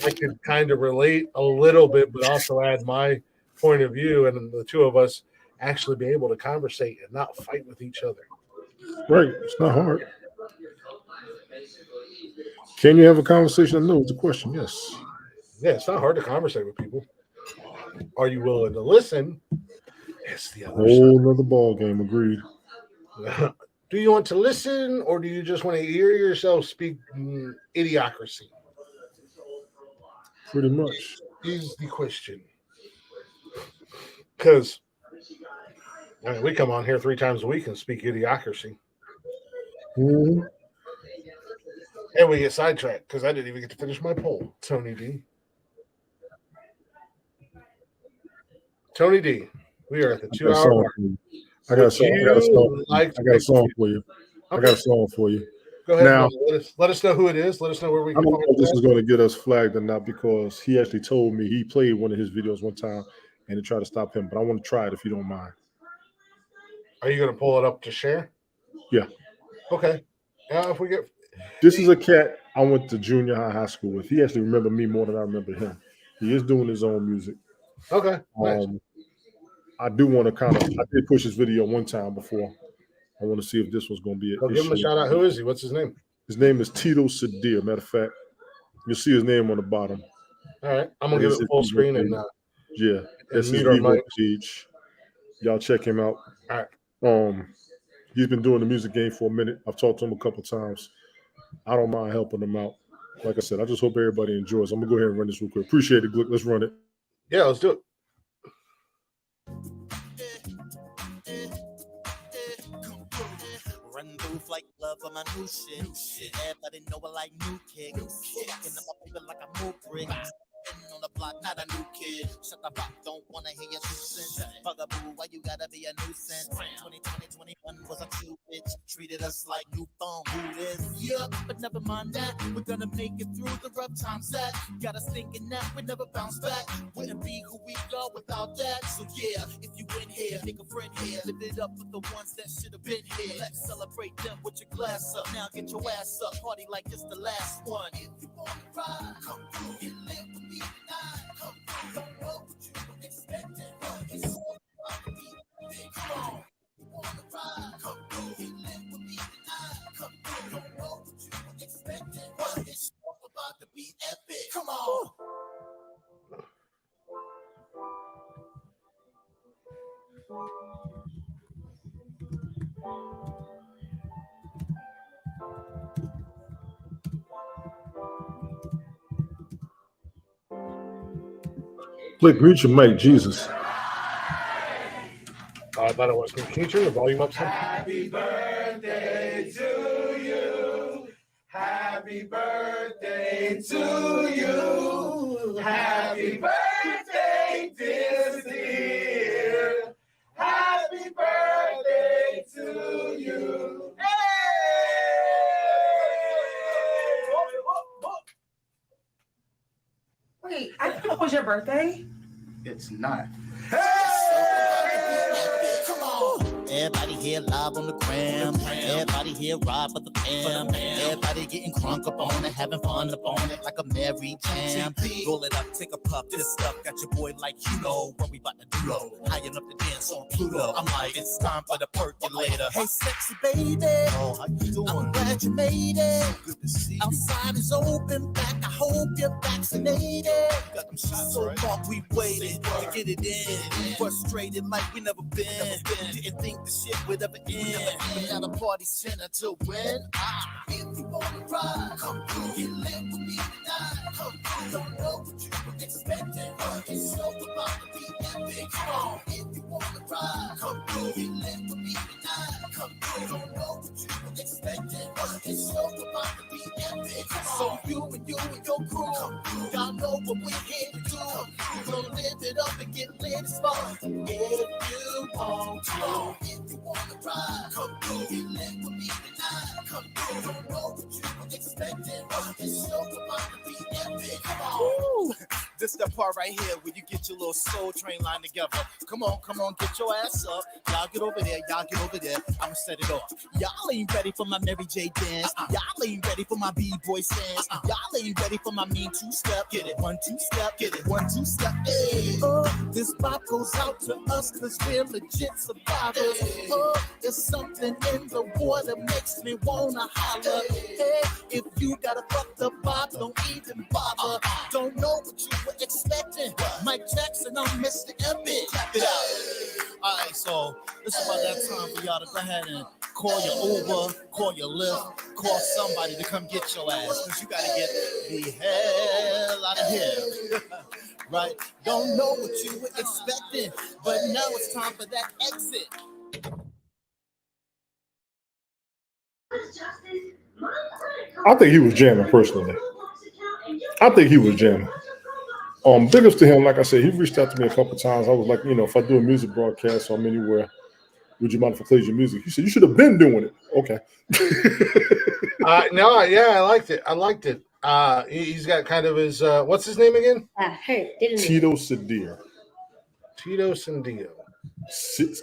I could kind of relate a little bit, but also add my point of view, and the two of us actually be able to conversate and not fight with each other. Right. It's not hard. Can you have a conversation? No, it's a question. Yes. Yeah, it's not hard to conversate with people. Are you willing to listen? It's the other whole other ball game. Agreed. Do you want to listen, or do you just want to hear yourself speak idiocracy? Pretty much is the question. Because we come on here 3 times a week and speak idiocracy. Mm-hmm. And we get sidetracked because I didn't even get to finish my poll. Tony D. Tony D. We are at the 2-hour mark. I got a song. I got a song for you. Okay. I got a song for you. Go ahead. Now, let us know who it is. Let us know where we I can don't know find if this that. is going to get us flagged or not, because he actually told me he played one of his videos one time and to try to stop him. But I want to try it if you don't mind. Are you going to pull it up to share? Yeah. Okay. If we get. This is a cat I went to junior high school with. He actually remembered me more than I remember him. He is doing his own music. Okay. Nice. I do want to I did push his video one time before. I want to see if this was going to be it. Give him a shout out. Who is he? What's his name? His name is Tito Sadir. Matter of fact, you'll see his name on the bottom. All right. I'm going to give it full screen and yeah. That's his mute our Vivo mics. page. Y'all check him out. All right. He's been doing the music game for a minute. I've talked to him a couple times. I don't mind helping him out. Like I said, I just hope everybody enjoys. I'm going to go ahead and run this real quick. Appreciate it, Glick. Let's run it. Yeah, let's do it. Run through like love for my new shit. Everybody know I like new kicks. And I'm up even like a move brick. On the block, not a new kid. Shut the fuck, don't wanna hear your 2 cents. Bugaboo, why you gotta be a nuisance? 2020, 21 was a true bitch. Treated us like new phone. Who this? Yeah, but never mind that. We're gonna make it through the rough times that got us thinking that we never bounce back. Wouldn't be who we are without that. So yeah, if you in here, make a friend here. Live it up with the ones that should have been here. Let's celebrate them with your glass up. Now get your ass up, party like it's the last one. If you wanna ride, come through and live with me. Come through, don't know what you were expecting. It's all about the beat. Come on, you wanna ride? Come through and live with me tonight. Come through, don't know what you were expecting. It's all about to be epic. Come on. Click mute your mic, Jesus. I thought it was. Can you turn the volume up some? Happy birthday to you. Happy birthday to you. Happy birthday, dear. Happy birthday to you. their birthday? It's not. Come on. Everybody here live on the gram. Everybody here ride for the fam. Everybody getting crunk up on it, having fun up on it like a merry jam. Roll it up, take a puff. This stuff got your boy like you know what we about to do. High enough to dance on Pluto. I'm like, it's time for the percolator. Hey, sexy baby. Oh, how you doing? I'm glad you made it. Good to see you. Outside is open back. I hope you're vaccinated. Got them shots so long we waited to get it in. Frustrated like we never been. Didn't think the shit would ever end. But now the party center to win. If you wanna ride, come through. You live with me tonight. Come through. Don't know what you were expecting. It's so about to be epic. Come on. If you wanna ride, come through. You live with me tonight. Come through. Don't know what you were expecting. It's so about to be epic. So you and your crew, y'all know what we're here to do. We'll live it up and get lit as fuck. If you want to, if you wanna ride, come through. You live with me tonight. Come through. Don't know what you were expecting. It's so about to be epic. Come on. This the part right here where you get your little soul train line together. Come on, get your ass up. Y'all get over there. I'ma set it off. Y'all ain't ready for my Mary J dance. Y'all ain't ready for my B-boy stance. Y'all ain't ready for my mean two-step. Get it, 1 2 step. Get it, 1 2 step. Hey. This bop goes out to us cause we're legit survivors. There's something in the water makes me wanna holler. Hey, if you gotta fuck the bop, don't even bother. Don't know what you were expecting. Mike Jackson, I'm Mr. Epic. Clap it out. All right, so this is about that time for y'all to go ahead and call your Uber, call your Lyft, call somebody to come get your ass, because you got to get the hell out of here. Right? Don't know what you were expecting, but now it's time for that exit. I think he was jamming personally. I think he was jamming. Big ups to him. Like I said, he reached out to me a couple times. I was like, if I do a music broadcast or I'm anywhere, would you mind if I played your music? He said, you should have been doing it. Okay. No, yeah, I liked it. He's got kind of his, what's his name again? Tito Sadir.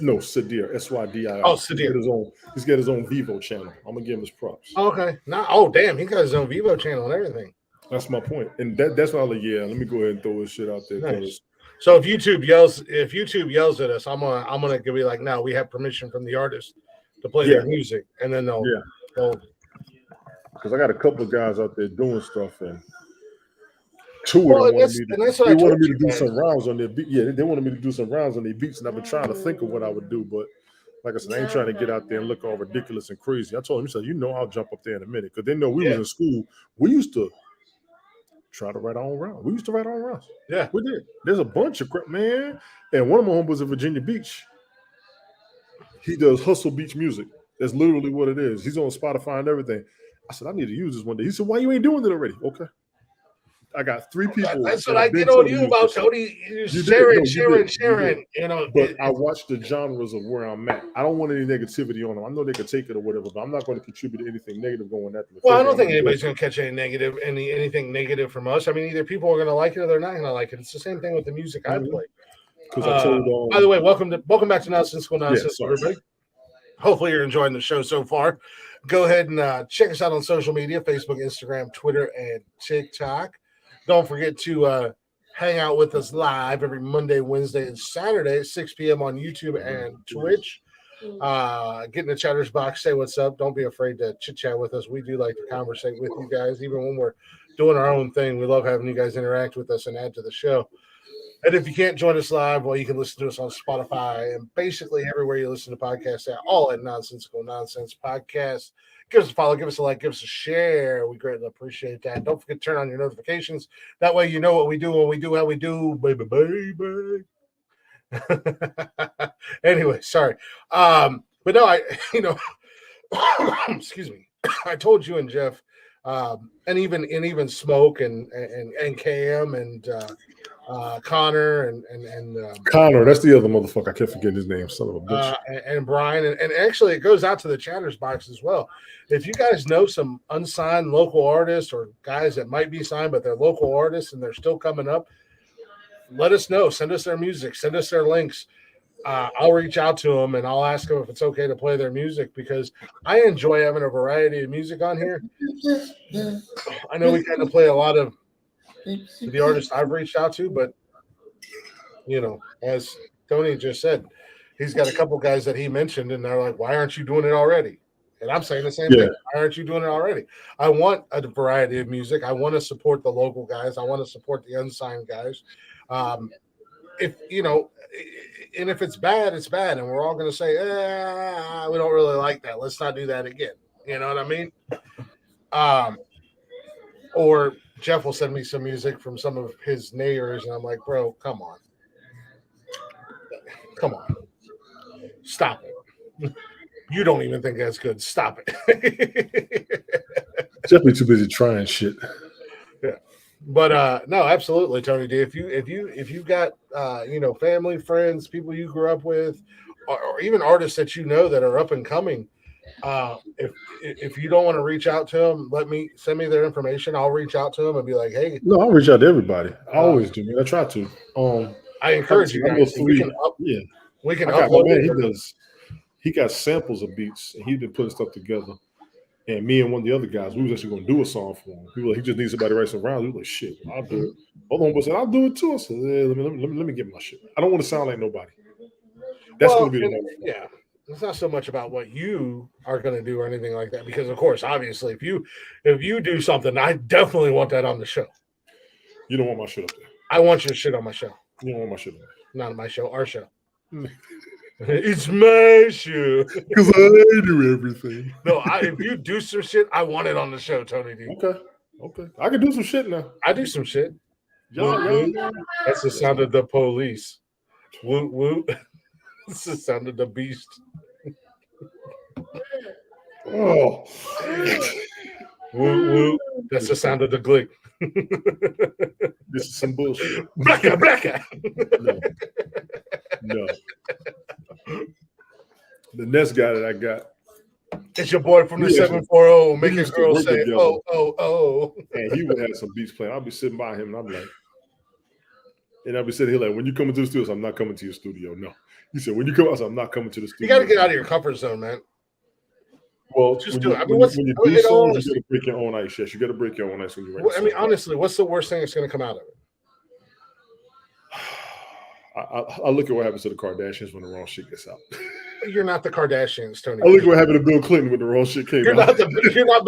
No, Sadir. S-Y-D-I-R. Oh, Sadir. He's got his own Vivo channel. I'm going to give him his props. Okay. Oh, damn. He got his own Vivo channel and everything. That's my point. And that's why I'm like, yeah, let me go ahead and throw this shit out there. Nice. So if YouTube yells at us, I'm gonna be like, no, we have permission from the artist to play their music, and then they'll because I got a couple of guys out there doing stuff, and two of them wanted me to do some rounds on their beat. Yeah, they wanted me to do some rounds on their beats, and I've been trying to think of what I would do, but like I said, I ain't trying to get out there and look all ridiculous and crazy. I told him, he said, I'll jump up there in a minute, because they know we was in school. We used to try to write our own rounds. We used to write our own rounds. Yeah, we did. There's a bunch of crap, man. And one of my homies in Virginia Beach. He does Hustle Beach music. That's literally what it is. He's on Spotify and everything. I said, I need to use this one day. He said, why you ain't doing it already? Okay. I got 3 people. That's what I get on you about, Cody. Sharing. But I watch the genres of where I'm at. I don't want any negativity on them. I know they could take it or whatever, but I'm not going to contribute to anything negative going at them. Well, I don't think anybody's going to catch anything negative from us. I mean, either people are going to like it or they're not going to like it. It's the same thing with the music I play. By the way, welcome back to Nonsensical Nonsense, everybody. Hopefully you're enjoying the show so far. Go ahead and check us out on social media: Facebook, Instagram, Twitter, and TikTok. Don't forget to hang out with us live every Monday, Wednesday, and Saturday at 6 p.m. on YouTube and Twitch. Get in the chatter's box, say what's up. Don't be afraid to chit-chat with us. We do like to conversate with you guys, even when we're doing our own thing. We love having you guys interact with us and add to the show. And if you can't join us live, well, you can listen to us on Spotify and basically everywhere you listen to podcasts all at Nonsensical Nonsense Podcast. Give us a follow, give us a like, give us a share. We greatly appreciate that. Don't forget to turn on your notifications. That way you know what we do when we do how we do. Baby. Anyway, sorry. But no, excuse me. I told you and Jeff, and even Smoke and Cam and Connor and Connor, that's the other motherfucker. I kept forgetting his name, son of a bitch. And Brian, and actually it goes out to the chatters box as well. If you guys know some unsigned local artists or guys that might be signed, but they're local artists and they're still coming up, let us know. Send us their music. Send us their links. I'll reach out to them and I'll ask them if it's okay to play their music because I enjoy having a variety of music on here. I know we kind of play a lot of the artists I've reached out to, but as Tony just said, he's got a couple guys that he mentioned, and they're like, "Why aren't you doing it already?" And I'm saying the same thing. Why aren't you doing it already? I want a variety of music. I want to support the local guys. I want to support the unsigned guys. If and if it's bad, it's bad, and we're all going to say, we don't really like that. Let's not do that again. You know what I mean? Or Jeff will send me some music from some of his neighbors, and I'm like, bro, come on. Stop it. You don't even think that's good. Stop it. Definitely too busy trying shit. Yeah. But no, absolutely, Tony D. If you've got family, friends, people you grew up with, or even artists that you know that are up and coming, if you don't want to reach out to them, send me their information. I'll reach out to them and be like, hey. No, I'll reach out to everybody. I always do, man. I try to. I encourage you guys. We can upload it. He got samples of beats, and he's been putting stuff together. And me and one of the other guys, we was actually going to do a song for him. He was like, he just needs somebody to write some rounds. We were like, shit, I'll do it. Hold on, but said, I'll do it too. I said, let me get my shit. I don't want to sound like nobody. That's going to be the next one. Yeah. It's not so much about what you are going to do or anything like that, because of course, obviously, if you do something, I definitely want that on the show. You don't want my shit up there. I want your shit on my show. You don't want my shit up there. Not on my show, our show. It's my show. Because I do everything. No, if you do some shit, I want it on the show, Tony D. Okay. I can do some shit now. I do some shit. That's the sound of the police. Woot woot. That's the sound of the beast. Oh. Woot woot. That's the sound of the glick. This is some bullshit. Blacka. No. The next guy that I got. It's your boy from the 740. Make a girl say, oh. And he would have some beats playing. I'll be sitting by him and I'm like, I'll be sitting here like, when you come into the studio, so I'm not coming to your studio. No. He said, when you come out, so I'm not coming to the studio. You got to get out of your comfort zone, man. Well, just do it. I mean, when you do songs, you got to break your own ice. Yes, you got to break your own ice when you write. I mean, honestly, what's the worst thing that's going to come out of it? I look at what happens to the Kardashians when the wrong shit gets out. You're not the Kardashians, Tony. I look at what happened to Bill Clinton when the wrong shit came out. You're not the. I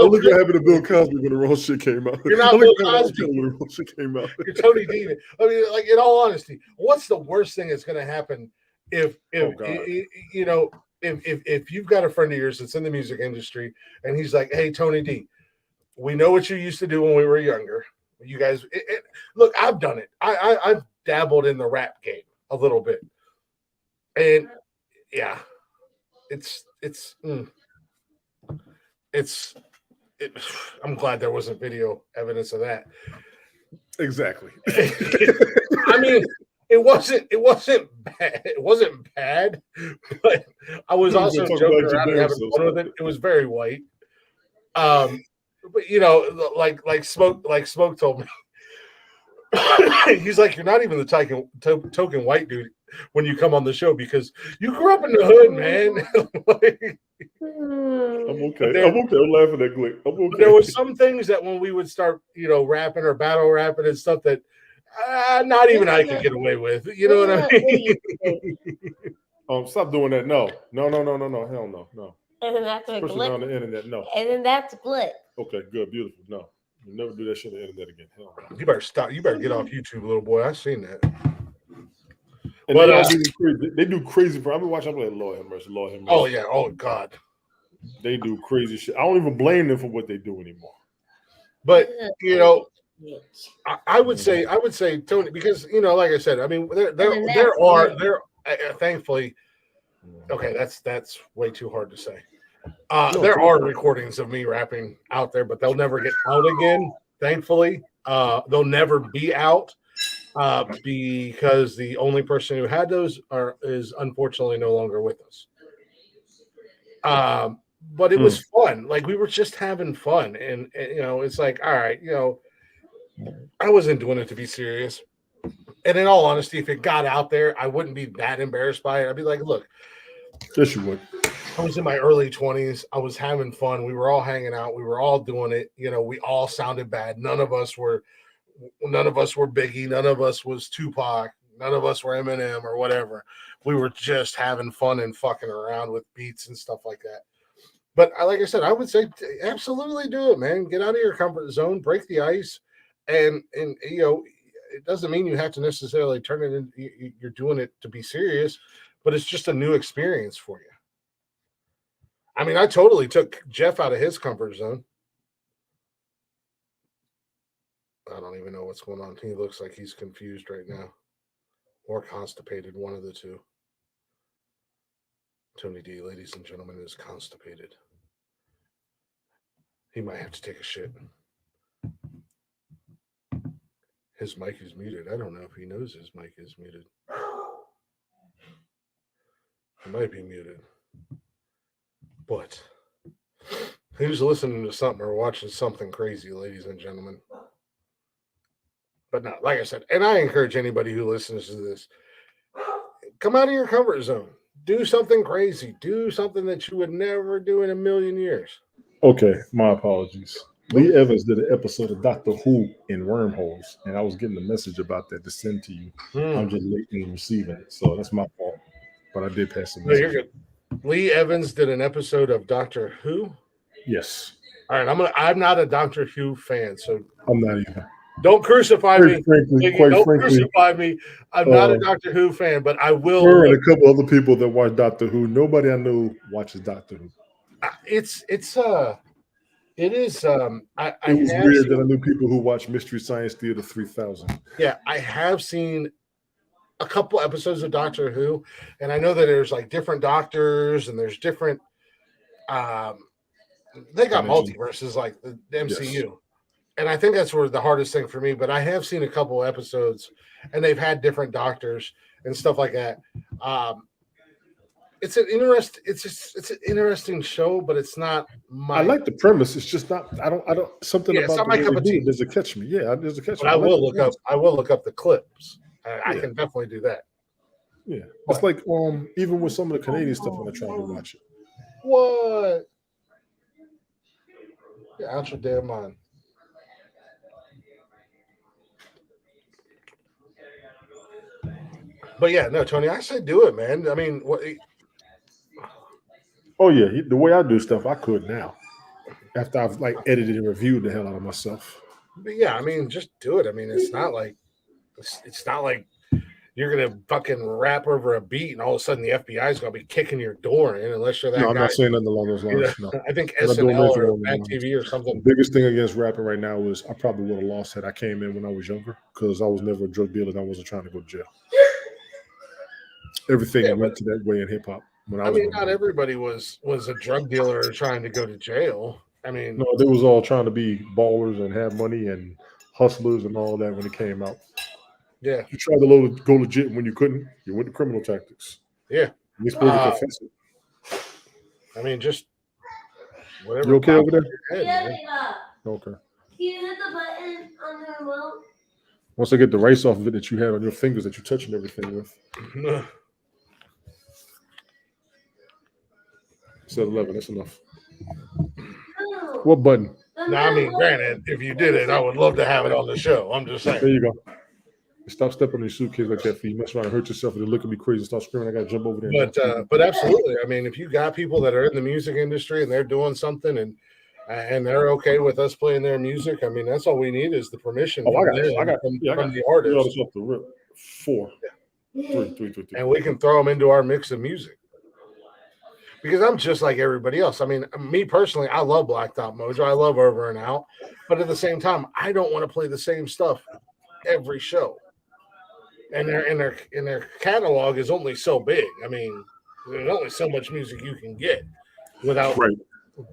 look at what happened to Bill Cosby when the wrong shit came out. You're not Bill Cosby when the wrong shit came out. You're Tony D. I mean, like, in all honesty, what's the worst thing that's going to happen if you've got a friend of yours that's in the music industry and he's like, hey, Tony D, we know what you used to do when we were younger. You guys, look, I've done it. I've dabbled in the rap game a little bit. And yeah, I'm glad there wasn't video evidence of that. Exactly. I mean, it wasn't bad. It wasn't bad, but I was also joking around and having fun with it. It was very white. But like Smoke told me, he's like, you're not even the token white dude when you come on the show because you grew up in the hood, man. I'm okay. I'm laughing at Glick. I'm okay. There was some things that when we would start, rapping or battle rapping and stuff that not even I could get away with. You know what I mean? Stop doing that. No. Hell no. And then that's a Especially on the internet. No. And then that's Glick. Okay, good, beautiful. No. You'll never do that shit on the internet again. Hell no. You better stop. You better get off YouTube, little boy. I've seen that. And they do crazy. I've been watching. I'm like, Lord have mercy. Oh yeah. Oh God. They do crazy shit. I don't even blame them for what they do anymore. But I would say Tony, because like I said, I mean there are thankfully. Okay, that's way too hard to say. There are recordings of me rapping out there, but they'll never get out again. Thankfully, they'll never be out. Because the only person who had those is unfortunately no longer with us. But it was fun. Like, we were just having fun. And it's like, all right, I wasn't doing it to be serious. And in all honesty, if it got out there, I wouldn't be that embarrassed by it. I'd be like, look, Yes, you would. I was in my early 20s. I was having fun. We were all hanging out. We were all doing it. You know, we all sounded bad. None of us were Biggie. None of us was Tupac. None of us were Eminem or whatever. We were just having fun and fucking around with beats and stuff like that. But like I said, I would say absolutely do it, man. Get out of your comfort zone, break the ice, and you know, it doesn't mean you have to necessarily turn it in. You're doing it to be serious, but it's just a new experience for you. I mean, I totally took Jeff out of his comfort zone. I don't even know what's going on. He looks like he's confused right now or constipated, one of the two. Tony D, ladies and gentlemen, is constipated. He might have to take a shit. His mic is muted. I don't know if he knows his mic is muted. It might be muted. But who's listening to something or watching something crazy, ladies and gentlemen? But no, like I said, and I encourage anybody who listens to this, come out of your comfort zone. Do something crazy. Do something that you would never do in a million years. Okay, my apologies. Lee Evans did an episode of Doctor Who in Wormholes, and I was getting a message about that to send to you. I'm just late in receiving it, so that's my fault. But I did pass the No, message. you're good. Lee Evans did an episode of Doctor Who. Yes. All right, I'm not a Doctor Who fan, so I'm not either. don't crucify me. Don't crucify me. I'm not a Doctor Who fan, but I will. Her and a couple other people that watch Doctor Who. Nobody I know watches Doctor Who. It is. It was weird that I knew people who watch Mystery Science Theater 3000. Yeah, I have seen a couple episodes of Doctor Who, and I know that there's like different doctors and there's different. They got multiverses like the MCU. Yes. And I think that's where the hardest thing for me, but I have seen a couple episodes and they've had different doctors and stuff like that. It's an interesting show, but it's not I like the premise. It's just not, I don't something about the way they do it doesn't catch me. Yeah, there's a catch me. I will look up the clips. I can definitely do that. Yeah. It's like even with some of the Canadian stuff when I try to watch it. What? Get out your damn mind. But yeah, no, Tony, I say do it, man. I mean, what? Oh yeah, the way I do stuff, I could now. After I've like edited and reviewed the hell out of myself. But yeah, I mean, just do it. I mean, it's not like you're gonna fucking rap over a beat and all of a sudden the FBI is gonna be kicking your door in unless you're that guy. I'm not saying nothing along those lines. You know, no. I think SNL or Mad TV or something. The biggest thing against rapping right now is I probably would have lost had I came in when I was younger because I was never a drug dealer and I wasn't trying to go to jail. Everything went to that way in hip hop. I mean, not everybody was a drug dealer or trying to go to jail. I mean, no, they was all trying to be ballers and have money and hustlers and all that when it came out. Yeah, you tried to go legit when you couldn't. You went to criminal tactics. Yeah, you're supposed to confess it. I mean, just whatever. You okay over there? Yeah. Okay. Can you hit the button on the remote? Once I get the rice off of it that you had on your fingers that you're touching everything with. Said 11. That's enough. What button? No, I mean, granted, if you did it, I would love to have it on the show. I'm just saying. There you go. Stop stepping on your suitcase like that. For you mess around and hurt yourself, and you look at me crazy and start screaming. I got to jump over there. But absolutely. I mean, if you got people that are in the music industry and they're doing something and they're okay with us playing their music, I mean, that's all we need is the permission. Oh, I got from the artist. Off the rip. 4. Yeah. 3. And we can throw them into our mix of music. Because I'm just like everybody else. I mean, me personally, I love Black Dot Mojo. I love Over and Out. But at the same time, I don't want to play the same stuff every show. And their catalog is only so big. I mean, there's only so much music you can get without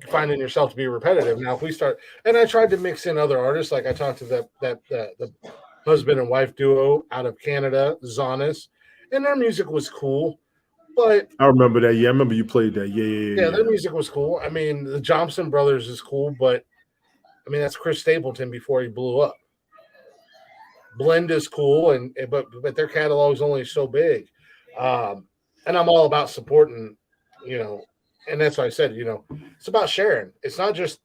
finding yourself to be repetitive. Now, if we start, and I tried to mix in other artists, like I talked to the husband and wife duo out of Canada, Zonis, and their music was cool. But I remember that. Yeah, I remember you played that. Yeah. Their music was cool. I mean, the Johnson Brothers is cool, but I mean that's Chris Stapleton before he blew up. Blend is cool, but their catalog's only so big. And I'm all about supporting, and that's why I said, it's about sharing. It's not just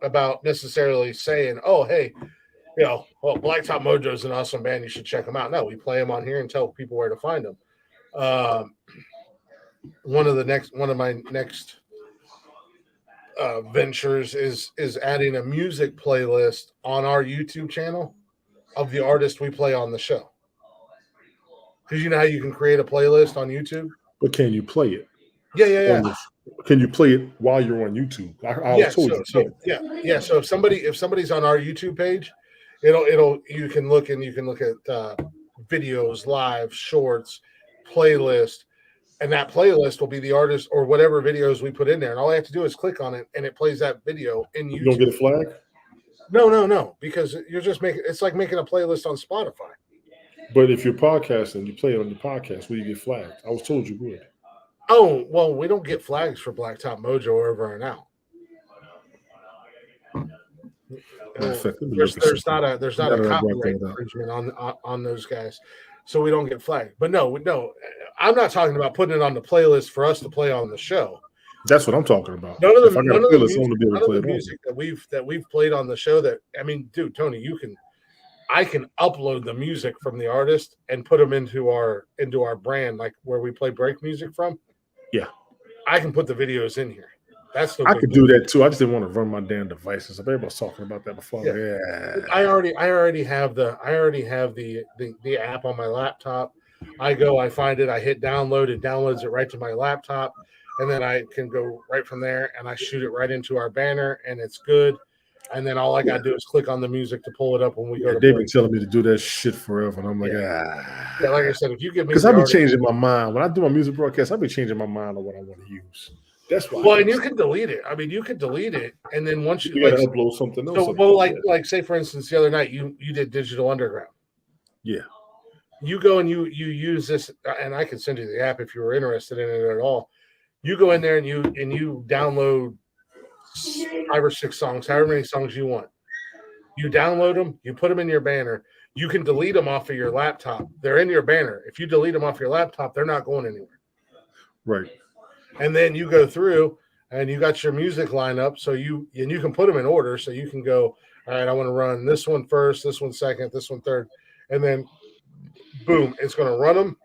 about necessarily saying, oh, hey, well, Blacktop Mojo's an awesome band. You should check them out. No, we play them on here and tell people where to find them. One of my next ventures is adding a music playlist on our YouTube channel of the artist we play on the show. Because you know how you can create a playlist on YouTube? But can you play it? Yeah. Can you play it while you're on YouTube? I was told you. So if somebody's on our YouTube page, you can look at videos, live, shorts, playlist, and that playlist will be the artist or whatever videos we put in there. And all I have to do is click on it, and it plays that video in YouTube. You don't get a flag? No, because you're just it's like making a playlist on Spotify. But if you're podcasting, you play it on your podcast, will you get flagged? I was told you would. Oh, well, we don't get flags for Blacktop Mojo over and out. There's not a copyright infringement on those guys, so we don't get flagged. But no, I'm not talking about putting it on the playlist for us to play on the show. That's what I'm talking about. None of the music that we've played on the show. Dude, Tony, I can upload the music from the artist and put them into our brand, like where we play break music from. Yeah, I can put the videos in here. I could do that too. I just didn't want to run my damn devices. Everybody was talking about that before. Yeah. I already have the app on my laptop. I find it, I hit download, it downloads it right to my laptop, and then I can go right from there and I shoot it right into our banner, and it's good. And then all I gotta do is click on the music to pull it up when we go to they've been telling me to do that shit forever, and I'm like, Yeah, like I said, if you give me, because I've been changing my mind when I do my music broadcast. I've been changing my mind on what I want to use. That's why. Well, and you can delete it. You could delete it, and then once you gotta upload something else. So, say for instance, the other night you did Digital Underground. Yeah. You go and you use this, and I can send you the app if you were interested in it at all. You go in there and you download 5 or 6 songs, however many songs you want. You download them, you put them in your banner. You can delete them off of your laptop. They're in your banner. If you delete them off your laptop, they're not going anywhere. Right. And then you go through and you got your music lineup. So you can put them in order. So you can go, all right, I want to run this one first, this one second, this one third. And then boom, it's going to run them.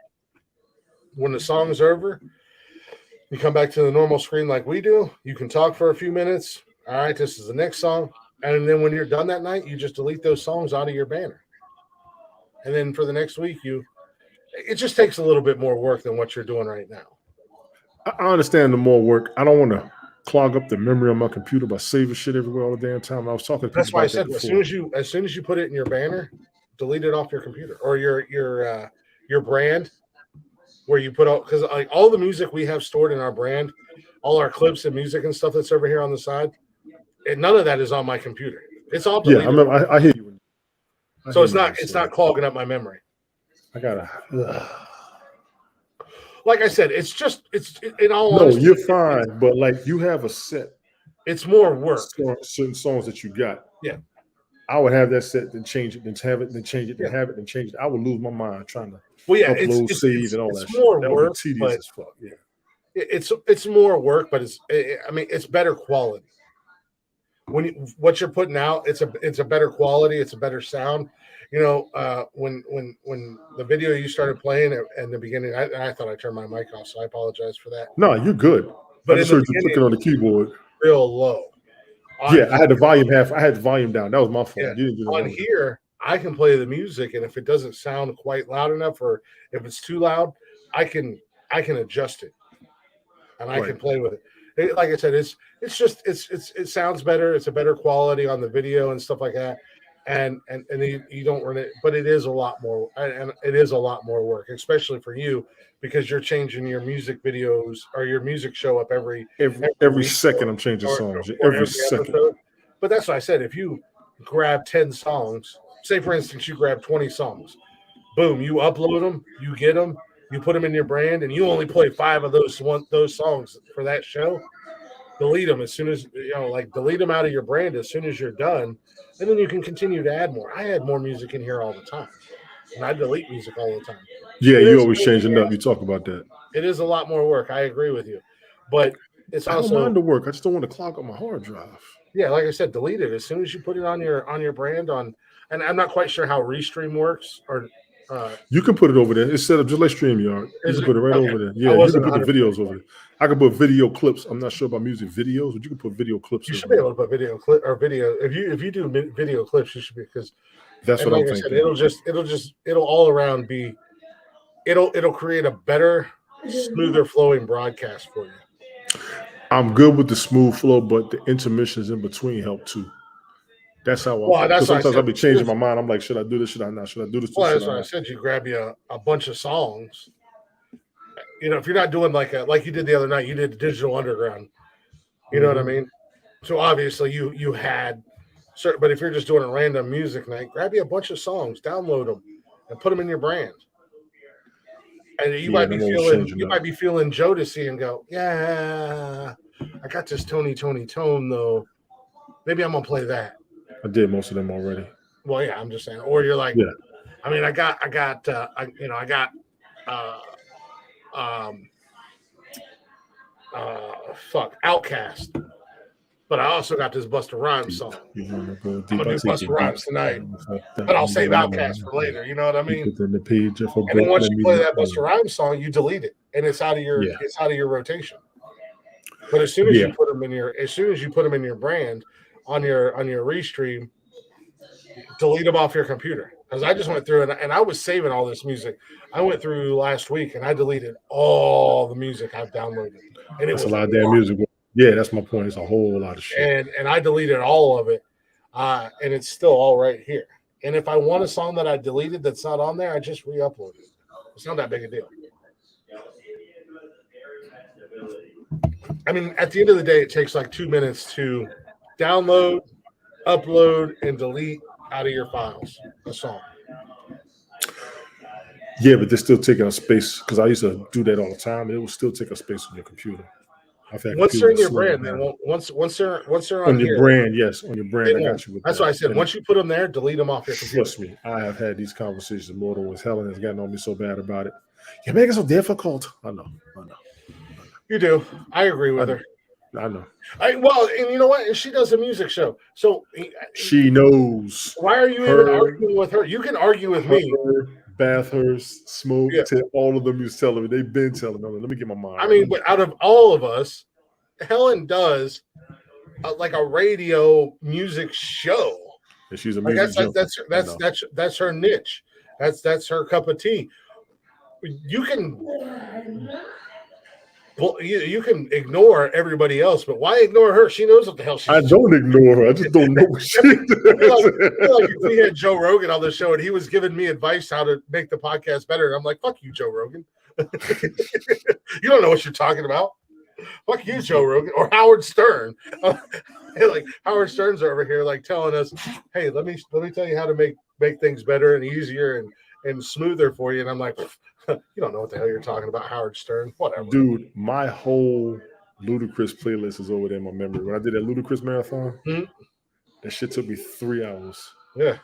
When the song's over, you come back to the normal screen like we do. You can talk for a few minutes. All right, this is the next song. And then when you're done that night, you just delete those songs out of your banner. And then for the next week, it just takes a little bit more work than what you're doing right now. I understand the more work. I don't want to clog up the memory on my computer by saving shit everywhere all the damn time. I was talking to people. That's why I said as soon as you put it in your banner, delete it off your computer or your brand. Where you put all, because like all the music we have stored in our brand, all our clips and music and stuff that's over here on the side, and none of that is on my computer. It's all deleted. Yeah, I remember. I hear you. So it's not clogging up my memory. I gotta. Like I said, it's in all honesty. No, you're fine, but like you have a set. It's more work. Certain songs that you got. Yeah. I would have that set, then change it, then have it, then change it, then have it, then change it. I would lose my mind trying to upload, save, and all that shit. That would be tedious as fuck. Yeah. It's more work, but it's better quality. What you're putting out, it's a better quality, it's a better sound. When the video you started playing in the beginning, I thought I turned my mic off, so I apologize for that. No, you're good. But I just heard you clicking on the keyboard. Real low. I had the volume I had the volume down. That was my fault. Yeah. You didn't do on here, I can play the music, and if it doesn't sound quite loud enough, or if it's too loud, I can adjust it, and I can play with it. Like I said, it sounds better. It's a better quality on the video and stuff like that, and you don't run it, but it is a lot more, and it is a lot more work, especially for you, because you're changing your music videos or your music show up every second. I'm changing songs every second. Episode. But that's what I said. If you grab 10 songs, say for instance you grab 20 songs, boom, you upload them, you get them, you put them in your brand, and you only play 5 of those songs for that show. delete them as soon as like delete them out of your brand as soon as you're done, and then you can continue to add more. I add more music in here all the time, and I delete music all the time. Yeah, you always changing up. You talk about that. It is a lot more work. I agree with you, but it's I also don't mind the work. I just don't want to clog up my hard drive. Yeah, like I said, delete it as soon as you put it on your brand on. And I'm not quite sure how Restream works or. You can put it over there. It's set up just like StreamYard. You can put it right over there. Yeah, you can put the videos over there. I can put video clips. I'm not sure about music videos, but you can put video clips. You should be able to put video clip or video. If you do video clips, you should be because that's what like I'm I thinking. Said, it'll all around be. It'll create a better, smoother flowing broadcast for you. I'm good with the smooth flow, but the intermissions in between help too. That's how that's sometimes I'll be changing my mind. I'm like, should I do this? Should I not? Should I do this? Well, that's why I said you grab you a bunch of songs. If you're not doing like you did the other night, you did Digital Underground. You know what I mean? So obviously you had certain, but if you're just doing a random music night, grab you a bunch of songs, download them, and put them in your brand. And you might be feeling Jodeci and go, yeah, I got this Tony tone though. Maybe I'm gonna play that. I did most of them already. Well, yeah, I'm just saying. Or you're like, I mean, I got Outcast, but I also got this Busta Rhymes song. I'm gonna do Busta Rhymes tonight, but I'll save Outcast for later. You know what I mean? And then once you play that Busta Rhymes song, you delete it, and it's out of your rotation. But as soon as you put them in your brand on your Restream, delete them off your computer. Because I just went through and I was saving all this music. I went through last week and I deleted all the music I've downloaded. And it's a lot of damn music. Yeah, that's my point. It's a whole lot of shit. And I deleted all of it. And it's still all right here. And if I want a song that I deleted that's not on there, I just re-upload it. It's not that big a deal. I mean, at the end of the day, it takes like 2 minutes to download, upload, and delete out of your files a song. Yeah, but they're still taking up space because I used to do that all the time, and it will still take up space on your computer. Once they're in your brand, then once they're on your brand, yes, on your brand, I got you with that's that. why I said once you put them there, delete them off your computer. Trust me, I have had these conversations more than once. Helen has gotten on me so bad about it. You make it so difficult. I know. You do. I agree with her. I know. And you know what? And she does a music show, so she knows. Why are you even arguing with her? You can argue with me. Bathurst, Smoke, all of them. You telling me they've been telling me. Let me get my mind. I mean, but out of all of us, Helen does like a radio music show. And she's a music that's her niche. That's her cup of tea. You can. Well, you can ignore everybody else, but why ignore her? She knows what the hell she's doing. I don't ignore her. I just don't know what she does. Like if we had Joe Rogan on the show and he was giving me advice how to make the podcast better, and I'm like, fuck you, Joe Rogan. You don't know what you're talking about. Fuck you, Joe Rogan. Or Howard Stern. Like Howard Stern's over here like telling us, hey, let me tell you how to make things better and easier and smoother for you. And I'm like, you don't know what the hell you're talking about, Howard Stern. Whatever. Dude, my whole Ludacris playlist is over there in my memory. When I did that Ludacris marathon, that shit took me 3 hours. Yeah.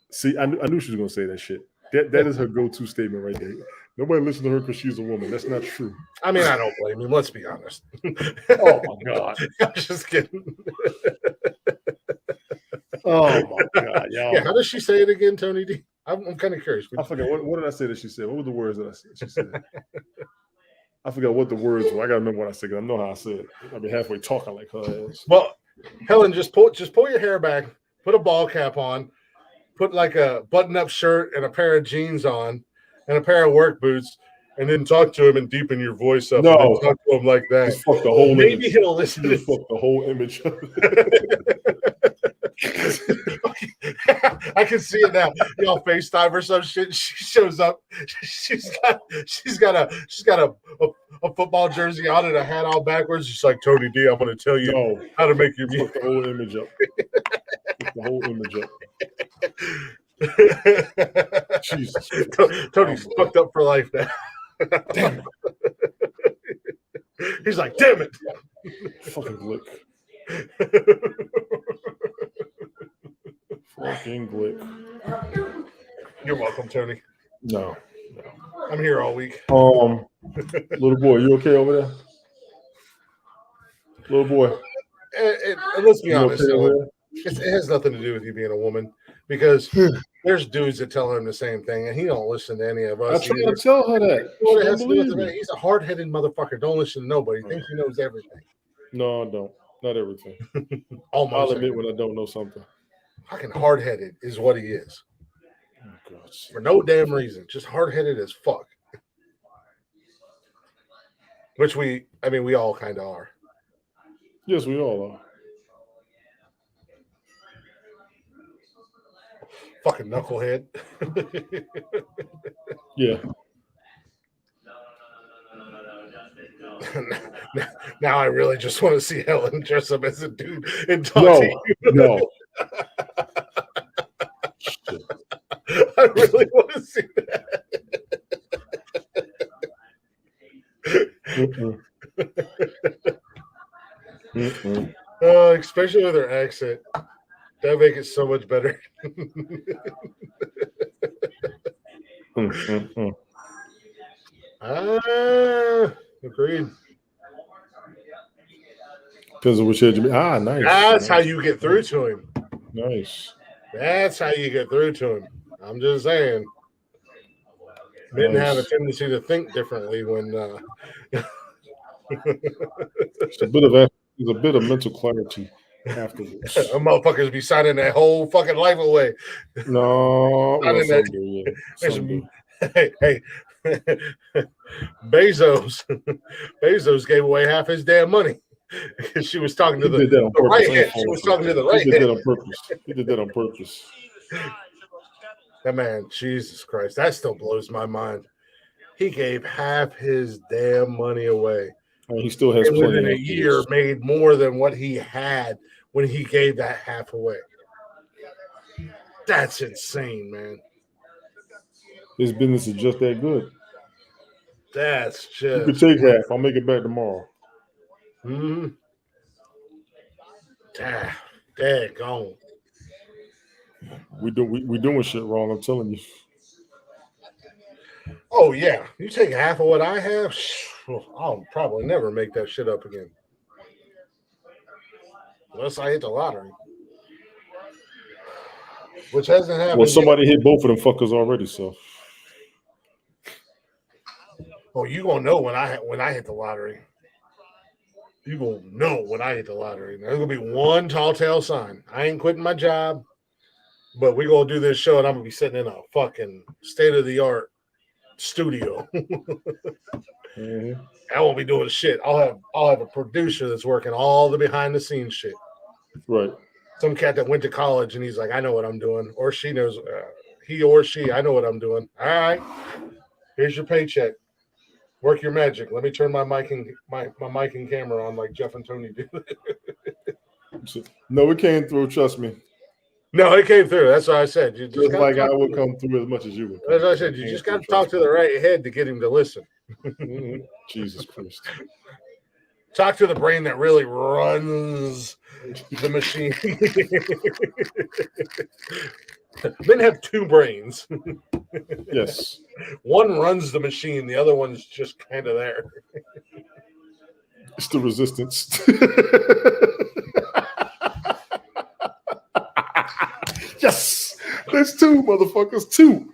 See, I knew she was going to say that shit. That is her go-to statement right there. Nobody listens to her because she's a woman. That's not true. I mean, I don't blame you. Let's be honest. Oh, my God. I'm just kidding. Oh, my God. Y'all. Yeah, how does she say it again, Tony D? I'm kind of curious. I forgot. What did I say that she said? What were the words that she said? I forgot what the words were. I got to remember what I said because I know how I said it. I've been halfway talking like her ass. Well, Helen, just pull your hair back, put a ball cap on, put like a button-up shirt and a pair of jeans on and a pair of work boots, and then talk to him and deepen your voice up. No. And talk to him like that. Just fuck the whole Maybe image. he'll listen to fuck the whole image. I can see it now. Y'all FaceTime or some shit. She shows up. She's got a football jersey on and a hat all backwards. She's like, Tony D, I'm going to tell you how to make your music. The whole image up. The whole image up. Jesus. Tony's fucked up for life now. Damn it. He's like, damn it. Fucking Glick. Fucking Glick. You're welcome, Tony. No. I'm here all week. Little boy, you okay over there? Little boy. And let's be You honest, okay over though, there? it has nothing to do with you being a woman because there's dudes that tell him the same thing, and he don't listen to any of I us. try to tell her that. What She it don't has to do with believe it, me. he's a hard-headed motherfucker. Don't listen to nobody. He thinks he knows everything. No, I don't. Not everything. Almost. I'll admit when I don't know something. Fucking hard-headed is what he is. Oh, God. For no damn reason. Just hard-headed as fuck. Which we all kind of are. Yes, we all are. Fucking knucklehead. Yeah. Now I really just want to see Helen dress up as a dude and talk to you. No. I really want to see that. Especially with her accent. That make it so much better. Agreed. Depends on which edge you mean. Ah, nice. That's nice. how you get through to him. Nice. That's how you get through to him. I'm just saying. Men have a tendency to think differently when There's a bit of mental clarity afterwards. Motherfuckers be signing that whole fucking life away. No, well, some do, yeah. Some do. Hey, Bezos gave away half his damn money because she was talking to the right hand. She was talking to the right hand. He did that on purpose. He did that on purpose. That man, Jesus Christ, that still blows my mind. He gave half his damn money away. And he still has plenty. Within a year, made more than what he had when he gave that half away. That's insane, man. His business is just that good. That's just. You could take half. I'll make it back tomorrow. Hmm. Daggone. We doing shit wrong. I'm telling you. Oh yeah, you take half of what I have. I'll probably never make that shit up again, unless I hit the lottery, which hasn't happened. Well, somebody hit both of them fuckers already, so. Oh, you gonna know when I hit the lottery. You gonna know when I hit the lottery. There's gonna be one tall tale sign. I ain't quitting my job, but we're gonna do this show, and I'm gonna be sitting in a fucking state of the art studio. Mm-hmm. I won't be doing shit. I'll have a producer that's working all the behind the scenes shit. Right. Some cat that went to college and he's like, I know what I'm doing, or she knows. He or she, I know what I'm doing. All right, here's your paycheck. Work your magic. Let me turn my mic and camera on like Jeff and Tony do. No, it came through. Trust me. No, it came through. That's what I said. You just like I would come through as much as you would. As I said, you just got to talk to the right head to get him to listen. Mm-hmm. Jesus Christ. Talk to the brain that really runs the machine. Men have two brains. Yes. One runs the machine. The other one's just kind of there. It's the resistance. Yes. That's two, motherfuckers. Two.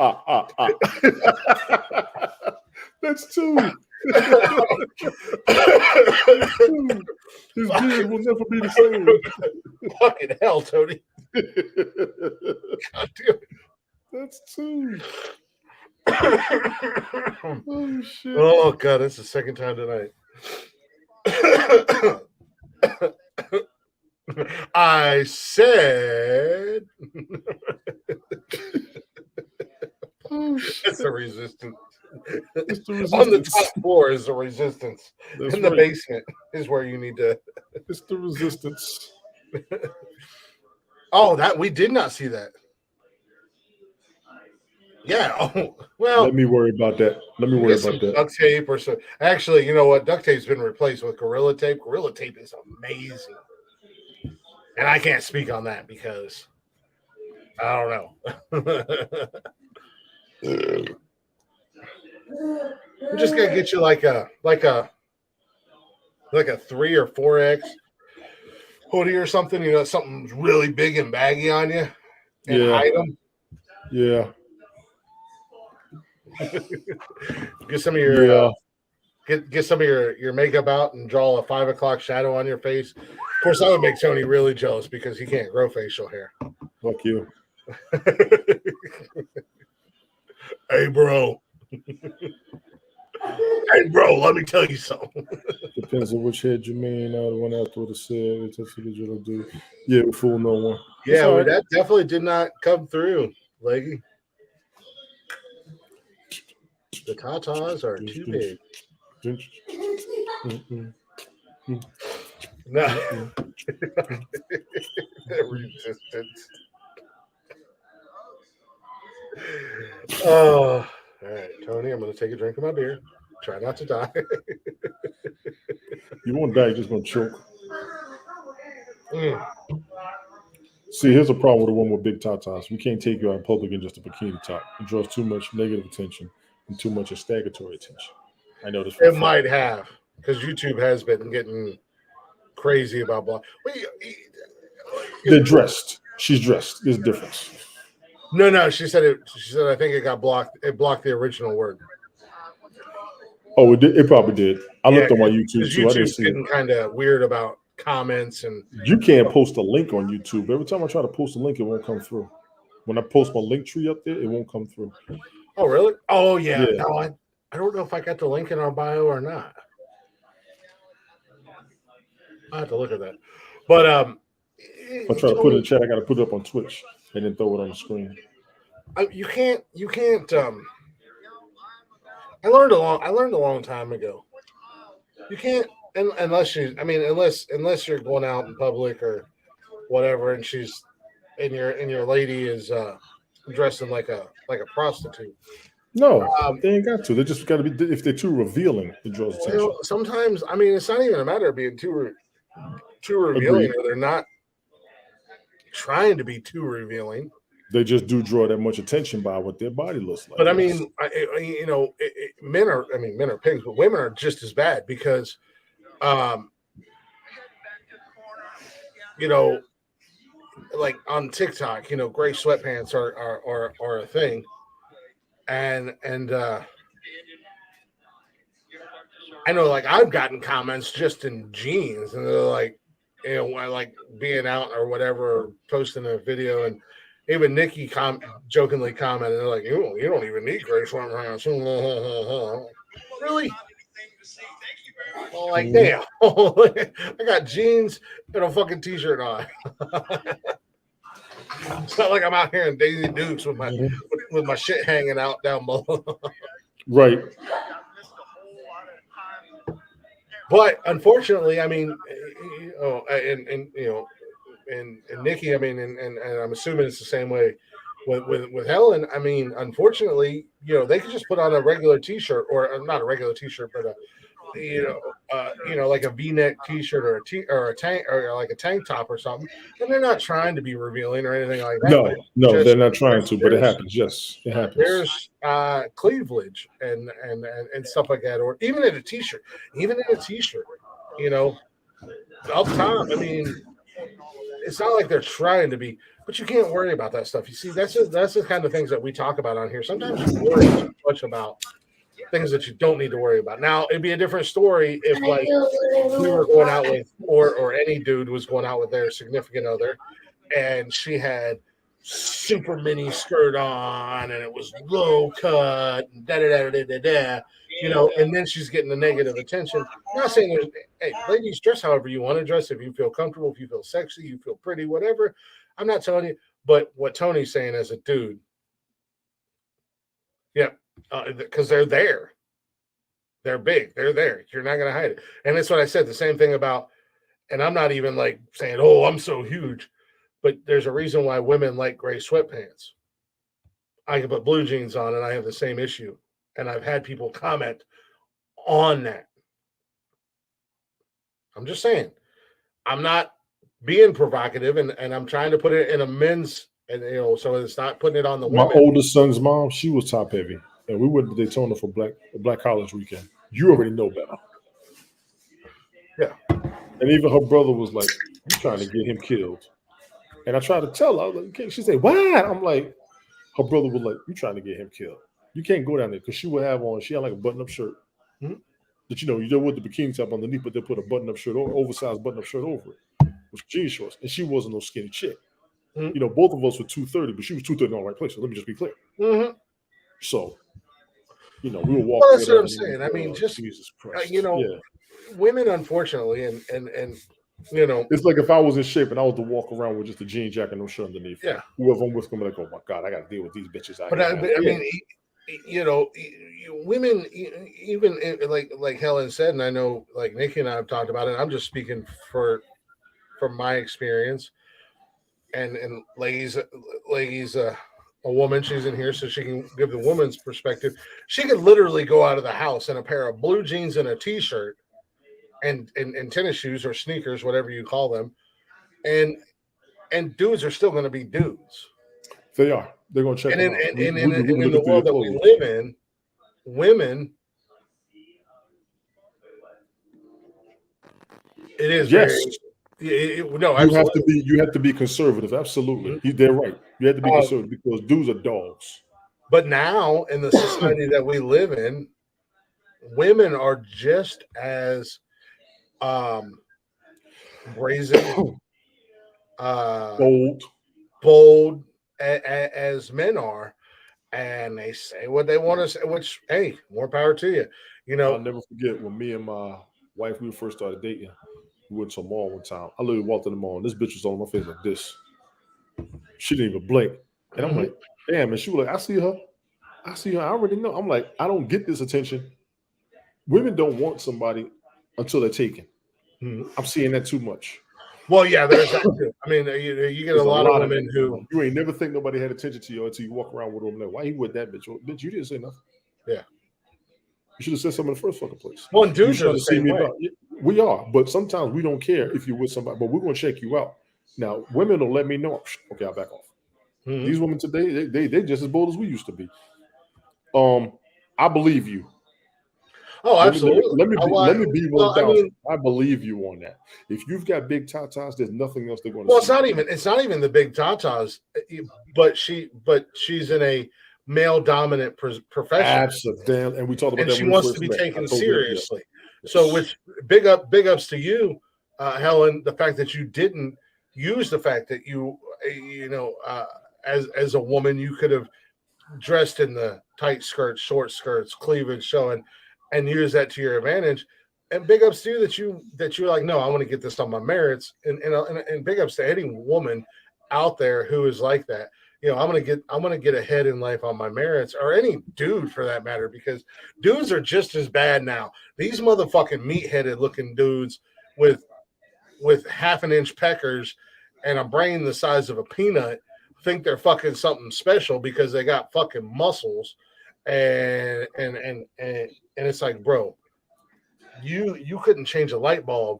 That's two. His beard will never be the same. Fucking hell, Tony. God damn it. That's two. Oh shit. Oh god, that's the second time tonight. I said it's the resistance. It's the resistance. On the top floor is the resistance. That's in the right. basement is where you need to. It's the resistance. Oh, that we did not see that. Yeah. Oh, well, Let me worry about that. Let me worry get some about that. duct tape or so. Actually, you know what? Duct tape's been replaced with Gorilla Tape. Gorilla Tape is amazing, and I can't speak on that because I don't know. I'm just gonna get you like a 3 or 4X hoodie or something. You know, something really big and baggy on you, and Yeah. hide them. Yeah. Get some of your Yeah. get some of your makeup out and draw a 5 o'clock shadow on your face. Of course, that would make Tony really jealous because he can't grow facial hair. Fuck you. Hey, bro. Hey, bro, let me tell you something. Depends on which head you mean. The one after the said. That's what you'll do. Yeah, we fool no one. Yeah, all well, right. that definitely did not come through, Leggy. The tatas are too big. No. Resistance. Oh, all right, Tony, I'm going to take a drink of my beer. Try not to die. You won't die. You're just going to choke. Mm. See, here's a problem with the one with big tatas. We can't take you out in public in just a bikini top. It draws too much negative attention and too much stagatory attention. I know this. It might have, because YouTube has been getting crazy about block. They're dressed. She's dressed. There's a difference. No. She said it. She said I think it got blocked. It blocked the original word. Oh, it did. It probably did. I looked on my YouTube too. I didn't YouTube's see getting it. kind of weird about comments and. You can't post a link on YouTube. Every time I try to post a link, it won't come through. When I post my link tree up there, it won't come through. Oh, really? Oh, yeah. Yeah. No, I don't know if I got the link in our bio or not. I have to look at that. But If I try to put it in the chat, I got to put it up on Twitch and then throw it on the screen. you can't. I learned a long time ago. You can't unless you're going out in public or whatever, and your lady is dressing like a prostitute. No, they ain't got to. They just got to be. If they're too revealing, it draws attention. You know, sometimes, it's not even a matter of being too revealing, Agreed. or they're not trying to be too revealing. They just do draw that much attention by what their body looks like. But men are pigs, but women are just as bad because, like on TikTok, gray sweatpants are a thing, and I know, like, I've gotten comments just in jeans, and they're like, I like being out or whatever, or posting a video, and even Nikki jokingly commented, they're like, you don't even need gray sweatpants. Really? Well, like, damn. I got jeans and a fucking t-shirt on. It's not like I'm out here in Daisy Dukes with my shit hanging out down below. Right. But unfortunately, and Nikki, and I'm assuming it's the same way with Helen. Unfortunately, they could just put on a regular T-shirt, or not a regular T-shirt, but like a V-neck T-shirt or a tank, or like a tank top or something, and they're not trying to be revealing or anything like that. No, they're not trying to, but it happens. Yes, it happens. There's cleavage and stuff like that, or even in a T-shirt, up top. It's not like they're trying to be, but you can't worry about that stuff. You see, that's the kind of things that we talk about on here. Sometimes you worry too much about things that you don't need to worry about. Now, it'd be a different story if, like, we were going out with, or any dude was going out with their significant other, and she had super mini skirt on, and it was low cut, and and then she's getting the negative attention. I'm not saying hey, ladies, dress however you want to dress. If you feel comfortable, if you feel sexy, you feel pretty, whatever. I'm not telling you, but what Tony's saying as a dude, yeah, because they're there. They're big. They're there. You're not going to hide it. And that's what I said. The same thing about, and I'm not even like saying, oh, I'm so huge, but there's a reason why women like gray sweatpants. I can put blue jeans on and I have the same issue. And I've had people comment on that. I'm just saying. I'm not being provocative, and I'm trying to put it in a men's, and so it's not putting it on the My women. oldest son's mom, she was top heavy, and we went to Daytona for Black College weekend. You already know better. Yeah. And even her brother was like, "You trying to get him killed?" And I tried to tell her, I was like, "Okay." She said, "Why?" I'm like, her brother was like, "You trying to get him killed? You can't go down there," because she had like a button-up shirt. Mm-hmm. That you did with the bikini top underneath, but they put a button-up shirt, oversized button-up shirt over it, with jean shorts, and she wasn't no skinny chick. Mm-hmm. Both of us were 230, but she was 230 in the right place. So let me just be clear. Mm-hmm. So, we were walking. Well, that's what I'm saying. I mean, just Jesus Christ, women, unfortunately, and it's like if I was in shape and I was to walk around with just a jean jacket and no shirt underneath. Yeah. Whoever I'm with, I'm like, oh my God, I got to deal with these bitches out but here. I mean, women, even like Helen said, and I know like Nikki and I have talked about it. I'm just speaking from my experience, and ladies, a woman, she's in here, so she can give the woman's perspective. She could literally go out of the house in a pair of blue jeans and a t-shirt, and tennis shoes or sneakers, whatever you call them, and dudes are still going to be dudes. They are. They're going to check them out. And in the world that we live in, women, it is yes. Absolutely. You have to be conservative. Absolutely, Mm-hmm. They're right. You have to be conservative because dudes are dogs. But now, in the society that we live in, women are just as brazen, bold as men are, and they say what they want to say. Which, hey, more power to you. I'll never forget when me and my wife, we first started dating. We went to a mall one time. I literally walked in the mall, and this bitch was on my face like this. She didn't even blink. And I'm like, damn. And she was like, I see her. I already know. I'm like, I don't get this attention. Women don't want somebody until they're taken. Mm-hmm. I'm seeing that too much. Well, yeah, there's that too. I mean, you get a lot of women who you ain't never think nobody had attention to you until you walk around with them. Like, why you with that bitch? Well, bitch, you didn't say nothing. Yeah. You should have said something in the first fucking place. Well, and dudes are the same way. We are, but sometimes we don't care if you're with somebody, but we're going to check you out. Now, women will let me know. Okay, I'll back off. Mm-hmm. These women today, they just as bold as we used to be. I believe you. Oh, absolutely. Let me be 1,000. I believe you on that. If you've got big tatas, there's nothing else they're going to. Well, it's not even the big tatas, but she's in a male dominant profession. Absolutely, and we talked about that. And she wants to be taken seriously. Yes. So, which big ups to you, Helen. The fact that you didn't use the fact that as a woman, you could have dressed in the tight skirts, short skirts, cleavage showing, and use that to your advantage. And big ups to you that you're like, no, I want to get this on my merits. And big ups to any woman out there who is like that. I'm gonna get ahead in life on my merits, or any dude for that matter, because dudes are just as bad now. These motherfucking meat-headed looking dudes with half an inch peckers and a brain the size of a peanut think they're fucking something special because they got fucking muscles, and it's like, bro, you couldn't change a light bulb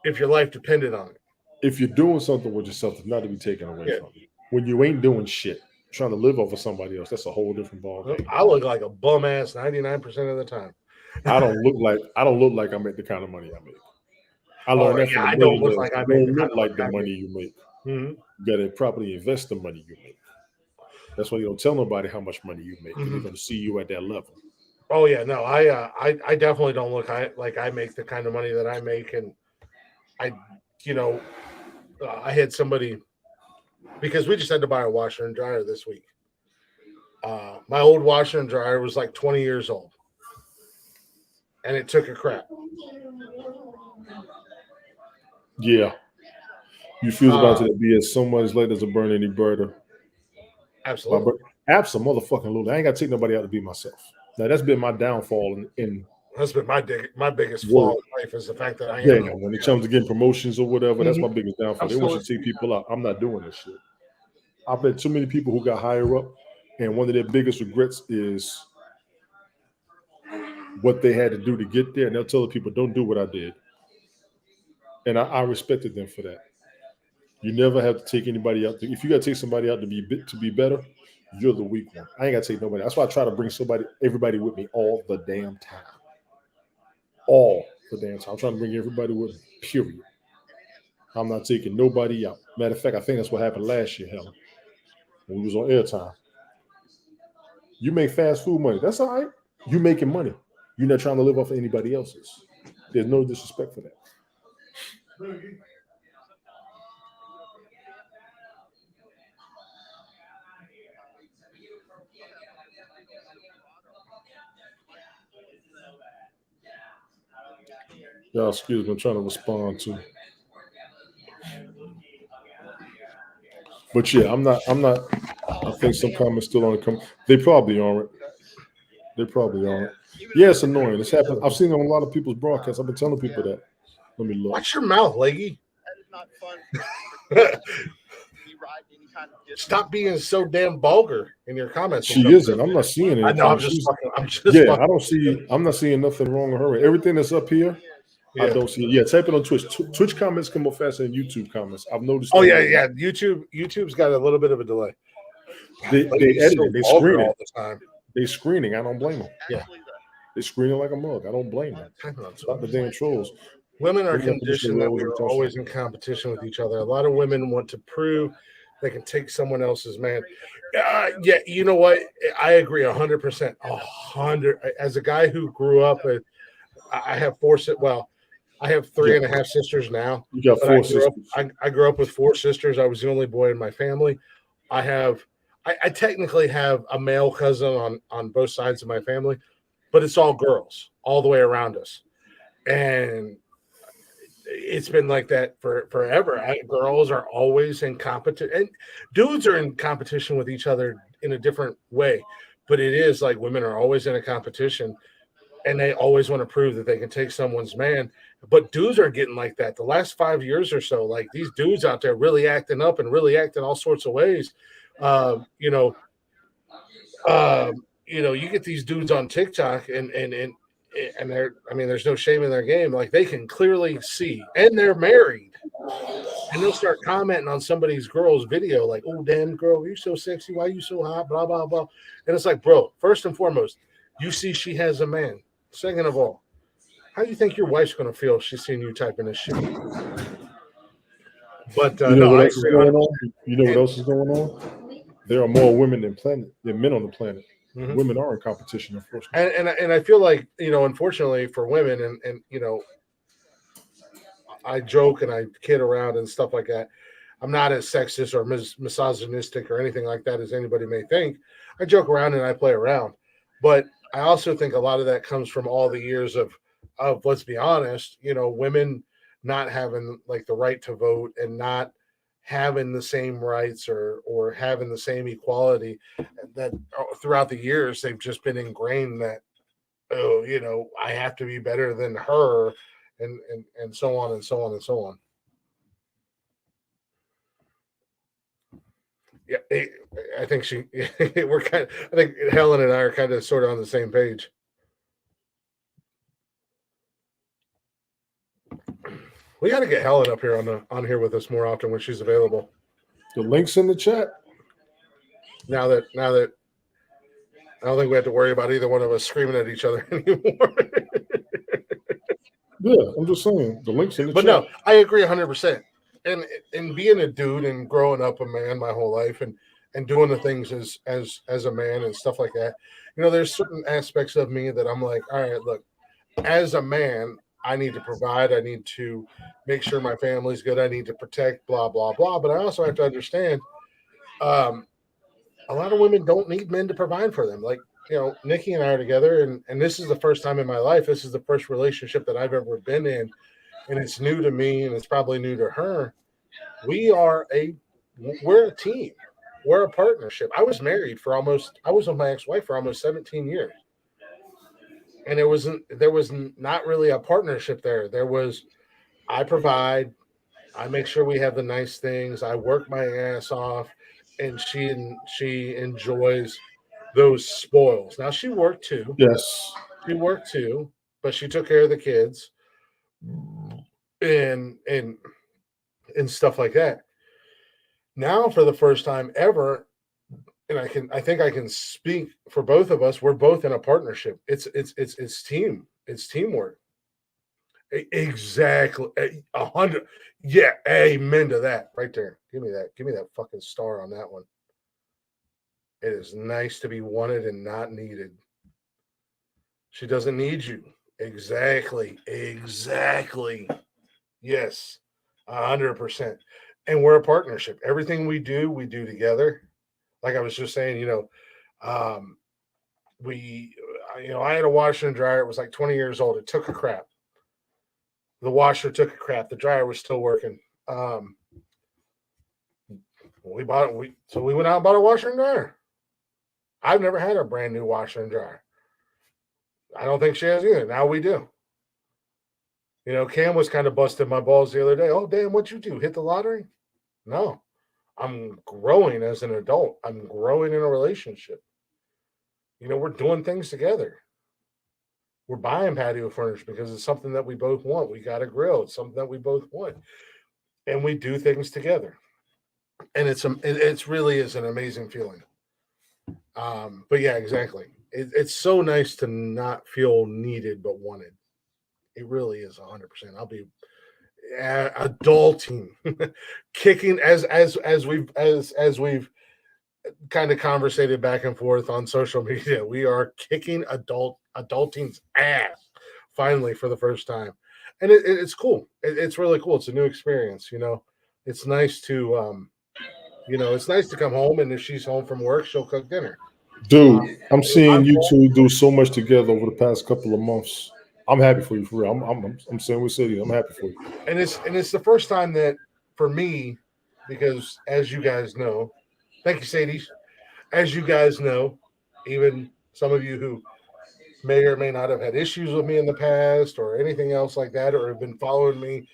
if your life depended on it. If you're doing something with yourself, it's not to be taken away from you. When you ain't doing shit, trying to live off of somebody else, that's a whole different ballgame. I look like a bum ass 99% of the time. I don't look like I make the kind of money I make. I learned that from I don't look like I make the money you make. Mm-hmm. You got to properly invest the money you make. That's why you don't tell nobody how much money you make. Mm-hmm. They're going to see you at that level. Oh yeah, no, I definitely don't look like I make the kind of money that I make, and I had somebody, because we just had to buy a washer and dryer this week. My old washer and dryer was like 20 years old, and it took a crap. Yeah. You feel about to be as so much late as a burn any birder. Absolutely. Absolutely. I ain't got to take nobody out to be myself. Now, that's been my downfall in that's been my biggest flaw in life, is the fact that I am. Yeah, when it comes to getting promotions or whatever, that's my biggest downfall. They want you to take people out. I'm not doing this shit. I've met too many people who got higher up, and one of their biggest regrets is what they had to do to get there. And they'll tell the people, don't do what I did. And I respected them for that. You never have to take anybody out. If you got to take somebody out to be better, you're the weak one. I ain't got to take nobody. That's why I try to bring everybody with me all the damn time. All the damn time. I'm trying to bring everybody with me, period. I'm not taking nobody out. Matter of fact, I think that's what happened last year, Helen, when we was on airtime. You make fast food money. That's all right. You making money. You're not trying to live off of anybody else's. There's no disrespect for that. Y'all, excuse me, I'm trying to respond to. But yeah, I'm not. I think some comments still on the come. They probably aren't. They probably aren't. Yeah, it's annoying. It's happened. I've seen it on a lot of people's broadcasts. I've been telling people that. Let me look. Watch your mouth, Leggy. Stop being so damn vulgar in your comments. She isn't. I'm not seeing it. I know. I'm just fucking. Yeah, I don't see. I'm not seeing nothing wrong with her. Everything that's up here, yeah. I don't see it. Yeah, type it on Twitch. Twitch comments come up faster than YouTube comments. I've noticed. Oh yeah. YouTube's got a little bit of a delay. They edit it. They screen all it. the time. They screening. I don't blame them. Yeah. They screening like a mug. I don't blame them. Stop the damn trolls. Women are conditioned that we are always in competition with each other. A lot of women want to prove they can take someone else's man. Yeah, you know what? I agree 100%. 100. As a guy who grew up, I have I have three and a half sisters now. You got four sisters. I grew up with four sisters. I was the only boy in my family. I technically have a male cousin on both sides of my family, but it's all girls all the way around us. And it's been like that forever. Girls are always in competition, and dudes are in competition with each other in a different way. But it is like women are always in a competition, and they always want to prove that they can take someone's man. But dudes are getting like that. The last 5 years or so, like these dudes out there really acting up and really acting all sorts of ways. You get these dudes on TikTok and they're, there's no shame in their game. Like they can clearly see, and they're married, and they'll start commenting on somebody's girl's video, like, "Oh, damn girl, you're so sexy. Why you so hot?" Blah blah blah. And it's like, bro, first and foremost, you see she has a man. Second of all, how do you think your wife's going to feel if she's seeing you typing this shit? But you know what else is going on? You know what else is going on? There are more women than men on the planet. Mm-hmm. Women are in competition, unfortunately. And I feel like, unfortunately for women, and I joke and I kid around and stuff like that. I'm not as sexist or misogynistic or anything like that as anybody may think. I joke around and I play around. But I also think a lot of that comes from all the years of let's be honest, women not having like the right to vote and not having the same rights or having the same equality, that throughout the years they've just been ingrained that, I have to be better than her, and so on and so on and so on. Yeah, I think I think Helen and I are kind of sort of on the same page. We got to get Helen up here on here with us more often when she's available. The link's in the chat. Now that I don't think we have to worry about either one of us screaming at each other anymore. Yeah, I'm just saying the link's in the chat. But no, I agree 100%. And being a dude and growing up a man my whole life and doing the things as a man and stuff like that, there's certain aspects of me that I'm like, all right, look, as a man, I need to provide. I need to make sure my family's good. I need to protect, blah, blah, blah. But I also have to understand a lot of women don't need men to provide for them. Like, Nikki and I are together, and this is the first time in my life. This is the first relationship that I've ever been in, and it's new to me, and it's probably new to her. We're a team. We're a partnership. I was with my ex-wife for almost 17 years. And there was not really a partnership there. There was, I provide, I make sure we have the nice things, I work my ass off, and she enjoys those spoils. Now she worked too. Yes. She worked too, but she took care of the kids and stuff like that. Now, for the first time ever, and I think I can speak for both of us. We're both in a partnership. It's team. It's teamwork. Exactly. 100. Yeah. Amen to that right there. Give me that. Give me that fucking star on that one. It is nice to be wanted and not needed. She doesn't need you. Exactly. Exactly. Yes. 100%. And we're a partnership. Everything we do together. Like I was just saying, I had a washer and dryer. It was like 20 years old. It took a crap. The washer took a crap. The dryer was still working. We bought it. So we went out and bought a washer and dryer. I've never had a brand new washer and dryer. I don't think she has either. Now we do. Cam was kind of busting my balls the other day. Oh, damn, what'd you do? Hit the lottery? No. I'm growing as an adult. I'm growing in a relationship. We're doing things together. We're buying patio furniture because it's something that we both want. We got a grill. It's something that we both want. And we do things together. And it's really is an amazing feeling. But yeah, exactly. It's so nice to not feel needed but wanted. It really is 100%. I'll be adulting, kicking as we've kind of conversated back and forth on social media. We are kicking adulting's ass finally for the first time, and it's cool. It's really cool. It's a new experience. It's nice to it's nice to come home, and if she's home from work, she'll cook dinner. Dude, I'm seeing you two do so much together over the past couple of months. I'm happy for you, for real. I'm saying with City. I'm happy for you. And it's the first time that for me, because as you guys know, thank you, Sadie. As you guys know, even some of you who may or may not have had issues with me in the past or anything else like that, or have been following me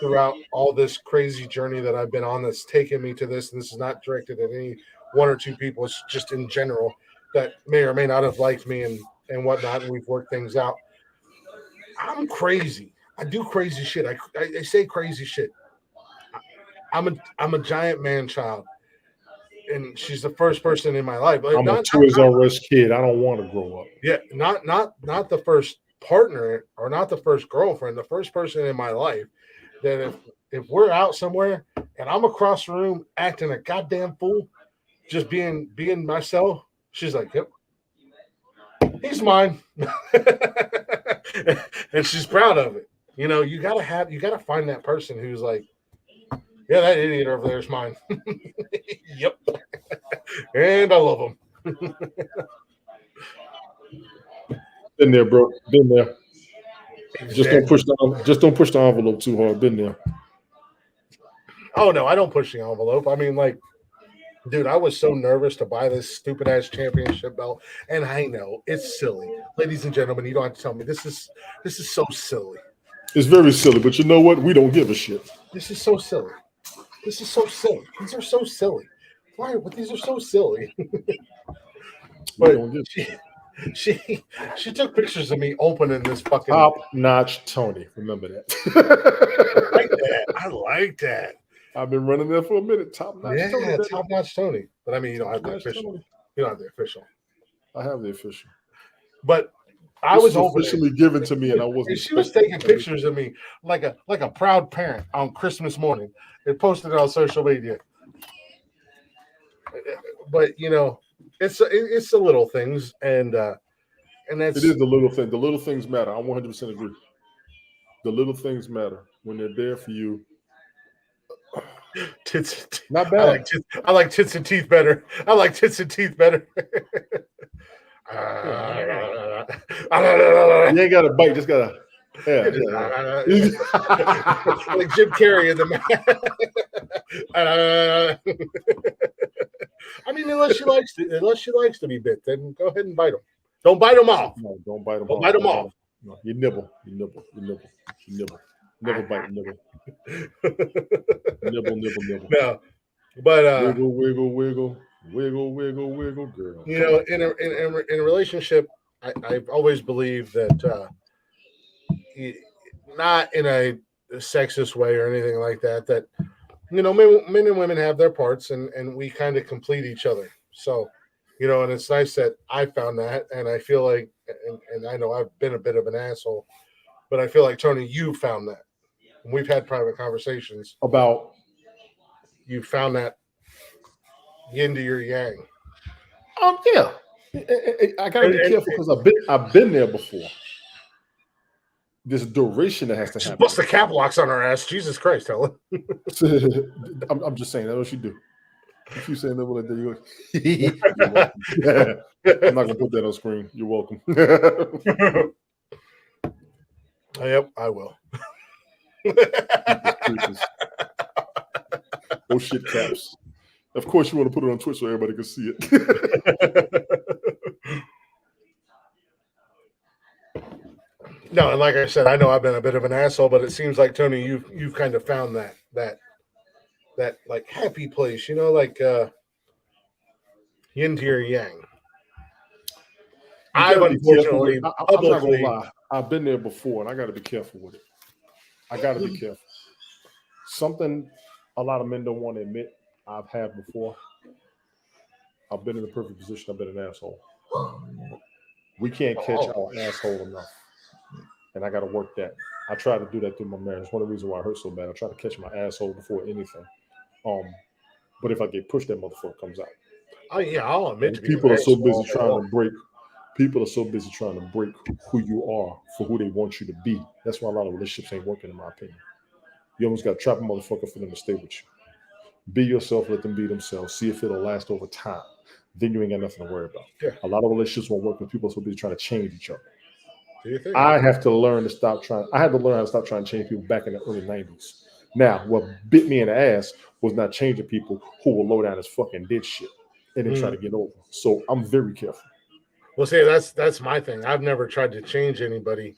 throughout all this crazy journey that I've been on that's taken me to this. And this is not directed at any one or two people. It's just in general that may or may not have liked me and whatnot. And we've worked things out. I'm crazy. I do crazy shit. I say crazy shit. I'm a giant man child. And she's the first person in my life. I'm a Toys R Us kid. I don't want to grow up. Yeah, not the first partner or not the first girlfriend. The first person in my life that if we're out somewhere and I'm across the room acting a goddamn fool, just being myself, she's like, "Yep, he's mine," and she's proud of it. You gotta find that person who's like, yeah, that idiot over there is mine. Yep. And I love him. Been there, bro. Been there. Exactly. Just don't push the envelope too hard. Been there. Oh no, I don't push the envelope. I mean, like, dude, I was so nervous to buy this stupid ass championship belt, and I know it's silly, ladies and gentlemen. You don't have to tell me this is so silly. It's very silly, but you know what? We don't give a shit. This is so silly. This is so silly. These are so silly. Why? But these are so silly. But she took pictures of me opening this fucking top notch Tony. Remember that. I like that. I've been running there for a minute. Top notch Tony. Yeah, top notch Tony. But I mean, you don't have the official. Tony. You don't have the official. I have the official. But I was officially given to me, and I wasn't. She was taking pictures of me like a proud parent on Christmas morning. It posted it on social media. But it's the little things, and that's it is the little thing. The little things matter. I 100% agree. The little things matter when they're there for you. Tits, not bad. I like tits and teeth better. I like tits and teeth better. You ain't got to bite, just got to. Yeah. Like Jim Carrey in the. I mean, unless she likes to be bit, then go ahead and bite them. Don't bite them off. No, don't bite them off. Bite them off. No, you nibble. Never bite, nibble. Nibble. No, But wiggle, girl. you know, in a relationship, I've always believed that not in a sexist way or anything like that. That you know, men and women have their parts, and we kind of complete each other. So, you know, and it's nice that I found that, and I feel like, and I know I've been a bit of an asshole, but I feel like Tony, you found that. And we've had private conversations about you found that yin to your yang. Yeah. I gotta be careful because I've been there before. There's a duration that has to happen. Bust the cap locks on our ass. Jesus Christ, Helen. I'm just saying that's what you do. If you saying that like that, I'm not gonna put that on screen. You're welcome. Yep, I will. Oh shit, caps. Of course, you want to put it on Twitch so everybody can see it. No, and like I said, I know I've been a bit of an asshole, but it seems like Tony, you've kind of found that like happy place, you know, like yin to your yang. I've unfortunately I'm not gonna lie. I've been there before, and I got to be careful with it. I got to be careful. Something a lot of men don't want to admit I've had before. I've been in the perfect position. I've been an asshole. We can't catch our asshole enough. And I got to work that. I try to do that through my marriage. It's one of the reasons why I hurt so bad. I try to catch my asshole before anything. But if I get pushed, that motherfucker comes out. Oh yeah, I'll admit to people are so busy trying to break. People are so busy trying to break who you are for who they want you to be. That's why a lot of relationships ain't working, in my opinion. You almost got to trap a motherfucker for them to stay with you. Be yourself, let them be themselves. See if it'll last over time. Then you ain't got nothing to worry about. Yeah. A lot of relationships won't work when people are so busy trying to change each other. Do you think? I had to learn how to stop trying to change people back in the early 90s. Now, what bit me in the ass was not changing people who were low down as fucking did shit and then try to get over. So I'm very careful. Well, see, that's my thing. I've never tried to change anybody,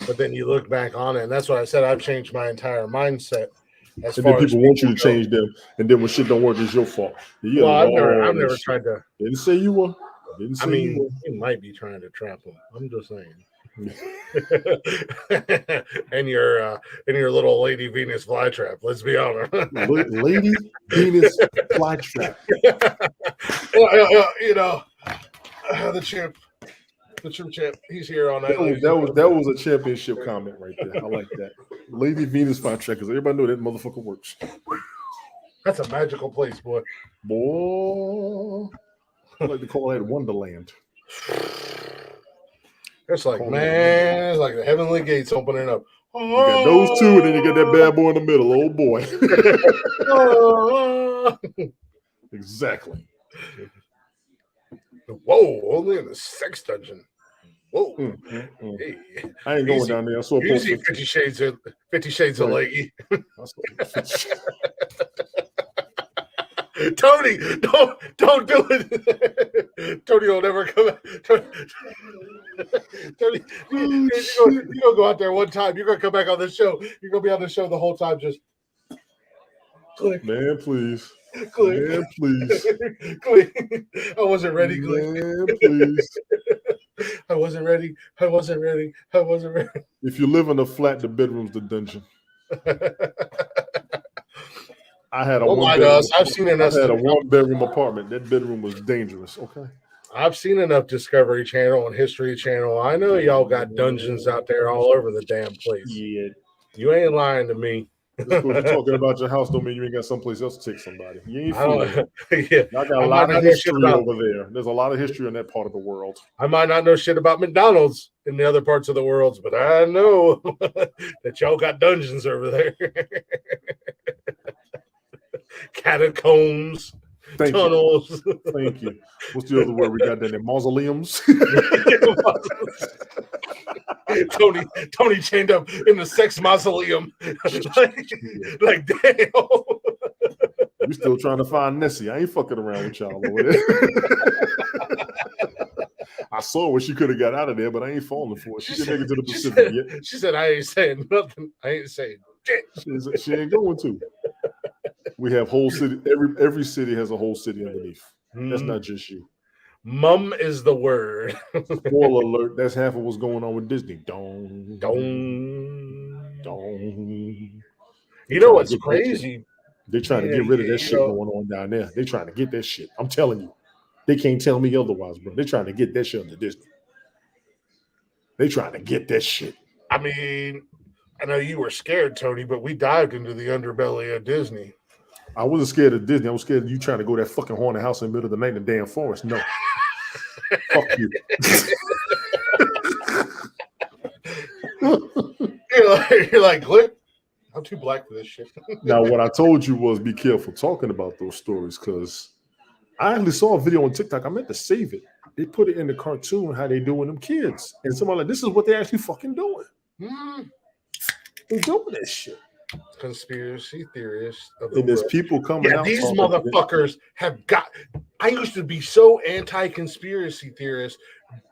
but then you look back on it, and that's why I said I've changed my entire mindset. And then people want you to change them, and then when shit don't work, it's your fault. Well, I've never tried to. Didn't say you were. Didn't say you were. You might be trying to trap them. I'm just saying. and your little Lady Venus flytrap. Let's be honest. Lady Venus flytrap. You know, the chimp. He's here all night. That was a championship comment right there. I like that. Lady Venus flytrap, because everybody knew that motherfucker works. That's a magical place, boy. Boy, I like to call that Wonderland. It's like, man, it's like the heavenly gates opening up. You got those two, and then you got that bad boy in the middle. Oh boy. Exactly. Whoa, only in the sex dungeon. Whoa. Hey. I ain't going down there. I saw a post 50 Shades of Leggy. Tony, don't do it. Tony will never come out. Tony, you're gonna go out there one time. You're gonna come back on this show. You're gonna be on the show the whole time. Just click. Man, please. Click. Man, please. Click. I wasn't ready. Click. Man, please. I wasn't ready. If you live in a flat, the bedroom's the dungeon. I had a one-bedroom apartment. That bedroom was dangerous. Okay. I've seen enough Discovery Channel and History Channel. I know y'all got dungeons out there all over the damn place. Yeah. You ain't lying to me. Just because you're talking about your house don't mean you ain't got someplace else to take somebody. You ain't fooling. Yeah. I got a lot of history over there. There's a lot of history in that part of the world. I might not know shit about McDonald's in the other parts of the world, but I know that y'all got dungeons over there. Catacombs, tunnels. Thank you. What's the other word we got there? Mausoleums. Tony chained up in the sex mausoleum. like damn. We still trying to find Nessie. I ain't fucking around with y'all over there. I saw what she could have got out of there, but I ain't falling for it. She didn't make it to the Pacific yet. She said, I ain't saying nothing. I ain't saying shit. She ain't going to. We have whole city. Every city has a whole city underneath. That's not just you. Mum is the word. Spoiler alert. That's half of what's going on with Disney. Dong. You know what's crazy? They're trying to get rid of that shit going on down there. They're trying to get that shit. I'm telling you. They can't tell me otherwise, bro. They're trying to get that shit under Disney. They're trying to get that shit. I mean, I know you were scared, Tony, but we dived into the underbelly of Disney. I wasn't scared of Disney. I was scared of you trying to go to that fucking haunted house in the middle of the night in the damn forest. No. Fuck you. You're like, Click, I'm too black for this shit. Now, what I told you was be careful talking about those stories because I actually saw a video on TikTok. I meant to save it. They put it in the cartoon how they doing them kids. And somebody like, this is what they actually fucking doing. They're doing this shit. Conspiracy theorists. And there's people coming out. These motherfuckers have got. I used to be so anti-conspiracy theorist.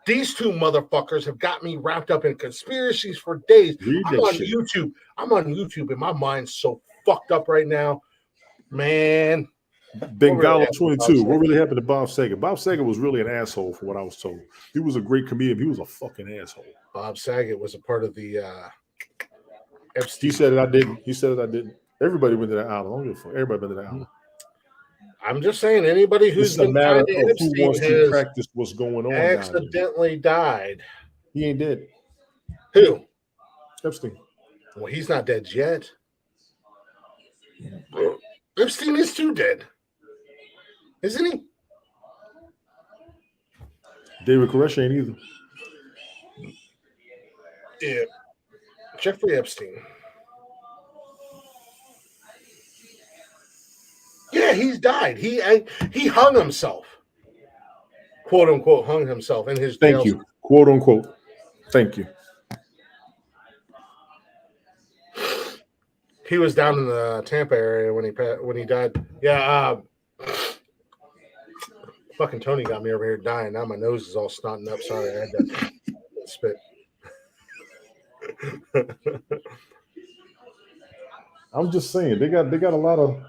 These two motherfuckers have got me wrapped up in conspiracies for days. I'm on YouTube, and my mind's so fucked up right now, man. Bengala 22. What really happened to Bob Saget? Bob Saget was really an asshole, from what I was told. He was a great comedian. He was a fucking asshole. Bob Saget was a part of the. He said it. I didn't. He said it. I didn't. Everybody went to that island. I don't give a fuck. Everybody been to that island. I'm just saying, anybody who's been matter of tied to who wants to practice what's going on. Accidentally died. He ain't dead. Who? Epstein. Well, he's not dead yet. Epstein is too dead, isn't he? David Koresh ain't either. Yeah. Jeffrey Epstein. Yeah, he's died. He hung himself. Quote unquote hung himself in his jail. Thank you. Quote unquote. Thank you. He was down in the Tampa area when he died. Yeah, fucking Tony got me over here dying. Now my nose is all snotting up. Sorry, I had to spit. I'm just saying they got a lot of.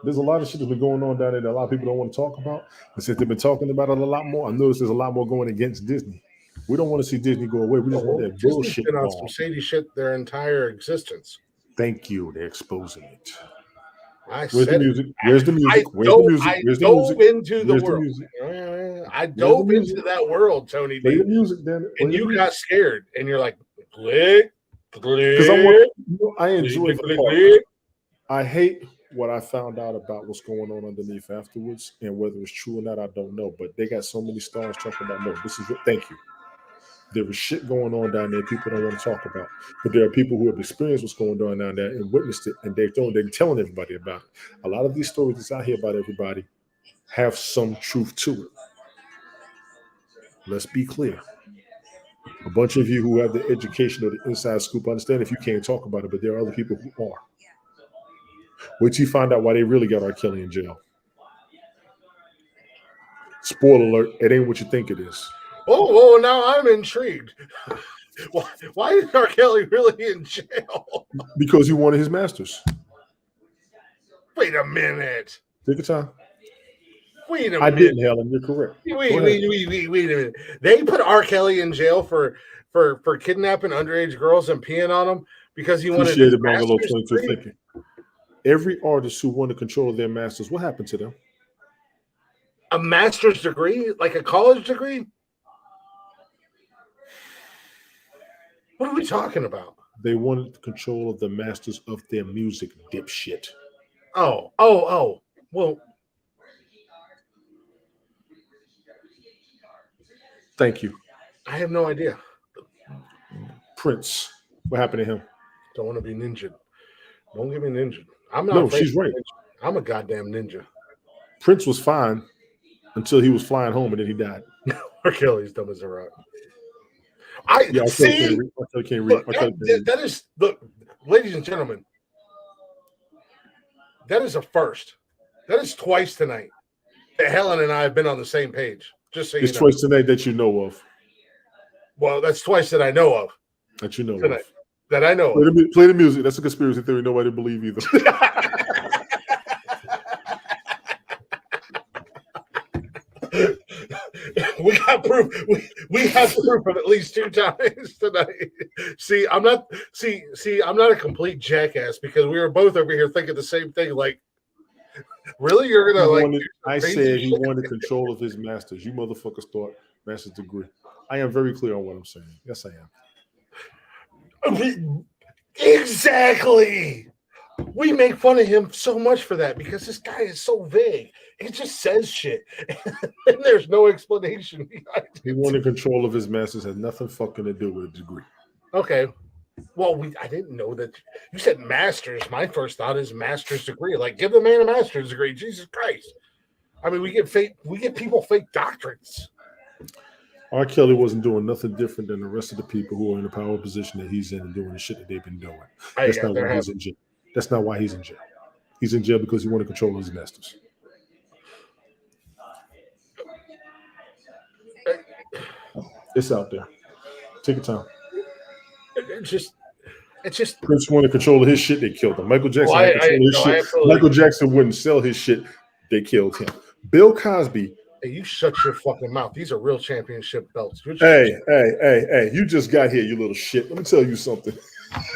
There's a lot of shit that's been going on down there that a lot of people don't want to talk about. And since they've been talking about it a lot more, I noticed there's a lot more going against Disney. We don't want to see Disney go away. We just want that bullshit been on gone. some shady shit their entire existence. Thank you. They're exposing it. Where's the music? Where's the music? I dove into the world. I dove into that world, Tony. Play the music, then. And you got scared, and you're like, click. Because I enjoy the part. I hate what I found out about what's going on underneath afterwards, and whether it's true or not, I don't know. But they got so many stars talking about, no, this is it. Thank you. There is shit going on down there people don't want to talk about. But there are people who have experienced what's going on down there and witnessed it, and they're telling everybody about it. A lot of these stories that's out here about everybody have some truth to it. Let's be clear. A bunch of you who have the education or the inside scoop understand if you can't talk about it, but there are other people who are. Wait till you find out why they really got R. Kelly in jail. Spoiler alert, it ain't what you think it is. Oh, now I'm intrigued. Why is R. Kelly really in jail? Because he wanted his masters. Wait a minute. Take your time. Wait a minute. I didn't, Helen. You're correct. Wait a minute. They put R. Kelly in jail for kidnapping underage girls and peeing on them because he wanted his Bungalow master's 22 degree? thinking. Every artist who wanted control of their masters, what happened to them? A master's degree? Like a college degree? What are we talking about? They wanted control of the masters of their music, dipshit. Oh. Well, thank you. I have no idea. Prince. What happened to him? Don't want to be ninja. Don't get me ninja. I'm not. No, afraid she's of right. ninja. I'm a goddamn ninja. Prince was fine until he was flying home and then he died. R. Kelly's dumb as a rock. Can't read. That is, look, ladies and gentlemen, that is a first. That is twice tonight that Helen and I have been on the same page. Just so you know. It's twice tonight that you know of. Well, that's twice that I know of. That you know tonight. of. That I know Play the music. That's a conspiracy theory nobody believe either. We got proof. We have proof of at least 2 times tonight. See, I'm not a complete jackass because we were both over here thinking the same thing. Like, really, you're gonna I said he wanted control of his masters. You motherfuckers thought master's degree. I am very clear on what I'm saying. Yes, I am. Exactly. We make fun of him so much for that because this guy is so vague. He just says shit, and there's no explanation behind it. He wanted control of his masters. Had nothing fucking to do with a degree. Okay. Well, I didn't know that. You said masters. My first thought is master's degree. Like, give the man a master's degree. Jesus Christ. I mean, we get people fake doctorates. R. Kelly wasn't doing nothing different than the rest of the people who are in the power position that he's in and doing the shit that they've been doing. That's not why he's in jail. That's not why he's in jail. He's in jail because he wanted control of his masters. It's out there. Take your time. It's just Prince wanted control of his shit. They killed him. Michael Jackson had control of his shit. Absolutely. Michael Jackson wouldn't sell his shit. They killed him. Bill Cosby. Hey, you shut your fucking mouth. These are real championship belts. Hey. You just got here, you little shit. Let me tell you something.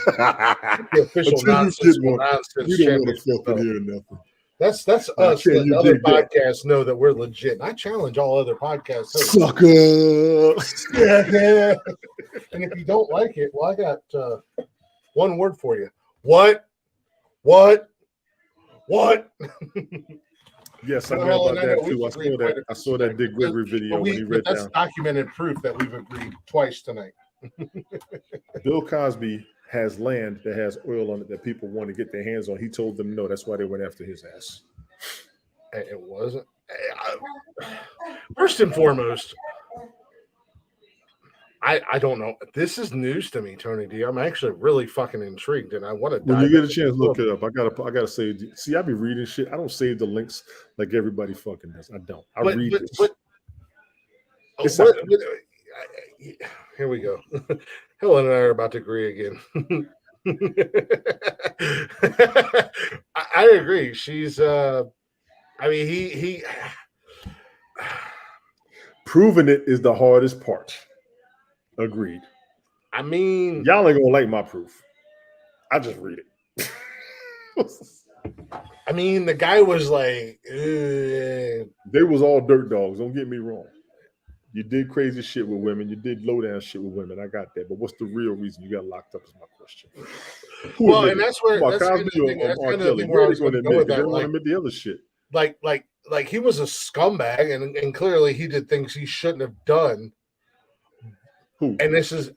The official Nonsensical Nonsense championship belt. That's us. The other podcasts know that we're legit. I challenge all other podcasts. Sucker. Yeah. And if you don't like it, well, I got one word for you. What? Yes, I know about that too. I saw that Dick Gregory video when he read that's down. Documented proof that we've agreed twice tonight. Bill Cosby has land that has oil on it that people want to get their hands on. He told them no. That's why they went after his ass. It wasn't. First and foremost, I don't know. This is news to me, Tony D. I'm actually really fucking intrigued, and I want to. When you get a chance, look it up. I gotta save. See, I be reading shit. I don't save the links like everybody fucking does. I don't. I read this. Here we go. Helen and I are about to agree again. I agree. She's. I mean, he. Proving it is the hardest part. Agreed. I mean, y'all ain't gonna like my proof. I just read it. I mean, the guy was like, they was all dirt dogs. Don't get me wrong. You did crazy shit with women. You did low down shit with women. I got that. But what's the real reason you got locked up? Is my question. Well, and that's where Cosby I was going to go with that. They don't want to admit the other shit. Like he was a scumbag, and clearly he did things he shouldn't have done. Who? And this is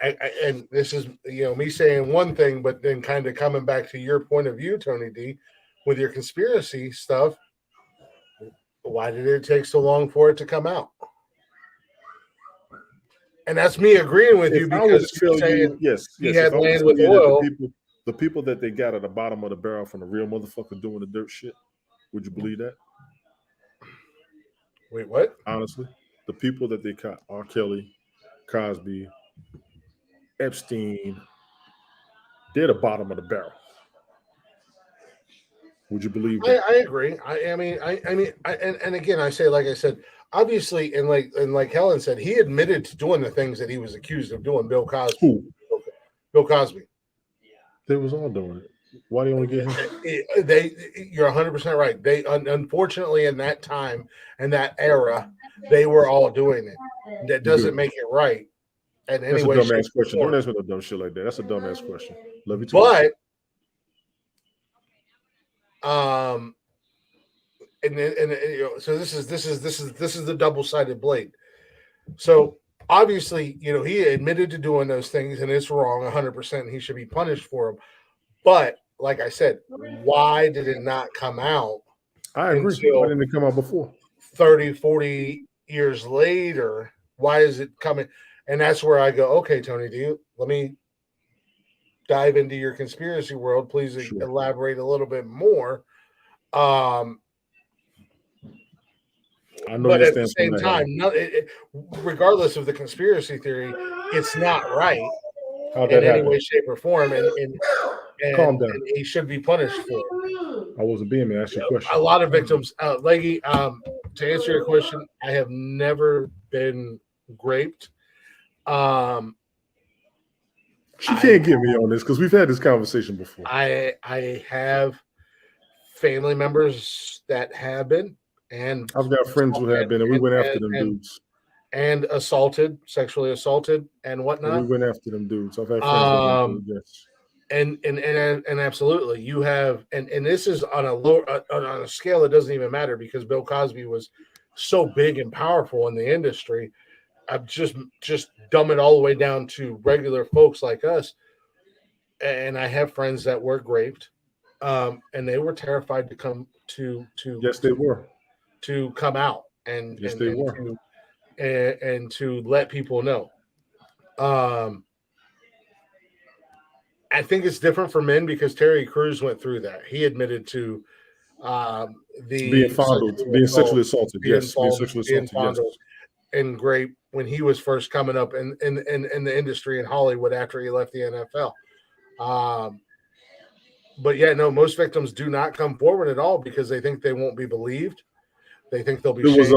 me saying one thing, but then kind of coming back to your point of view, Tony D, with your conspiracy stuff. Why did it take so long for it to come out? And that's me agreeing with you because yes, he had land with oil. The people that they got at the bottom of the barrel from the real motherfucker doing the dirt shit. Would you believe that? Wait, what? Honestly, the people that they caught: R. Kelly, Cosby, Epstein. They're the bottom of the barrel. Would you believe that? I agree. I mean, and again, I say, like I said, obviously, and like Helen said, he admitted to doing the things that he was accused of doing. Bill Cosby. Who? Bill Cosby. They was all doing it. Why do you want to get him? You're 100% right. They unfortunately in that time and that era, they were all doing it. That doesn't make it right. And anyway, that's a dumbass question. Don't ask me no dumb shit like that. That's a dumbass question. Love you too. But so this is the double-sided blade. So obviously, he admitted to doing those things, and it's wrong 100%. And he should be punished for them. But like I said, why did it not come out? I agree. Why didn't it come out before? 30, 40 years later, why is it coming? And that's where I go, okay, Tony, let me dive into your conspiracy world. Please elaborate a little bit more. I know, but at the same time, regardless of the conspiracy theory, it's not right in any way, shape, or form, and calm down. And he should be punished for it. I wasn't being there. Ask your question. A lot of victims, Leggy, to answer your question, I have never been raped. She can't get me on this because we've had this conversation before. I have family members that have been, and I've got friends who have been, and we went after them dudes. And assaulted, sexually assaulted, and whatnot. And we went after them dudes. I've had friends who have been, yes. And absolutely, you have, and this is on a low on a scale that doesn't even matter because Bill Cosby was so big and powerful in the industry. I've just dumb it all the way down to regular folks like us. And I have friends that were raped, and they were terrified to come to. Yes, they were. To come out and yes, they were. And to let people know. I think it's different for men because Terry Crews went through that. He admitted to being fondled, being sexually assaulted. Being sexually assaulted. Fondled and grape when he was first coming up in the industry in Hollywood after he left the NFL. But yeah, no, most victims do not come forward at all because they think they won't be believed. They think they'll be. It was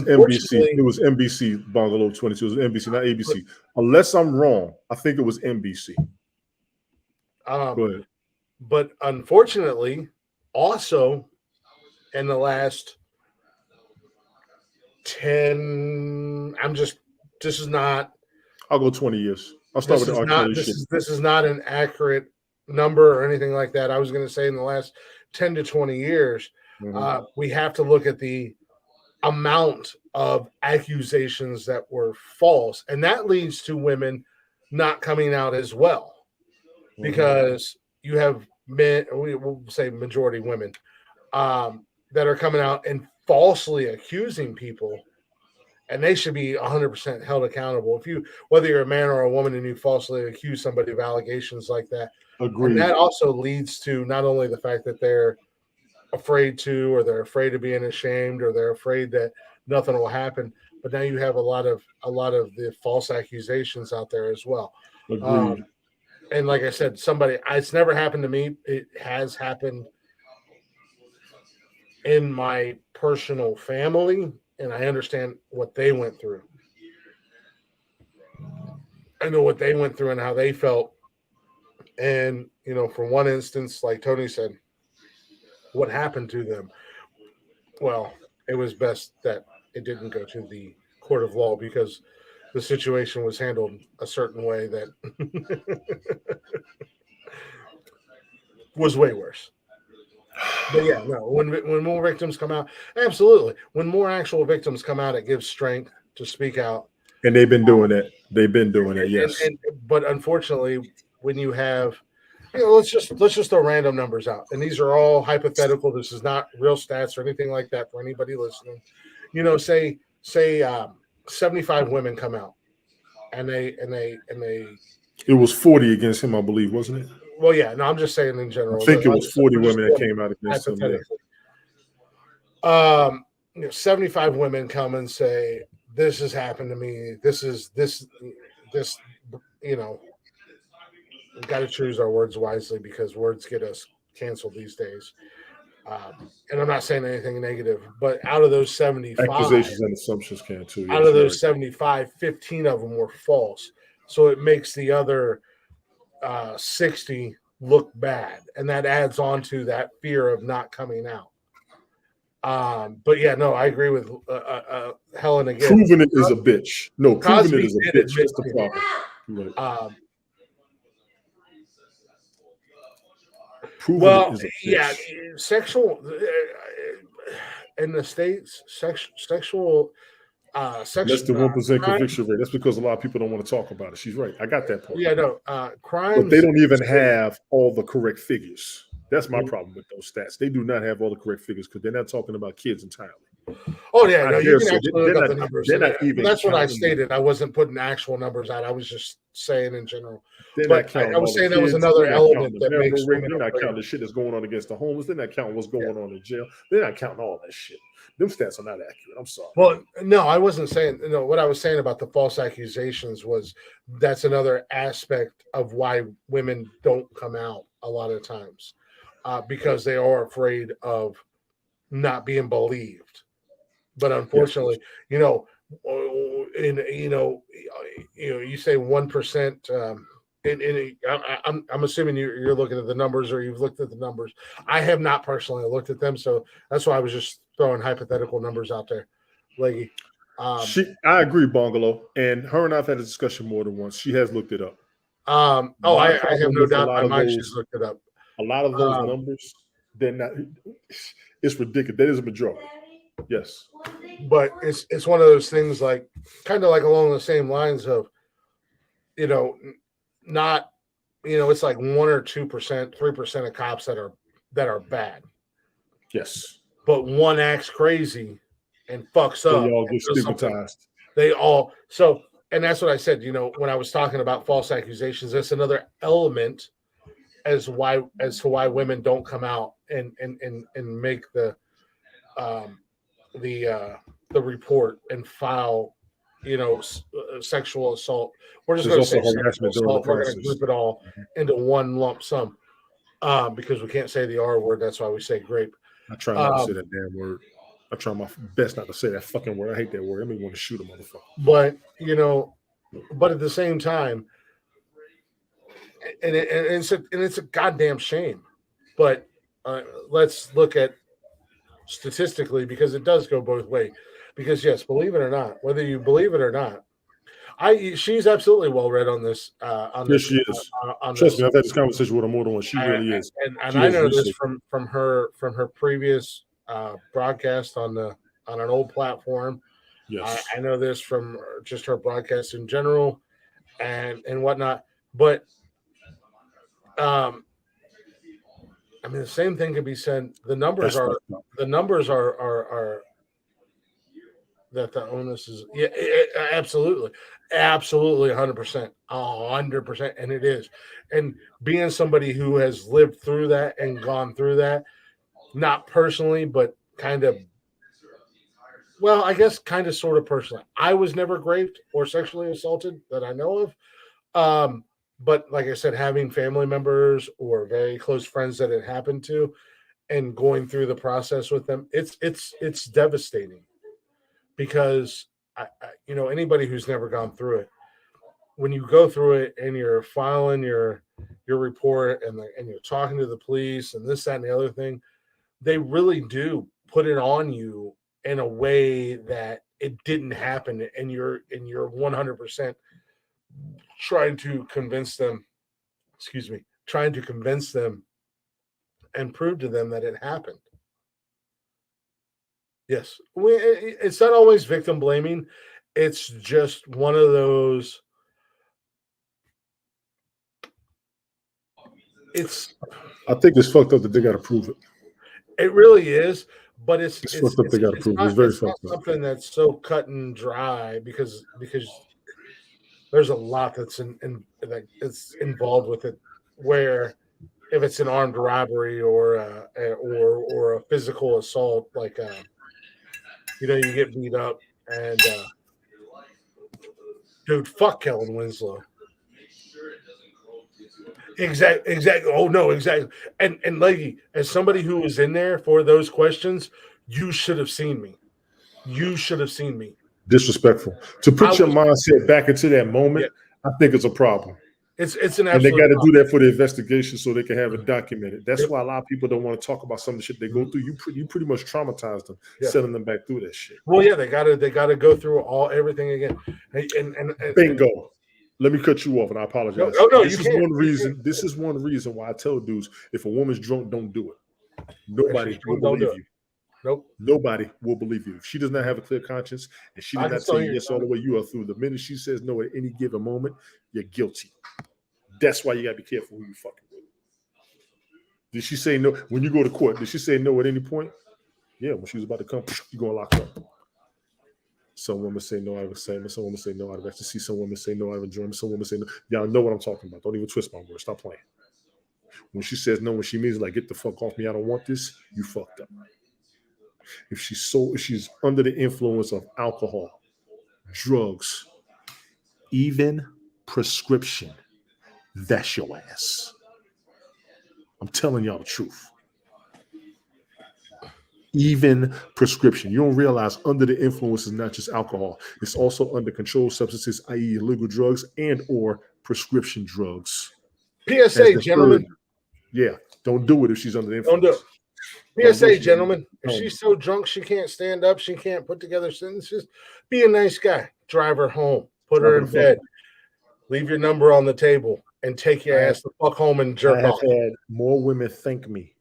NBC. It was NBC. Bungalow 22. It was NBC, not ABC. Unless I'm wrong, I think it was NBC. Go ahead. But unfortunately, also in the last 10, this is not. I'll go 20 years. I'll start with the R. Kelly shit. This is not an accurate number or anything like that. I was going to say in the last 10 to 20 years, we have to look at the amount of accusations that were false. And that leads to women not coming out as well. Because you have men, we will say majority women, that are coming out and falsely accusing people, and they should be 100% held accountable. Whether you're a man or a woman and you falsely accuse somebody of allegations like that, agreed. And that also leads to not only the fact that they're afraid to, or they're afraid of being ashamed, or they're afraid that nothing will happen, but now you have a lot of the false accusations out there as well. Agreed. And like I said, it's never happened to me. It has happened in my personal family, and I understand what they went through. I know what they went through and how they felt. And, for one instance, like Tony said, what happened to them? Well, it was best that it didn't go to the court of law because the situation was handled a certain way that was way worse. But yeah, no, when more victims come out, absolutely. When more actual victims come out, it gives strength to speak out. And they've been doing it. They've been doing it, yes. But unfortunately, when you have, let's just throw random numbers out. And these are all hypothetical. This is not real stats or anything like that for anybody listening. Say 75 women come out, and they. It was 40 against him, I believe, wasn't it? Well, yeah. No, I'm just saying in general. I think it was 40 women that came out against him. Yeah. 75 women come and say, "This has happened to me. This. We've got to choose our words wisely because words get us canceled these days." And I'm not saying anything negative, but out of those 75, accusations and assumptions can too. Out of those 75, 15 of them were false. So it makes the other 60 look bad, and that adds on to that fear of not coming out. But yeah, no, I agree with Helen again. Proving it is a bitch. No, proving it is a bitch. That's the problem. Right. Sexual in the States, sexual That's the 1% conviction rate. That's because a lot of people don't want to talk about it. She's right. I got that part. Yeah, no, crimes. But they don't even have all the correct figures. That's my problem with those stats. They do not have all the correct figures because they're not talking about kids entirely. Oh yeah, no, you can actually look up the numbers. They're not even. That's what I stated. I wasn't putting actual numbers out. I was just saying in general. But I was saying that was another element that makes women. They're not counting the shit that's going on against the homeless. They're not counting what's going on in jail. They're not counting all that shit. Them stats are not accurate. I'm sorry. Well, no, I wasn't saying. No, what I was saying about the false accusations was that's another aspect of why women don't come out a lot of times, because they are afraid of not being believed. But unfortunately, you know, you say 1%. I'm assuming you're looking at the numbers, or you've looked at the numbers. I have not personally looked at them, so that's why I was just throwing hypothetical numbers out there, Leggy. I agree, Bungalow, and her and I've had a discussion more than once. She has looked it up. I have no doubt in my mind she's looked it up. A lot of those numbers, they're not. It's ridiculous. That is a majority. Yes, but it's one of those things, like kind of like along the same lines of, not, it's like 1 or 2%, 3% of cops that are bad. Yes, but one acts crazy and fucks up. They all get stigmatized. And that's what I said. When I was talking about false accusations, that's another element as to why women don't come out and make the report and file, sexual assault. We're just going to say sexual assault. We're going to group it all into one lump sum because we can't say the R word. That's why we say grape. I try not to say that damn word. I try my best not to say that fucking word. I hate that word. I mean, want to shoot a motherfucker. But at the same time, and it's a goddamn shame. But let's look at statistically, because it does go both ways. Because yes, believe it or not, whether you believe it or not, she's absolutely well read on this. She is. Trust me, I've had this conversation with her more than once. She really is. And I know this from her previous broadcast on an old platform. Yes, I know this from just her broadcast in general, and whatnot. But the same thing could be said. The numbers are that the onus is absolutely 100%, and it is. And being somebody who has lived through that and gone through that, not personally, but kind of sort of personally. I was never raped or sexually assaulted that I know of. But like I said, having family members or very close friends that it happened to and going through the process with them, it's devastating. Because anybody who's never gone through it, when you go through it and you're filing your report and you're talking to the police and this, that, and the other thing, they really do put it on you in a way that it didn't happen, and you're 100% trying to convince them and prove to them that it happened. Yes, it's not always victim blaming. It's just one of those. I think it's fucked up that they got to prove it. It really is, but it's fucked up. They got to prove it. It's very fucked up. Something that's so cut and dry because there's a lot that's it's involved with it. Where if it's an armed robbery or a physical assault, like you get beat up, and dude, fuck Kellen Winslow. Exactly. Oh no, exactly. And Leggy, as somebody who was in there for those questions, you should have seen me. Disrespectful. To put your mindset back into that moment, I think it's a problem. It's an absolute and they got to do that for the investigation so they can have it documented. That's why a lot of people don't want to talk about some of the shit they go through. You pretty much traumatized them, sending them back through that shit. Well, yeah, they gotta go through everything again. And bingo. Let me cut you off, and I apologize. No, this is one reason why I tell dudes, if a woman's drunk, don't do it. Nobody will believe you. Nope. Nobody will believe you. If she does not have a clear conscience and she did not tell you yes all the way, you are through. The minute she says no at any given moment, you're guilty. That's why you gotta be careful who you fucking with. Did she say no when you go to court? Did she say no at any point? Yeah, when she was about to come, you're gonna lock up. Some women say no out of excitement. Some women say no out of ecstasy. Some women say no out of enjoyment. Some women say no. Y'all know what I'm talking about. Don't even twist my words. Stop playing. When she says no, when she means like get the fuck off me, I don't want this, you fucked up. If she's under the influence of alcohol, drugs, even prescription, that's your ass. I'm telling y'all the truth. even prescription. You don't realize under the influence is not just alcohol. It's also under controlled substances, i.e. illegal drugs and or prescription drugs. PSA, gentlemen. Yeah, don't do it if she's under the influence. Don't do it. PSA, gentlemen. If she's so drunk she can't stand up, she can't put together sentences, be a nice guy. Drive her home. Put her in bed. Leave your number on the table and take your ass the fuck home and jerk off. I have had more women thank me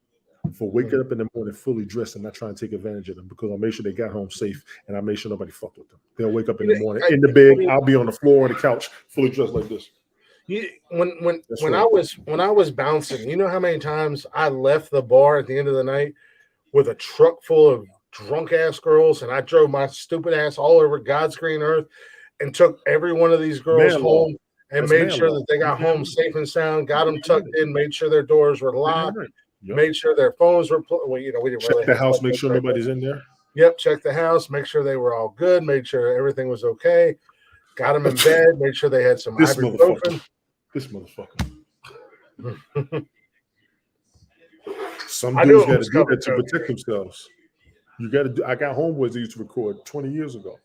for waking up in the morning fully dressed and not trying to take advantage of them because I made sure they got home safe and I made sure nobody fucked with them. They'll wake up in the morning in the bed. I'll be on the floor or the couch fully dressed like this. When I was bouncing, you know how many times I left the bar at the end of the night with a truck full of drunk ass girls and I drove my stupid ass all over God's green earth and took every one of these girls home and made sure that they got home safe and sound, got them tucked in, made sure their doors were locked, made sure their phones were we didn't check really the house, make sure nobody's in there. Yep, check the house, make sure they were all good, made sure everything was okay, got them in bed, made sure they had some ibuprofen. This motherfucker. Some dudes got to do that to protect themselves. You got to do. I got homeboys that used to record 20 years ago.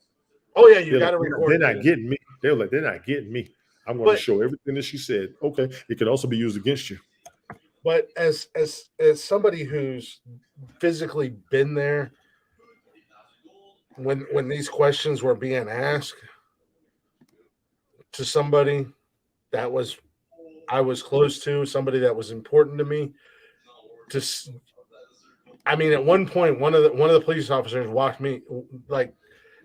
Oh yeah, you got to record. They're not getting me. They're like, they're not getting me. I'm going to show everything that she said. Okay, it could also be used against you. But as somebody who's physically been there, when these questions were being asked to somebody that I was close to, somebody that was important to me, at one point, one of the police officers walked me, like,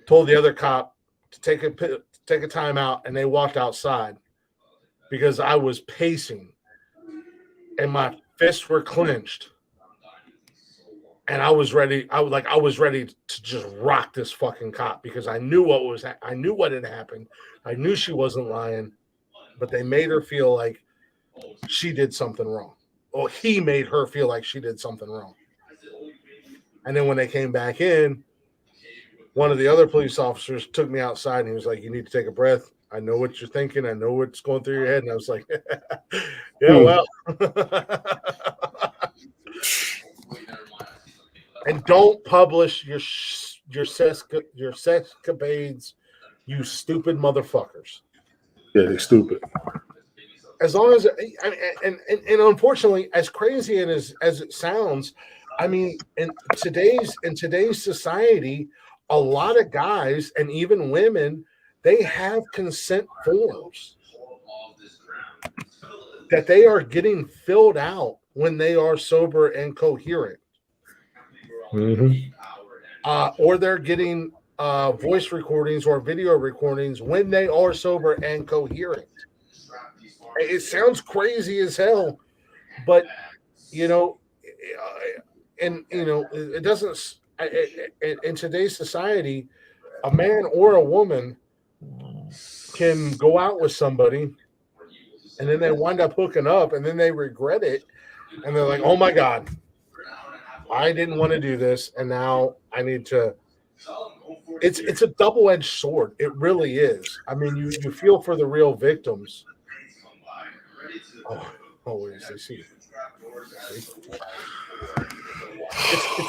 told the other cop to take a time out, and they walked outside because I was pacing and my fists were clenched and I was ready. I was ready to just rock this fucking cop because I knew what had happened. I knew she wasn't lying, but they made her feel like she did something wrong. Or he made her feel like she did something wrong. And then when they came back in, one of the other police officers took me outside and he was like, "You need to take a breath. I know what you're thinking. I know what's going through your head." And I was like, yeah, well. And don't publish your sexcapades, you stupid motherfuckers. Yeah, they're stupid. As long as and unfortunately, as crazy as it sounds, I mean, in today's society, a lot of guys and even women, they have consent forms that they are getting filled out when they are sober and coherent. Mm-hmm. Or they're getting voice recordings or video recordings when they are sober and coherent. It sounds crazy as hell, but it doesn't. In today's society, a man or a woman can go out with somebody, and then they wind up hooking up, and then they regret it, and they're like, "Oh my God, I didn't want to do this, and now I need to." It's a double-edged sword. It really is. I mean, you feel for the real victims.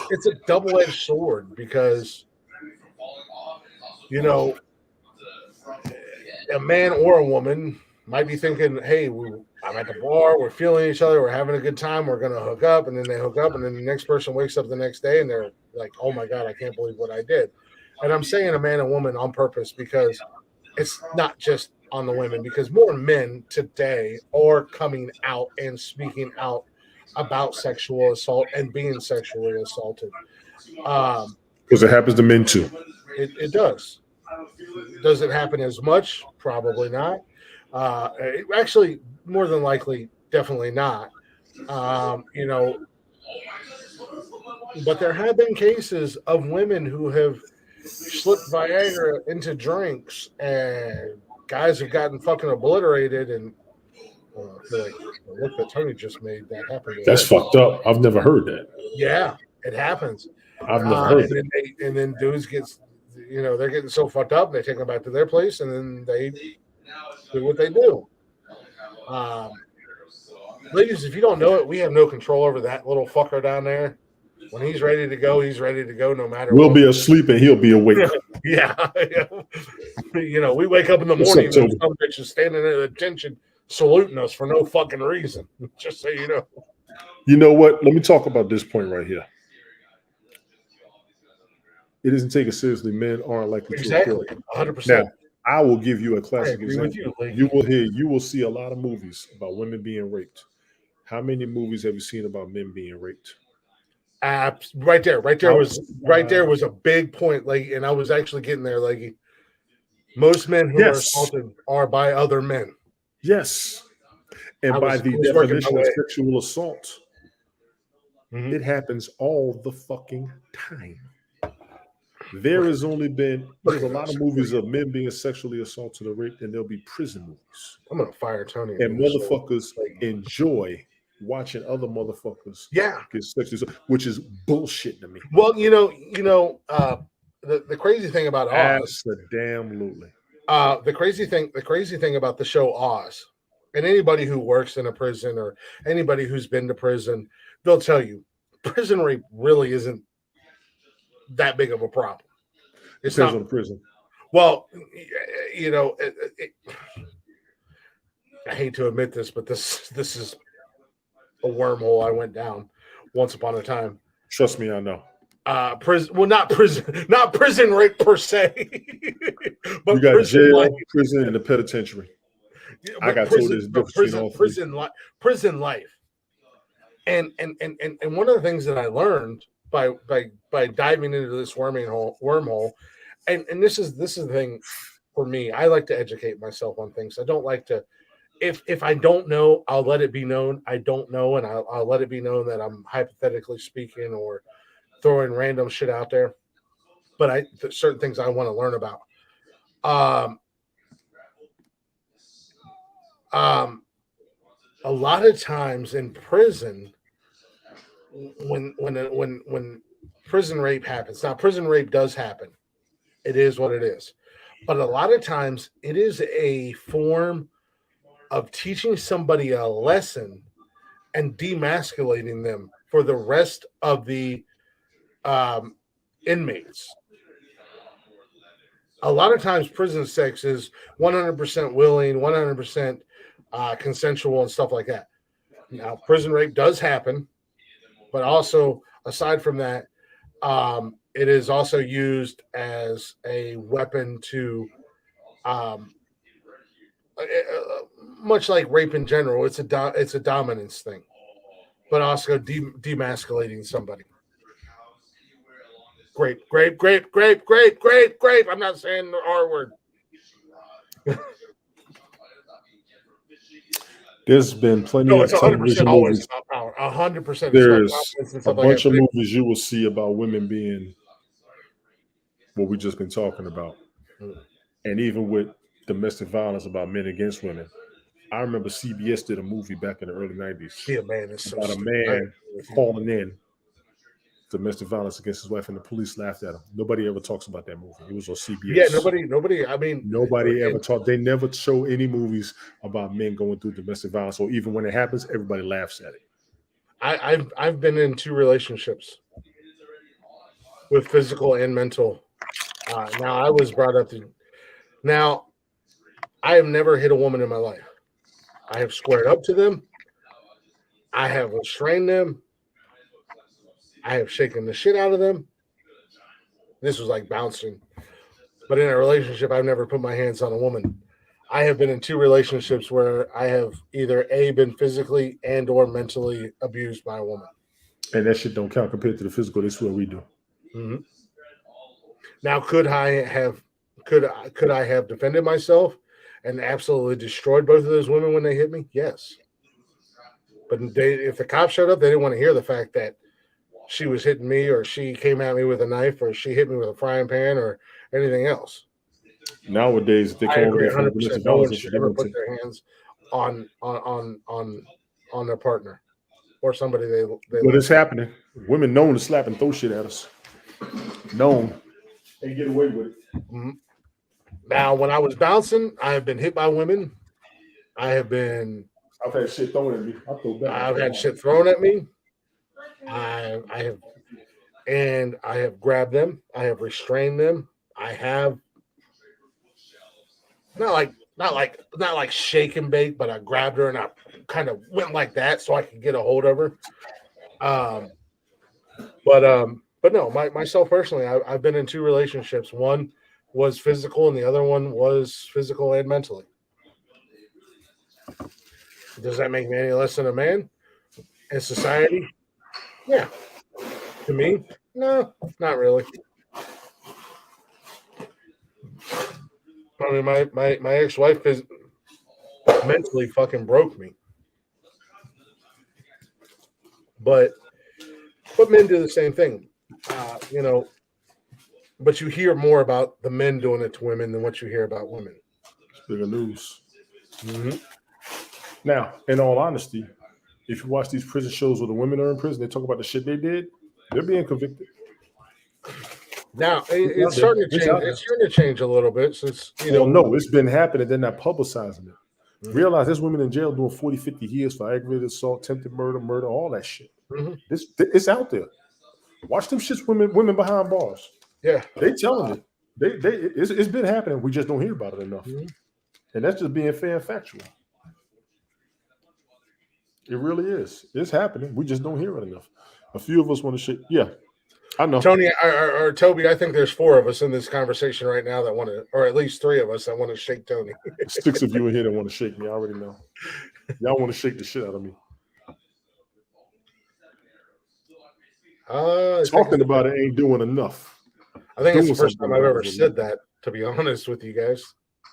It's a double-edged sword because a man or a woman might be thinking, "Hey, I'm at the bar, we're feeling each other, we're having a good time, we're gonna hook up," and then they hook up, and then the next person wakes up the next day and they're like, "Oh my God, I can't believe what I did." And I'm saying a man and woman on purpose because it's not just on the women, because more men today are coming out and speaking out about sexual assault and being sexually assaulted. Because it happens to men too. It does. Does it happen as much? Probably not. Actually, more than likely, definitely not. But there have been cases of women who have slipped Viagra into drinks and guys have gotten fucking obliterated, and look that Tony just made that happen. That's fucked up. I've never heard that. Yeah, it happens. I've never heard that. And then dudes they're getting so fucked up, they take them back to their place, and then they do what they do. Ladies, if you don't know it, we have no control over that little fucker down there. When he's ready to go, he's ready to go no matter We'll what. be asleep and he'll be awake. Yeah. You know, we wake up in the What's morning up, and Toby? some bitch is standing at attention saluting us for no fucking reason. Just so you know. You know what? Let me talk about this point right here. It isn't taken seriously. Men aren't likely Exactly. to 100%. Now, I will give you a classic agree with example. you, Lee. You will see a lot of movies about women being raped. How many movies have you seen about men being raped? Right there was a big point. Like, and I was actually getting there. Like, most men who are Yes. assaulted are by other men. Yes. And I by was the working my definition of way. sexual assault, it happens all the fucking time. There's a lot of movies of men being sexually assaulted or raped, and there'll be prison movies. I'm gonna fire Tony. And motherfuckers enjoy watching other motherfuckers Yeah. get sexually assaulted, which is bullshit to me. Well, you know, the crazy thing about Oz. Absolutely. The crazy thing about the show Oz, and anybody who works in a prison or anybody who's been to prison, they'll tell you prison rape really isn't that big of a problem. It's Depends not on the prison. Well, you know, I hate to admit this, but this is a wormhole I went down once upon a time. Trust me, I know. Not prison rape per se, but you got prison jail, life. prison, and the penitentiary. I got told there's difference between all three. Prison life, and one of the things that I learned by diving into this wormhole, and this is the thing for me. I like to educate myself on things. I don't like to. If I don't know, I'll let it be known. I don't know, and I'll let it be known that I'm hypothetically speaking or throwing random shit out there. But certain things I want to learn about. A lot of times in prison, when prison rape happens, now prison rape does happen. It is what it is. But a lot of times it is a form of teaching somebody a lesson and demasculating them for the rest of the inmates. A lot of times prison sex is 100% willing, 100% consensual and stuff like that. Now, prison rape does happen, but also aside from that, it is also used as a weapon to, much like rape in general, it's a dominance thing, but also demasculating somebody. Grape. I'm not saying the R word. There's been plenty of television movies. 100%. There's a bunch of movies you will see about women being what we just been talking about, and even with domestic violence about men against women. I remember CBS did a movie back in the early 90s about a man calling in domestic violence against his wife, and the police laughed at him. Nobody ever talks about that movie. It was on CBS. Yeah, nobody. I mean, nobody ever talked. They never show any movies about men going through domestic violence, or even when it happens, everybody laughs at it. I've been in 2 relationships with physical and mental. Now I was brought up to. Now, I have never hit a woman in my life. I have squared up to them. I have restrained them. I have shaken the shit out of them. This was like bouncing. But in a relationship, I've never put my hands on a woman. I have been in 2 relationships where I have either been physically and or mentally abused by a woman. And that shit don't count compared to the physical. That's what we do. Mm-hmm. Now, could I have defended myself and absolutely destroyed both of those women when they hit me? Yes. But if the cops showed up, they didn't want to hear the fact that she was hitting me, or she came at me with a knife, or she hit me with a frying pan, or anything else. Nowadays, they call it 100%. No one should ever put their hands on their partner or somebody they But it's happening. Women known to slap and throw shit at us. Known. They get away with it. Mm-hmm. Now, when I was bouncing, I have been hit by women. I've had shit thrown at me. I've had shit thrown at me. I have and I have grabbed them. I have restrained them. I have not like shake and bake, but I grabbed her and I kind of went like that so I could get a hold of her. But no, myself personally, I've been in 2 relationships. One was physical, and the other one was physical and mentally. Does that make me any less than a man in society? Yeah. To me, no, not really. I mean, my ex-wife is mentally fucking broke me. But men do the same thing, but you hear more about the men doing it to women than what you hear about women. It's bigger news. Mm-hmm. Now, in all honesty, if you watch these prison shows where the women are in prison, they talk about the shit they did, they're being convicted. Now it's starting to change. It's starting to change a little bit since no, it's been happening. They're not publicizing it. Mm-hmm. Realize there's women in jail doing 40, 50 years for aggravated assault, attempted murder, all that shit. Mm-hmm. It's out there. Watch them shits. Women behind bars. Yeah, they telling it. It's been happening. We just don't hear about it enough, and that's just being fair and factual. It really is. It's happening. We just don't hear it enough. A few of us want to shake. Yeah, I know. Tony or Toby, I think there's 4 of us in this conversation right now that want to, or at least 3 of us that want to shake Tony. 6 of you in here that want to shake me. I already know. Y'all want to shake the shit out of me. Talking about it ain't doing enough. I think it's the first time I've ever said that, to be honest with you guys.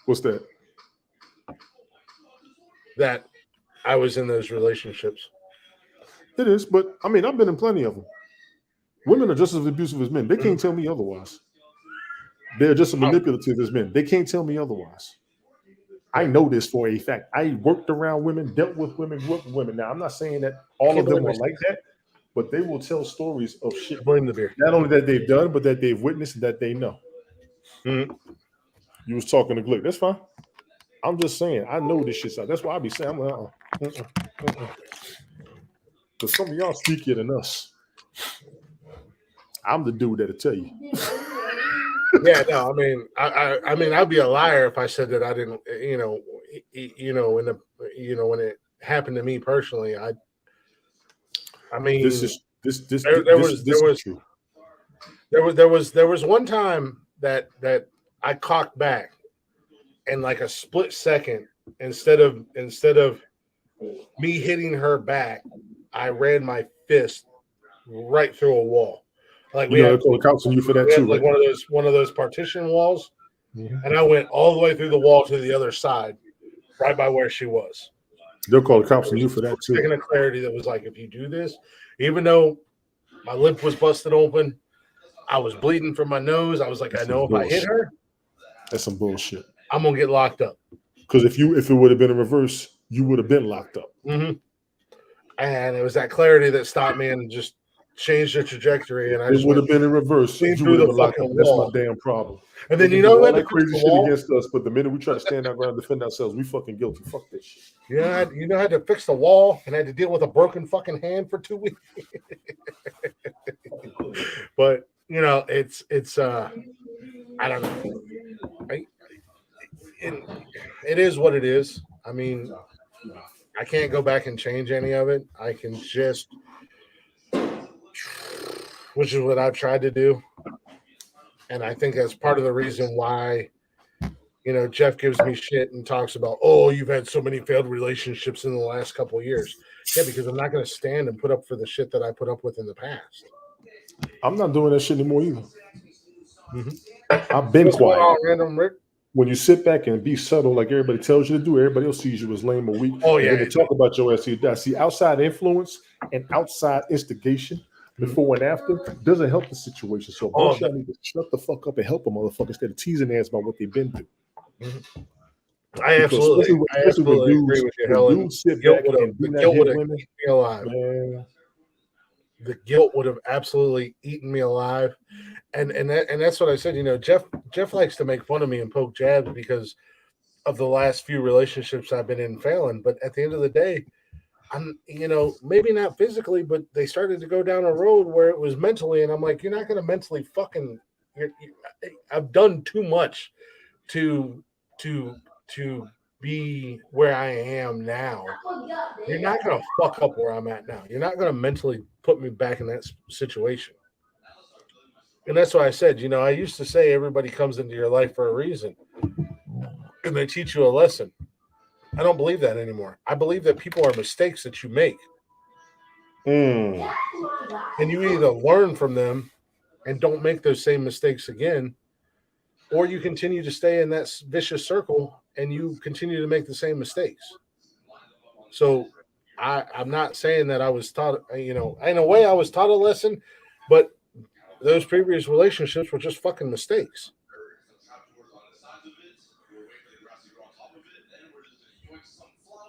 What's that? That I was in those relationships. It is, but I mean, I've been in plenty of them. Women are just as abusive as men. They can't tell me otherwise. They're just as manipulative as men. They can't tell me otherwise. I know this for a fact. I worked around women, dealt with women, grew up with women. Now, I'm not saying that all of them are like that, but they will tell stories of shit. Blame the beer. Not only that they've done, but that they've witnessed and that they know. Mm-hmm. You was talking to Glick. That's fine. I'm just saying, I know this shit's out. That's why I be saying, I'm like, because some of y'all sneakier than us. I'm the dude that'll tell you. Yeah, no, I mean, I'd be a liar if I said that I didn't, when it happened to me personally, there was one time that I cocked back, and like a split second, instead of me hitting her back, I ran my fist right through a wall. Like we had counts on you for that too, like right? one of those partition walls, and I went all the way through the wall to the other side, right by where she was. They'll call the cops on you for that too. Taking a clarity that was like, if you do this, even though my lip was busted open, I was bleeding from my nose. I was like, I know if I hit her, that's some bullshit. I'm gonna get locked up. Because if it would have been in reverse, you would have been locked up. Mm-hmm. And it was that clarity that stopped me and just changed the trajectory. And it would have been in reverse. You would have been locked up. That's my damn problem. And then you know all that crazy shit against us, but the minute we try to stand our ground and defend ourselves, we fucking guilty. Fuck this shit. You know, I had to fix the wall and I had to deal with a broken fucking hand for 2 weeks. But it's I don't know. It is what it is. I mean, I can't go back and change any of it. I can just, which is what I've tried to do. And I think that's part of the reason why, Jeff gives me shit and talks about, oh, you've had so many failed relationships in the last couple of years. Yeah, because I'm not going to stand and put up for the shit that I put up with in the past. I'm not doing that shit anymore either. Mm-hmm. I've been quiet. On, Random Rick? When you sit back and be subtle like everybody tells you to do, everybody else sees you as lame or weak. Oh, yeah. When they talk about your ass, see outside influence and outside instigation before and after doesn't help the situation. So both y'all need to shut the fuck up and help a motherfucker instead of teasing ass about what they've been through. Mm-hmm. I absolutely agree with you, Helen. The guilt would have eaten me alive. Man. The guilt would have absolutely eaten me alive. And that's what I said. Jeff likes to make fun of me and poke jabs because of the last few relationships I've been in failing. But at the end of the day, I'm, maybe not physically, but they started to go down a road where it was mentally, and I'm like, you're not going to mentally fucking. I've done too much to be where I am now. You're not going to fuck up where I'm at now. You're not going to mentally put me back in that situation. And that's why I said, I used to say everybody comes into your life for a reason, and they teach you a lesson. I don't believe that anymore. I believe that people are mistakes that you make. And you either learn from them and don't make those same mistakes again, or you continue to stay in that vicious circle and you continue to make the same mistakes. So I'm not saying that I was taught, in a way I was taught a lesson, but those previous relationships were just fucking mistakes.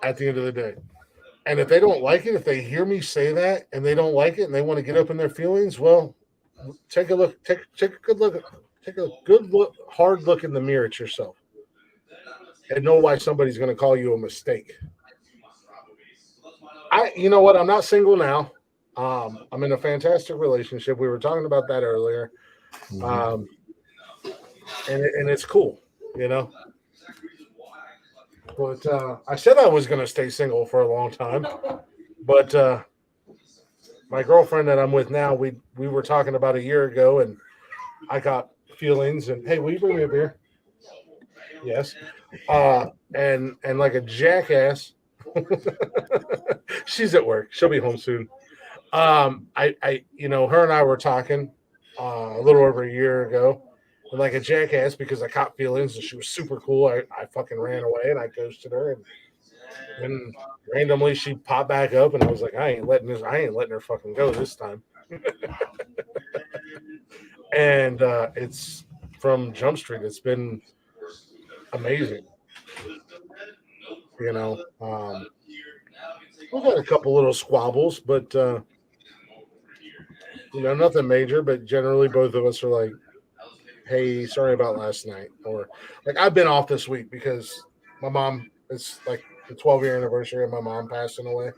At the end of the day. And if they don't like it, if they hear me say that and they don't like it and they want to get up in their feelings, well, take a look, take a good look, take a good look, hard look in the mirror at yourself and know why somebody's going to call you a mistake. You know what? I'm not single now. I'm in a fantastic relationship. We were talking about that earlier. And it's cool, But I said I was going to stay single for a long time. But my girlfriend that I'm with now, we were talking about a year ago, and I got feelings. And hey, will you bring me a beer? Yes. And like a jackass, she's at work. She'll be home soon. Her and I were talking a little over a year ago, and like a jackass because I caught feelings, and she was super cool. I fucking ran away and I ghosted her, and randomly she popped back up, and I was like, I ain't letting her fucking go this time. And it's from Jump Street. It's been amazing. We've had a couple little squabbles, but nothing major. But generally, both of us are like, "Hey, sorry about last night," or like, "I've been off this week because my mom. It's like the 12-year anniversary of my mom passing away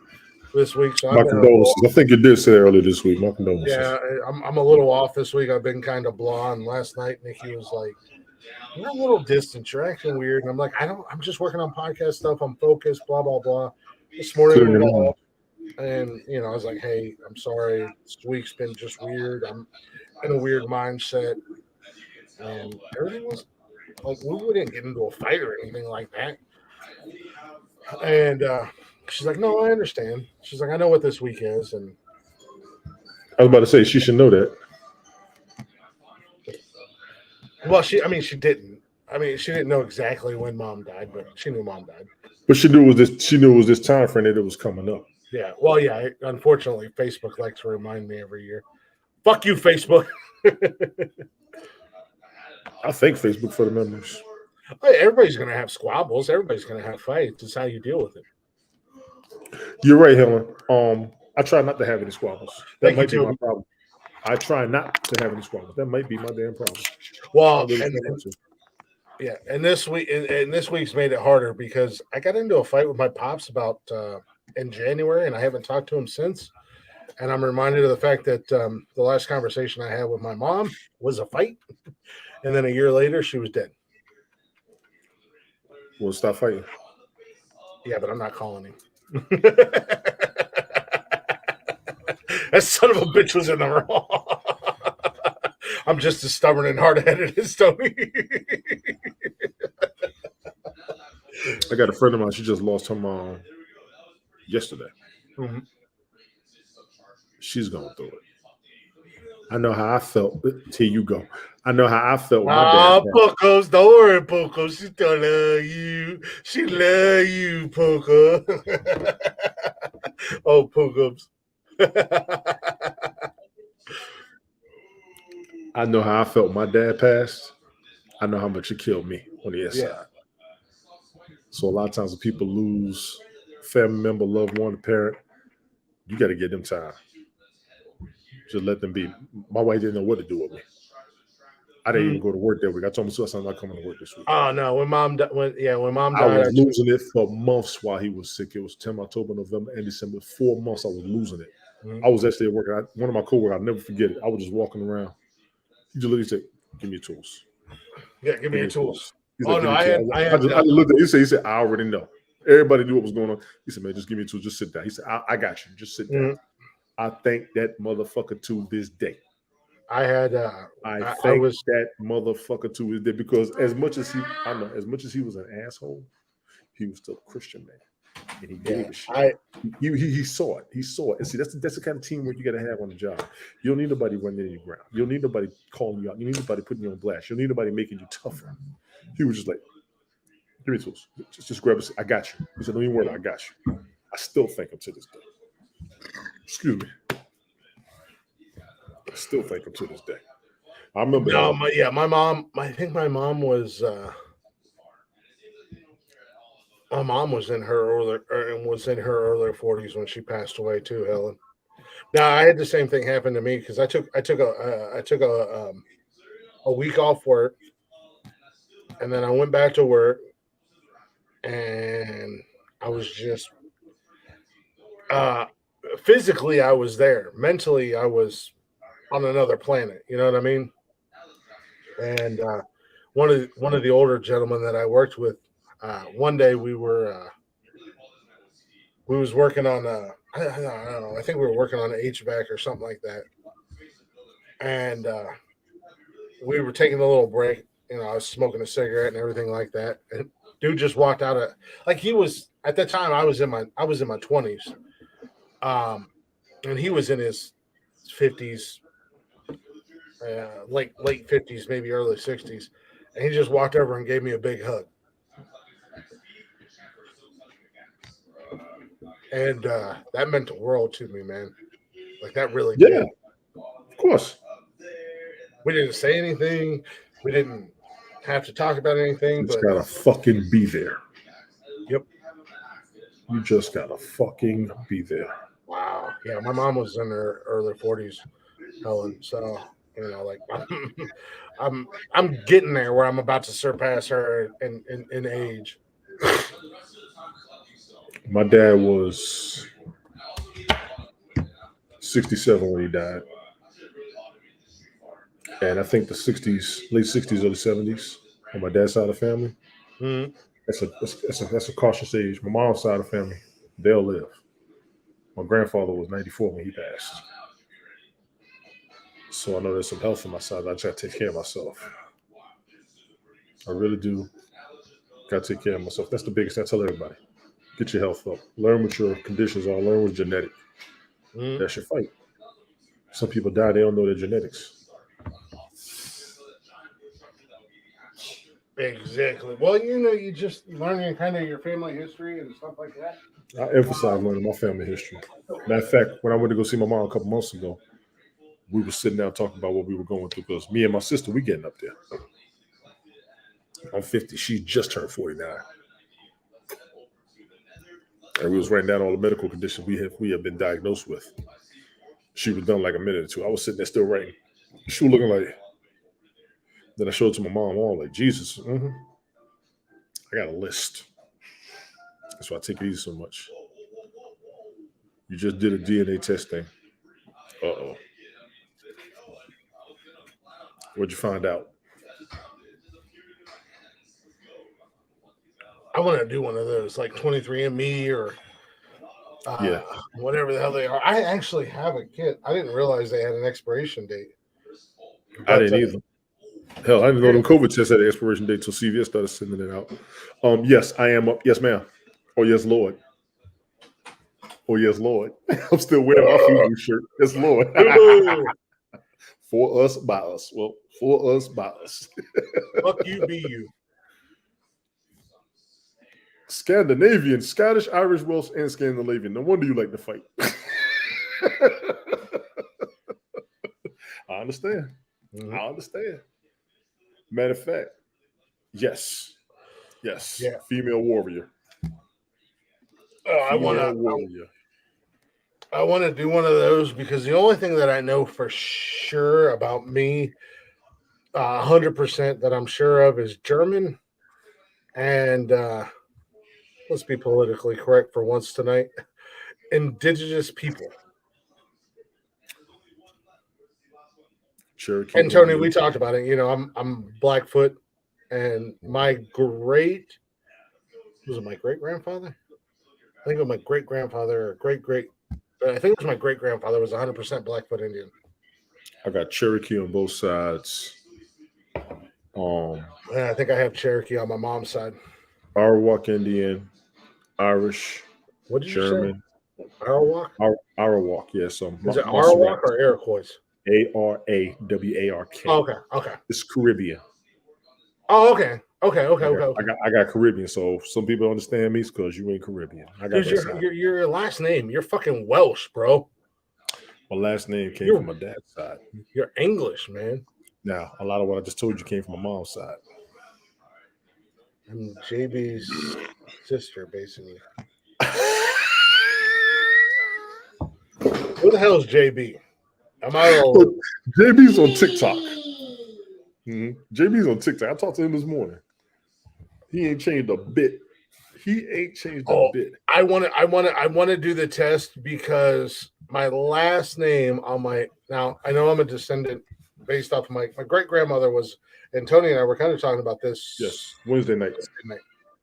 this week, so my condolences. I think you did say earlier this week. My condolences. Yeah, I'm a little off this week. I've been kind of blah. And last night, Nikki was like, "You're a little distant. You're acting weird." And I'm like, I'm just working on podcast stuff. I'm focused. Blah blah blah. This morning we got up, and I was like, "Hey, I'm sorry. This week's been just weird. I'm in a weird mindset." And everything was like, we didn't get into a fight or anything like that. And she's like, "No, I understand." She's like, "I know what this week is." And I was about to say she should know that. Well, she didn't. She didn't know exactly when mom died, but she knew mom died. But she knew it was this. She knew it was this time frame that it was coming up. Yeah. Well, yeah. Unfortunately, Facebook likes to remind me every year. Fuck you, Facebook. I thank Facebook for the memories. Everybody's going to have squabbles. Everybody's going to have fights. It's how you deal with it. You're right, Helen. I try not to have any squabbles. That might be my too. problem. I try not to have any squabbles. That might be my damn problem. Well, and this week's made it harder because I got into a fight with my pops about in January, and I haven't talked to him since. And I'm reminded of the fact that the last conversation I had with my mom was a fight, and then a year later she was dead. We'll stop fighting. Yeah, but I'm not calling him. That son of a bitch was in the wrong. I'm just as stubborn and hard-headed as Tony. I got a friend of mine. She just lost her mom yesterday. Mm-hmm. She's going through it. I know how I felt. Here you go. I know how I felt. My dad. Pocos, don't worry, Poco. She still love you. She love you, Poco. Oh, Pocos. I know how I felt. My dad passed. I know how much it killed me on the inside. Yeah. So a lot of times when people lose a family member, loved one, a parent, you got to give them time. Just let them be. My wife didn't know what to do with me. I didn't even go to work that week. I told myself I'm not coming to work this week. Oh no, when mom died, I was losing it for months while he was sick. It was September, October, November, and December. 4 months I was losing it. I was actually at work. One of my coworkers, I'll never forget it. I was just walking around. He just literally said, "Give me your tools." Yeah, give me your tools. He's Oh like, no, I just looked at. He said, "I already know." Everybody knew what was going on. He said, "Man, just give me your tools. Just sit down." He said, "I got you. Just sit down." I thank that motherfucker to this day. I thank that motherfucker to his day because as much as he was an asshole, he was still a Christian man, and he gave a shit. He saw it. He saw it. And see, that's the kind of teamwork you got to have on the job. You don't need nobody running in your ground. You don't need nobody calling you out. You need nobody putting you on blast. You don't need nobody making you tougher. He was just like, "Give me tools. Just grab it. I got you." He said, "Don't even worry. I got you." I still thank him to this day. Excuse me. I still thank him to this day. I remember. No, my mom. I think my mom was. My mom was in her earlier 40s when she passed away too, Helen. Now I had the same thing happen to me because I took a week off work, and then I went back to work, and I was just physically I was there. Mentally I was on another planet. You know what I mean? And one of the older gentlemen that I worked with, one day we was working on I don't know, I think we were working on an HVAC or something like that, and we were taking a little break. You know, I was smoking a cigarette and everything like that, and dude just walked out of he was at that time I was in my 20s, and he was in his 50s, late 50s, maybe early 60s, and he just walked over and gave me a big hug. And that meant the world to me, man. Like that really did. Of course. We didn't say anything. We didn't have to talk about anything. You just but gotta fucking be there. Yep. You just gotta fucking be there. Wow. Yeah, my mom was in her early 40s, Helen. So you know, like I'm getting there where I'm about to surpass her in age. My dad was 67 when he died. And I think the 60s, late 60s, early 70s on my dad's side of the family. Mm-hmm. That's a cautious age. My mom's side of the family, they'll live. My grandfather was 94 when he passed. So I know there's some health on my side. I try to take care of myself. I really do. Got to take care of myself. That's the biggest. I tell everybody. Get your health up. Learn what your conditions are. Learn what's genetic. Mm-hmm. That's your fight. Some people die, they don't know their genetics. Exactly. Well, you know, you just learning kind of your family history and stuff like that. I emphasize learning my family history. Matter of fact, when I went to go see my mom a couple months ago, we were sitting down talking about what we were going through because me and my sister, we getting up there. I'm 50. She just turned 49. And we was writing down all the medical conditions we have been diagnosed with. She was done like a minute or two. I was sitting there still writing. She was looking like. Then I showed it to my mom. All like Jesus. Mm-hmm. I got a list. That's why I take it easy so much. You just did a DNA testing. Uh-oh. What'd you find out? I want to do one of those, like 23andMe or whatever the hell they are. I actually have a kit. I didn't realize they had an expiration date. I didn't either. Hell, I didn't know them COVID tests had an expiration date until CVS started sending it out. Yes, I am up. Yes, ma'am. Oh, yes, Lord. Oh, yes, Lord. I'm still wearing my FUBU shirt. Yes, Lord. For us, by us. Well, for us, by us. Fuck you, be you. Scandinavian, Scottish, Irish, Welsh, and Scandinavian. No wonder you like to fight. I understand. Mm-hmm. I understand. Matter of fact, yes. Yeah. Female warrior. I want to do one of those because the only thing that I know for sure about me, 100% that I'm sure of is German. And let's be politically correct for once tonight. Indigenous people. Cherokee. And Tony, we talked about it. You know, I'm Blackfoot, and my great grandfather? I think it was my great grandfather or I think it was my great grandfather was 100% Blackfoot Indian. I got Cherokee on both sides. I think I have Cherokee on my mom's side. Arawak Indian, Irish, What did German. You say? Arawak? Arawak, yes. Yeah, is it Arawak or Iroquois? Arawark. Okay. It's Caribbean. Oh, okay. Okay. I got Caribbean, so some people understand me because you ain't Caribbean. I got your last name. You're fucking Welsh, bro. My last name came from my dad's side. You're English, man. Now, a lot of what I just told you came from my mom's side. I'm JB's sister, basically. Who the hell is JB? JB's on TikTok. JB's on TikTok. I talked to him this morning. He ain't changed a bit. Bit. I want to do the test because my last name on now I know I'm a descendant based off of my great grandmother was, and Tony and I were kind of talking about this. Yes, Wednesday night.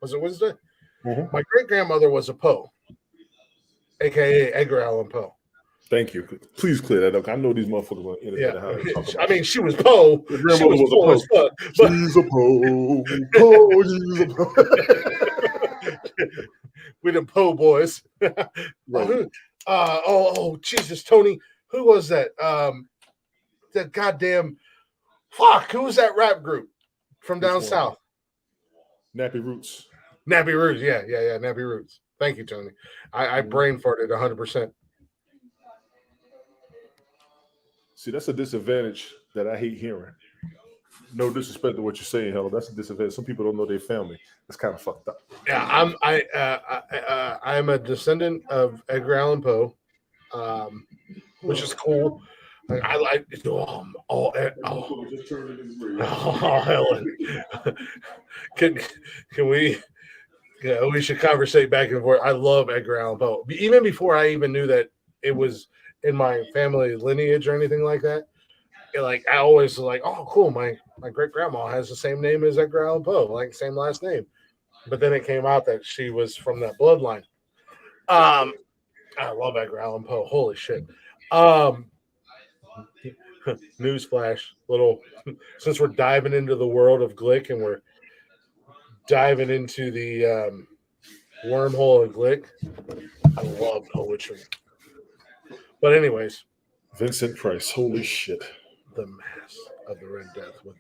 Was it Wednesday? Mm-hmm. My great grandmother was a Poe, aka Edgar Allan Poe. Thank you. Please clear that up. I know these motherfuckers on the internet. How they talk about I mean, she was Poe. She was Poe as fuck. She's a Poe. Poe. She's a Poe. We're the Poe boys. Right. Jesus, Tony. Who was that? That goddamn fuck. Who was that rap group from down south? Nappy Roots. Nappy Roots. Yeah. Nappy Roots. Thank you, Tony. I brain farted 100%. See, that's a disadvantage that I hate hearing. No disrespect to what you're saying, Hello. That's a disadvantage. Some people don't know their family. That's kind of fucked up. Yeah, I'm a descendant of Edgar Allan Poe, which is cool. I like Helen. Can we? Yeah, we should conversate back and forth. I love Edgar Allan Poe. Even before I even knew that it was in my family lineage or anything like that. I always was like, oh, cool. My great grandma has the same name as Edgar Allan Poe, like same last name. But then it came out that she was from that bloodline. I love Edgar Allan Poe. Holy shit. Newsflash, since we're diving into the world of Glick and we're diving into the wormhole of Glick, I love poetry. But anyways, Vincent Price, holy shit. The Mask of the Red Death. What?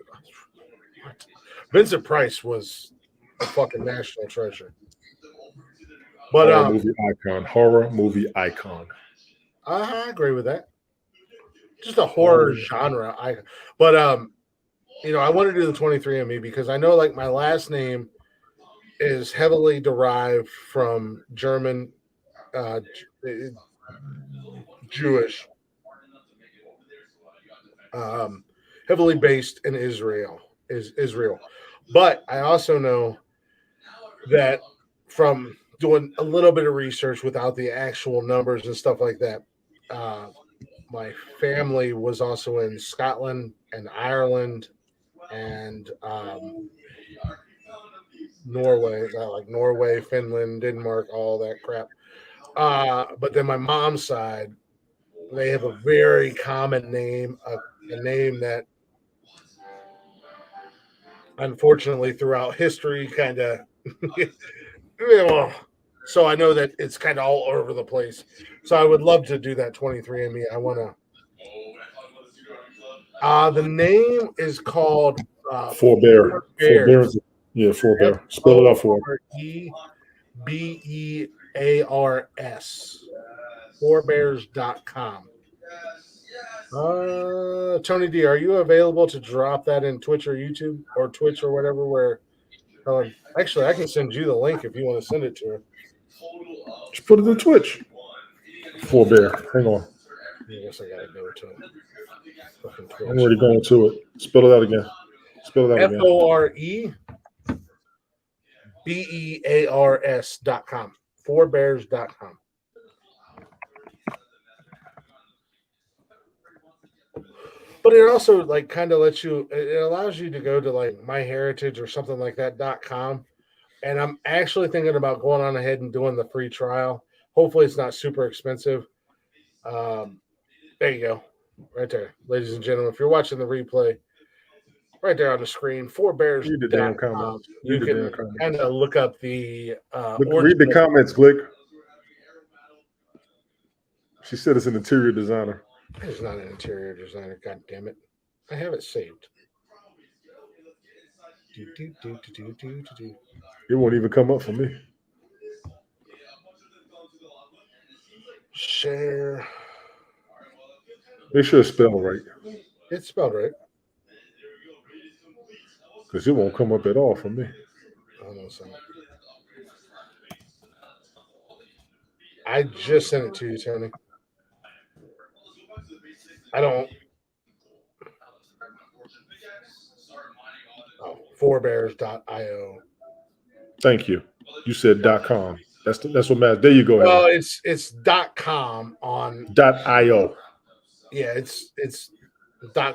Vincent Price was a fucking national treasure. But horror movie icon. I agree with that. Just a horror genre icon. But I want to do the 23andMe because I know my last name is heavily derived from German, Jewish, heavily based in Israel. But I also know that from doing a little bit of research without the actual numbers and stuff like that, my family was also in Scotland and Ireland and Norway, Norway, Finland, Denmark, all that crap. But then my mom's side, they have a very common name, a name that unfortunately throughout history kind of so I know that it's kind of all over the place. So I would love to do that 23andMe. I want to the name is called Forbear. Yeah, Forbear. Spell it out for me. Bears. Forebears.com. Tony D, are you available to drop that in Twitch or YouTube or Twitch or whatever? Where actually, I can send you the link if you want to send it to her. Just put it in Twitch. Forbear. Hang on. I guess I gotta go to it. I'm already going to it. Spell it out again. Spell that again. FOREBEARS.com. Fourbears.com. But it also like kind of lets you, it allows you to go to like MyHeritage or something like that.com. And I'm actually thinking about going on ahead and doing the free trial. Hopefully it's not super expensive. There you go. Right there. Ladies and gentlemen, if you're watching the replay, right there on the screen, fourbears.com. You can kind of look up the read the comments, Glick. She said it's an interior designer. It's not an interior designer, god damn it. I have it saved. It won't even come up for me. Share. Make sure it's spelled right. It's spelled right. Because it won't come up at all for me. I just sent it to you, Tony. I don't. Oh, fourbears.io. Thank you. You said .com. That's what matters. There you go. Well, it's .com on .io. Yeah, it's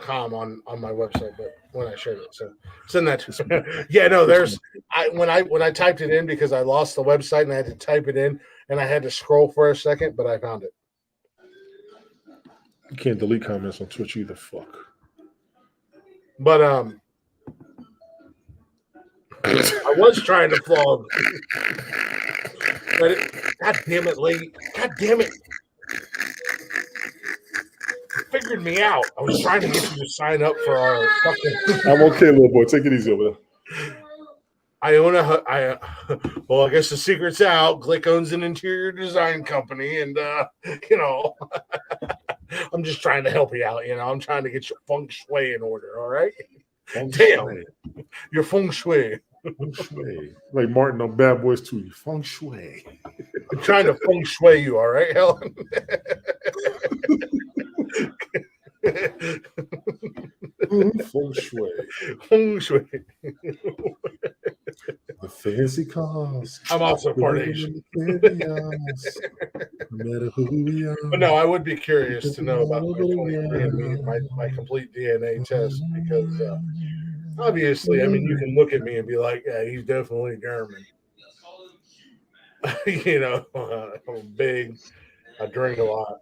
.com on my website, but when I shared it, so send that to yeah, no, there's when I typed it in because I lost the website and I had to type it in and I had to scroll for a second, but I found it. You can't delete comments on Twitch either. Fuck. But I was trying to flog. But God damn it, lady. God damn it. Figured me out. I was trying to get you to sign up for our fucking. I'm okay, little boy. Take it easy over there. I guess the secret's out. Glick owns an interior design company, and I'm just trying to help you out. I'm trying to get your feng shui in order. All right. Damn, your feng shui. Feng shui. Like Martin on Bad Boys 2. Feng shui. I'm trying to feng shui you. All right, Helen. Feng shui. Feng shui. The fancy cars. I'm also part Asian. But no, I would be curious to know about my complete DNA test because obviously, I mean, you can look at me and be like, yeah, he's definitely German. I'm big. I drink a lot.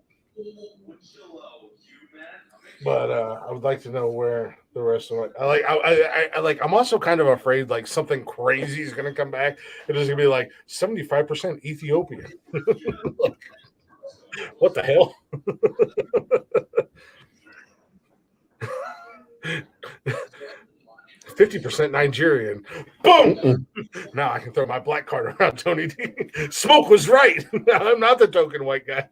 But I would like to know where the rest of it. I'm also kind of afraid like something crazy is going to come back. It is going to be like 75% Ethiopian. Like, what the hell? 50% Nigerian. Boom! Now I can throw my black card around, Tony D. Smoke was right. I'm not the token white guy.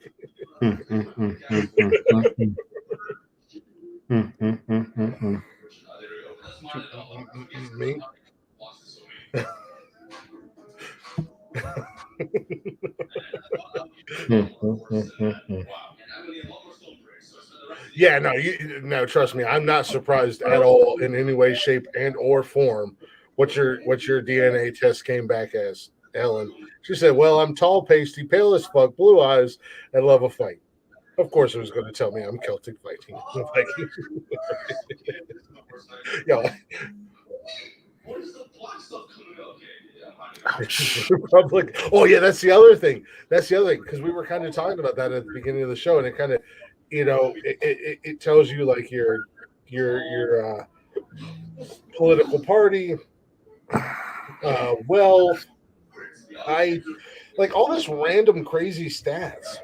Me? Yeah, no, trust me, I'm not surprised at all in any way, shape, and or form what your DNA test came back as, Ellen. She said, well, I'm tall, pasty, pale as fuck, blue eyes, and love a fight. Of course, it was going to tell me I'm Celtic Viking. Yo. Republic. Oh yeah, that's the other thing. Because we were kind of talking about that at the beginning of the show, and it kind of, it tells you like your political party, wealth, like all this random crazy stats.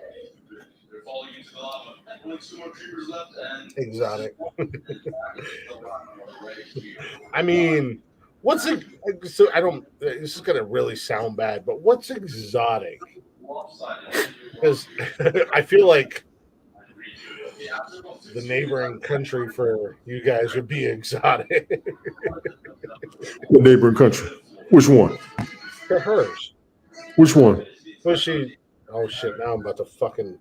Exotic. I mean, what's it? So I don't. This is gonna really sound bad, but what's exotic? Because I feel like the neighboring country for you guys would be exotic. The neighboring country. Which one? For hers. Which one? Was she? Oh shit! Now I'm about to fucking.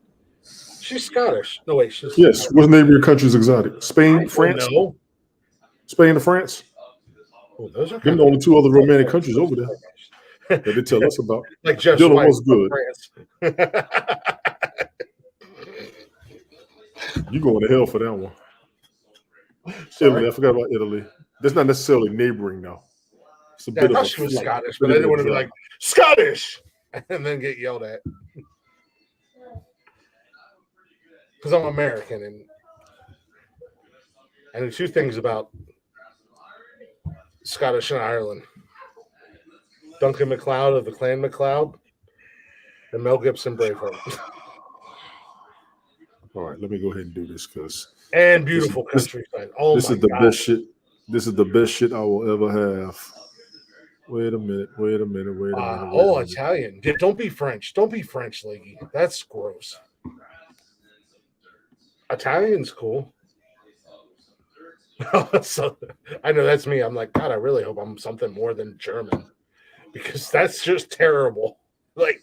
She's Scottish. No wait, she's yes. What neighboring country is exotic? Spain, France. No. Spain and France. Oh, those are Them the only two other romantic countries over there that they tell us about. like just Dylan White was from good. France. You going to hell for that one. Sorry? Italy, I forgot about Italy. That's not necessarily neighboring now. It's a Yeah, bit I of thought a she was flight, Scottish, a but bit I of didn't a want to be drive. like Scottish and then get yelled at because I'm American. And I know two things about Scottish and Ireland: Duncan MacLeod of the Clan MacLeod and Mel Gibson Braveheart. All right, let me go ahead and do this because And beautiful countryside. Oh this my is the God. best shit. This is the best shit I will ever have. Wait a minute. Italian. Don't be French. Don't be French, Leggy. That's gross. Italian's cool. So, I know that's me. I'm like, God, I really hope I'm something more than German because that's just terrible. Like,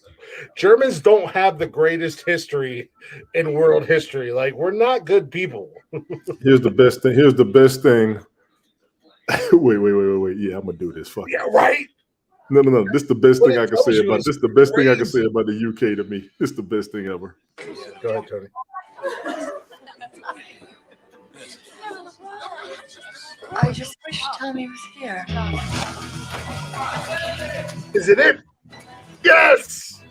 Germans don't have the greatest history in world history. Like, we're not good people. Here's the best thing. Wait. Yeah, I'm gonna do this. Fuck. Yeah, right. No. This is the best What thing it I can tells say you about is this. Is the best thing I can crazy. say about the UK to me. This is the best thing ever. Go ahead, Tony. I just wish Tommy was here. Is it it? Yes.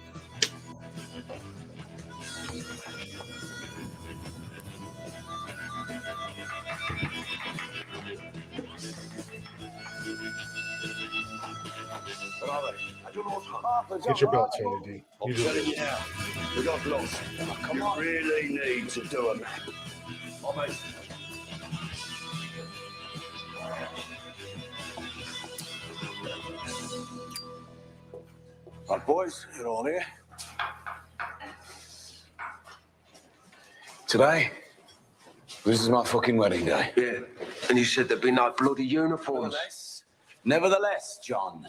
Get your belt, Tony D. You deserve it. We got lost. Come on. Really need to do them. Right, boys, you're all here. Today, this is my fucking wedding day. Yeah, and you said there'd be no bloody uniforms. Nevertheless, John,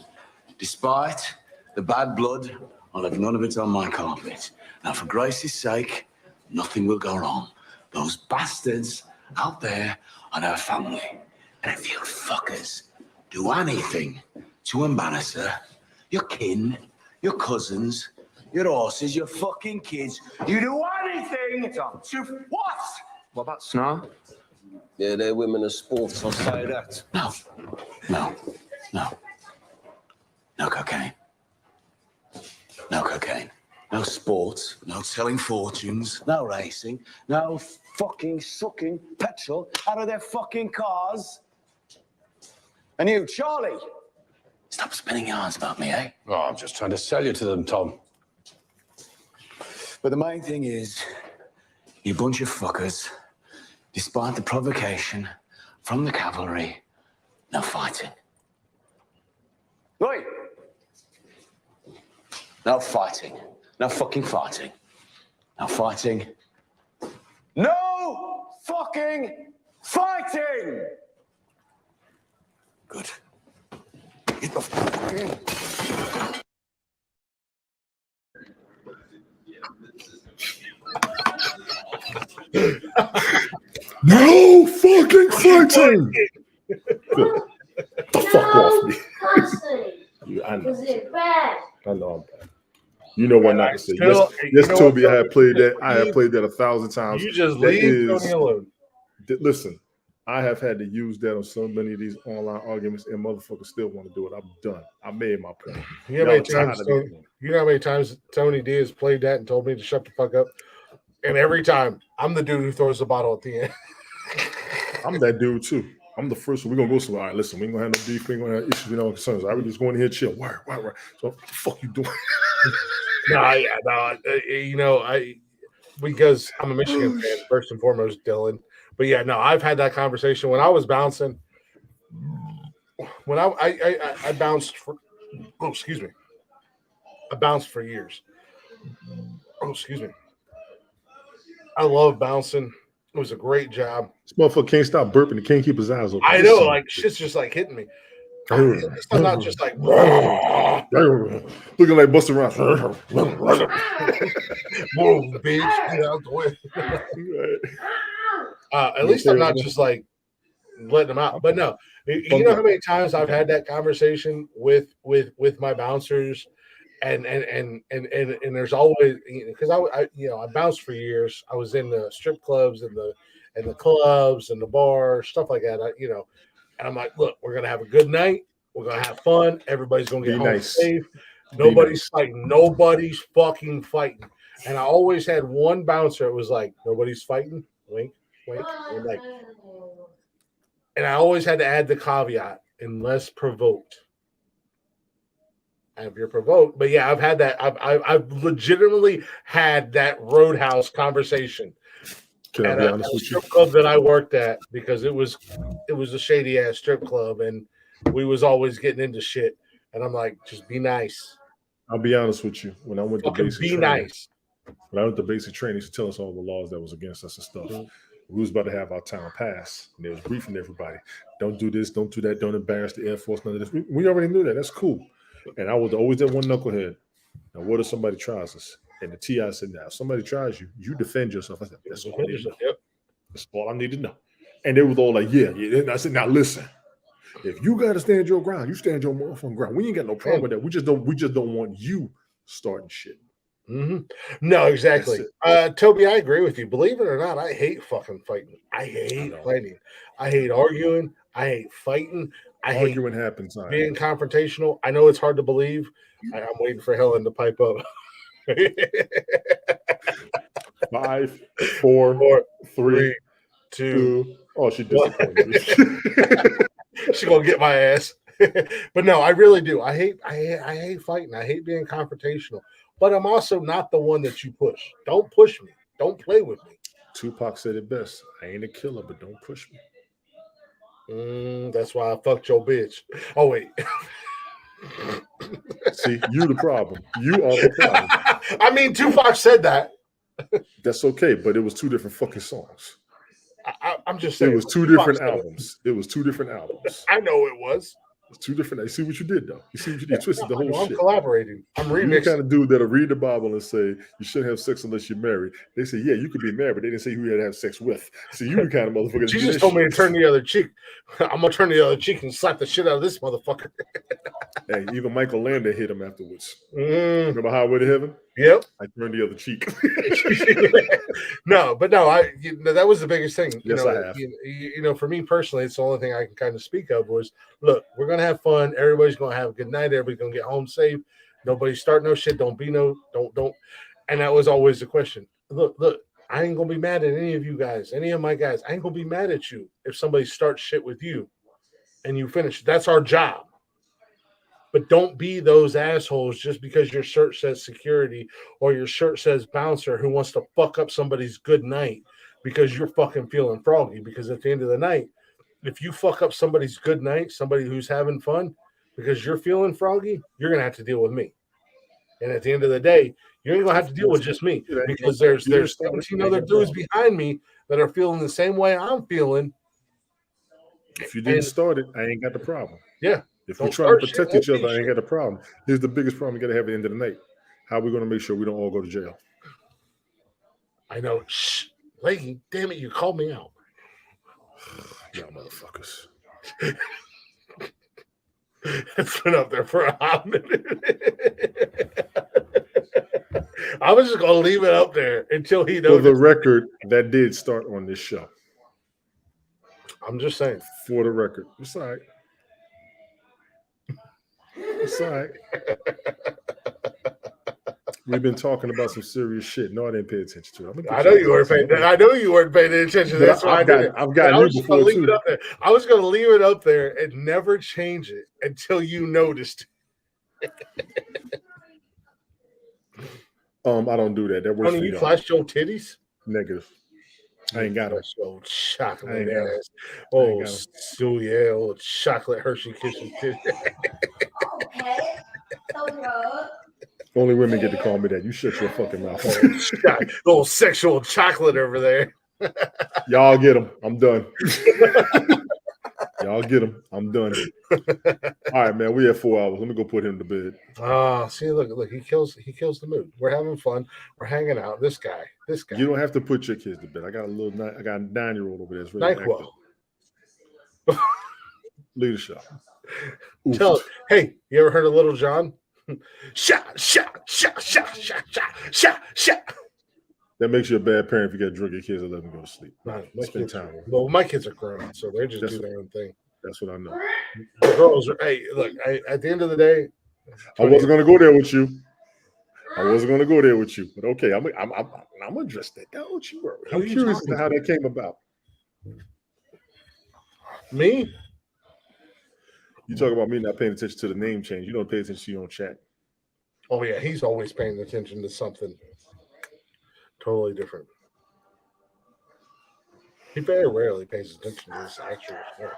despite the bad blood, I'll have none of it on my carpet. Now, for Grace's sake, nothing will go wrong. Those bastards out there are her family. And if you fuckers do anything to embarrass her, your kin, your cousins, your horses, your fucking kids, you do anything to what? What about Snar? Yeah, they're women of sports, I'll say that. No cocaine. No cocaine. No sports. No selling fortunes. No racing. No fucking sucking petrol out of their fucking cars. And you, Charlie, stop spinning yarns about me, eh? Oh, I'm just trying to sell you to them, Tom. But the main thing is, you bunch of fuckers, despite the provocation from the cavalry, no fighting. Oi! No fighting. No fucking fighting. No fighting. No fucking fighting! Good. Get the fuck in. No fucking fighting! Good. Get the fuck off me. Yeah, I know. Was it bad? I know I'm bad. You know what not to say. Still, Yes, you know Toby, what, I had played that. I have played that 1,000 times. You just That leave is- Tony alone. Listen, I have had to use that on so many of these online arguments, and motherfuckers still want to do it. I'm done. I made my point. You know how many Y'all tired times of me. you know how many times Tony D has played that and told me to shut the fuck up? And every time I'm the dude who throws the bottle at the end. I'm that dude too. I'm the first one. We're gonna go somewhere. All right, listen, we ain't gonna have no beef, we ain't gonna have issues, we no concerns. I really just going in here chill. Word. So what the fuck you doing? Because I'm a Michigan fan, first and foremost, Dylan. But yeah, no, I've had that conversation when I was bouncing. When I bounced for I bounced for years. I love bouncing. It was a great job. This motherfucker can't stop burping. He can't keep his eyes open. I know, like shit's just like hitting me. It's not just like looking like Busta Rhymes. Whoa, bitch, get out the way. At least I'm not just like letting them out. But no, you know how many times I've had that conversation with my bouncers, and there's always, because I bounced for years. I was in the strip clubs and the clubs and the bars, stuff like that. And I'm like, look, we're gonna have a good night. We're gonna have fun. Everybody's gonna get Be home nice. safe. Nobody's fighting. Nobody's fucking fighting. And I always had one bouncer. It was like, nobody's fighting. Wink, wink. And I always had to add the caveat, unless provoked. If you're provoked, but yeah, I've had that. I've legitimately had that roadhouse conversation at a strip club that I worked at, because it was a shady ass strip club, and we was always getting into shit. And I'm like, just be nice. I'll be honest with you. When I went to basic be training, nice. When I went to basic training, to tell us all the laws that was against us and stuff. Mm-hmm. We was about to have our town pass, and they was briefing everybody. Don't do this, don't do that, don't embarrass the Air Force, none of this. We already knew that. That's cool. And I was always that one knucklehead. Now, what if somebody tries us? And the TI said, now, if somebody tries you, you defend yourself. I said, that's all I need to know. Yep. That's all I need to know. And they was all like, yeah. And I said, now listen, if you got to stand your ground, you stand your motherfucking ground. We ain't got no problem with that. We just don't want you starting shit. Mm-hmm. No, exactly. Toby, I agree with you. Believe it or not, I hate fucking fighting. I hate fighting. I hate arguing. I hate fighting. Arguing happens. Being confrontational. I know it's hard to believe. I'm waiting for Helen to pipe up. 5, 4, 3, 2. Oh, she disappointed me. She's gonna get my ass. But no, I really do. I hate fighting. I hate being confrontational. But I'm also not the one that you push. Don't push me. Don't play with me. Tupac said it best. I ain't a killer, but don't push me. That's why I fucked your bitch. Oh, wait. See, you the problem. You are the problem. I mean, Tupac said that. That's okay, but it was 2 different fucking songs. I'm just saying. It was 2 different albums. It was 2 different albums. I know it was. It's 2 different. You see what you did, though. You see what you did. You twisted the whole shit. I'm collaborating. I'm remixing. You the kind of dude that'll read the Bible and say you shouldn't have sex unless you're married. They say, yeah, you could be married, but they didn't say who you had to have sex with. So you the kind of motherfucker. Jesus told me to turn the other cheek. I'm gonna turn the other cheek and slap the shit out of this motherfucker. Hey, even Michael Landon hit him afterwards. Remember Highway to Heaven? Yep. I turned the other cheek. No, that was the biggest thing. Yes, I have. For me personally, it's the only thing I can kind of speak of was, look, we're gonna have fun. Everybody's gonna have a good night. Everybody's gonna get home safe. Nobody start no shit. Don't. And that was always the question. Look, I ain't gonna be mad at any of you guys, any of my guys. I ain't gonna be mad at you if somebody starts shit with you and you finish. That's our job. But don't be those assholes just because your shirt says security or your shirt says bouncer who wants to fuck up somebody's good night because you're fucking feeling froggy. Because at the end of the night, if you fuck up somebody's good night, somebody who's having fun because you're feeling froggy, you're going to have to deal with me. And at the end of the day, you ain't going to have to deal with just me because there's 17 other dudes behind me that are feeling the same way I'm feeling. If you didn't start it, I ain't got the problem. Yeah. If we try to protect each other, I ain't got a problem. Here's the biggest problem we got to have at the end of the night. How are we going to make sure we don't all go to jail? I know. Shh. Leggy, damn it, you called me out. Y'all motherfuckers. It's been up there for a hot minute. I was just going to leave it up there until he knows. For the record, that did start on this show. I'm just saying. For the record. It's all right. It's all right. We've been talking about some serious shit. No, I didn't pay attention to it. I know you weren't paying. I know you weren't paying attention. That's why I did it. I've gotten you before too. I was going to leave it up there and never change it until you noticed. I don't do that. That works. You flashed your titties? Negative. I ain't got them. Oh, chocolate ass. Oh, so yeah, old chocolate Hershey Kisses. Only women get to call me that. You shut your fucking mouth. Little sexual chocolate over there. Y'all get them. I'm done. Y'all get him. I'm done. All right, man. We have 4 hours. Let me go put him to bed. See, look. He kills the mood. We're having fun. We're hanging out. This guy. You don't have to put your kids to bed. I got a 9-year-old over there. Really NyQuil. Leadership. Tell hey, you ever heard of Little John? Shot. That makes you a bad parent if you got drunk your kids and let them go to sleep. No, Spend time with them. well, my kids are grown, so they just do their own thing. That's what I know. The girls are. Hey, look. At the end of the day, I wasn't going to go there with you. But okay, I'm gonna address that. Don't you worry. I'm curious as to how that came about. Me? You talk about me not paying attention to the name change. You don't pay attention to your own chat. Oh yeah, he's always paying attention to something totally different. He very rarely pays attention to this actual stuff.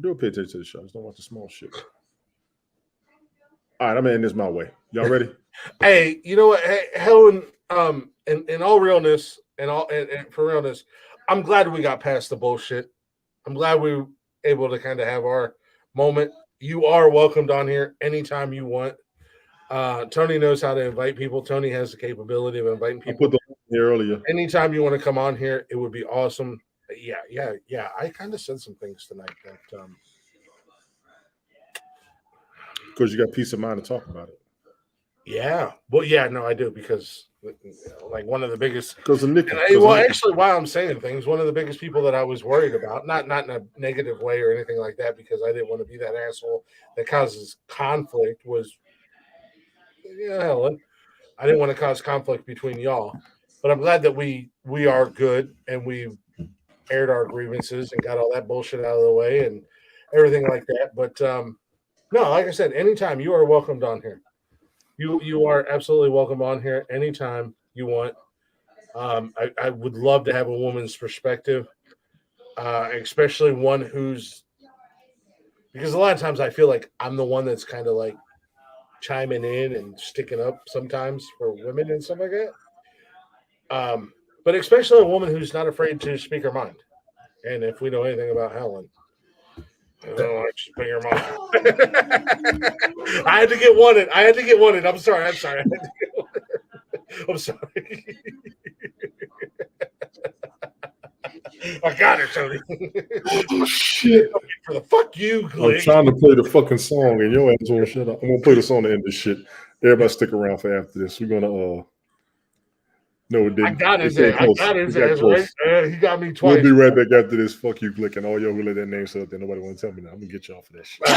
Do pay attention to the show. Just don't watch the small shit. All right, I'm gonna end this my way. Y'all ready? Hey, you know what? Hey, Helen, in all realness and for realness, I'm glad we got past the bullshit. I'm glad we were able to kind of have our moment. You are welcomed on here anytime you want. Tony knows how to invite people. Tony has the capability of inviting people. I put the link here earlier. Anytime you want to come on here, it would be awesome. Yeah. I kind of said some things tonight that because you got peace of mind to talk about it. Yeah. Well, yeah, no, I do because like one of the biggest because of Nick. Actually, while I'm saying things, one of the biggest people that I was worried about, not in a negative way or anything like that, because I didn't want to be that asshole that causes conflict was Helen. I didn't want to cause conflict between y'all. But I'm glad that we are good and we aired our grievances and got all that bullshit out of the way and everything like that. But no, like I said, anytime you are welcomed on here. You are absolutely welcome on here anytime you want. I would love to have a woman's perspective, especially one who's because a lot of times I feel like I'm the one that's kind of like chiming in and sticking up sometimes for women and stuff like that. But especially a woman who's not afraid to speak her mind. And if we know anything about Helen, I don't like to speak her mind. I had to get wanted. I'm sorry. I'm sorry. I got it, Tony. Oh, shit. For the fuck you, Glenn. I'm trying to play the fucking song and your ass won't shut up. I'm gonna play the song to end this shit. Everybody stick around for after this. We're gonna no, it didn't. I got his ass. Right. He got me twice. We'll be right back after this. Fuck you, Glick, and all y'all who let that name so that nobody want to tell me now. I'm gonna get y'all for that shit.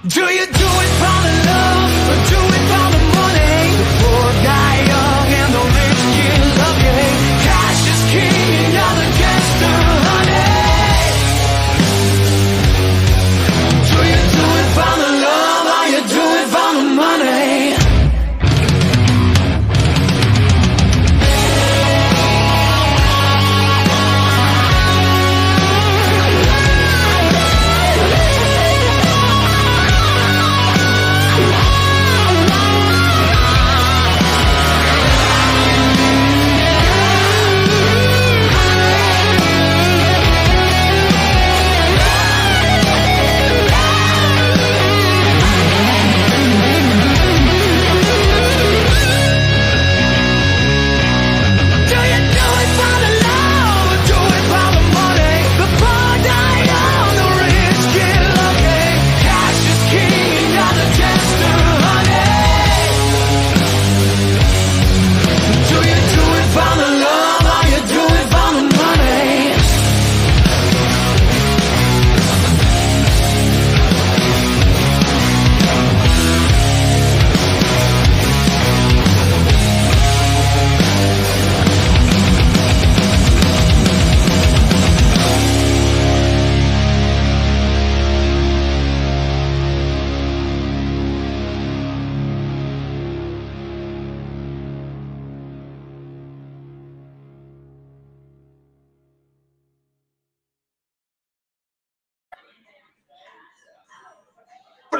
Do you do it for the love or do it for the money?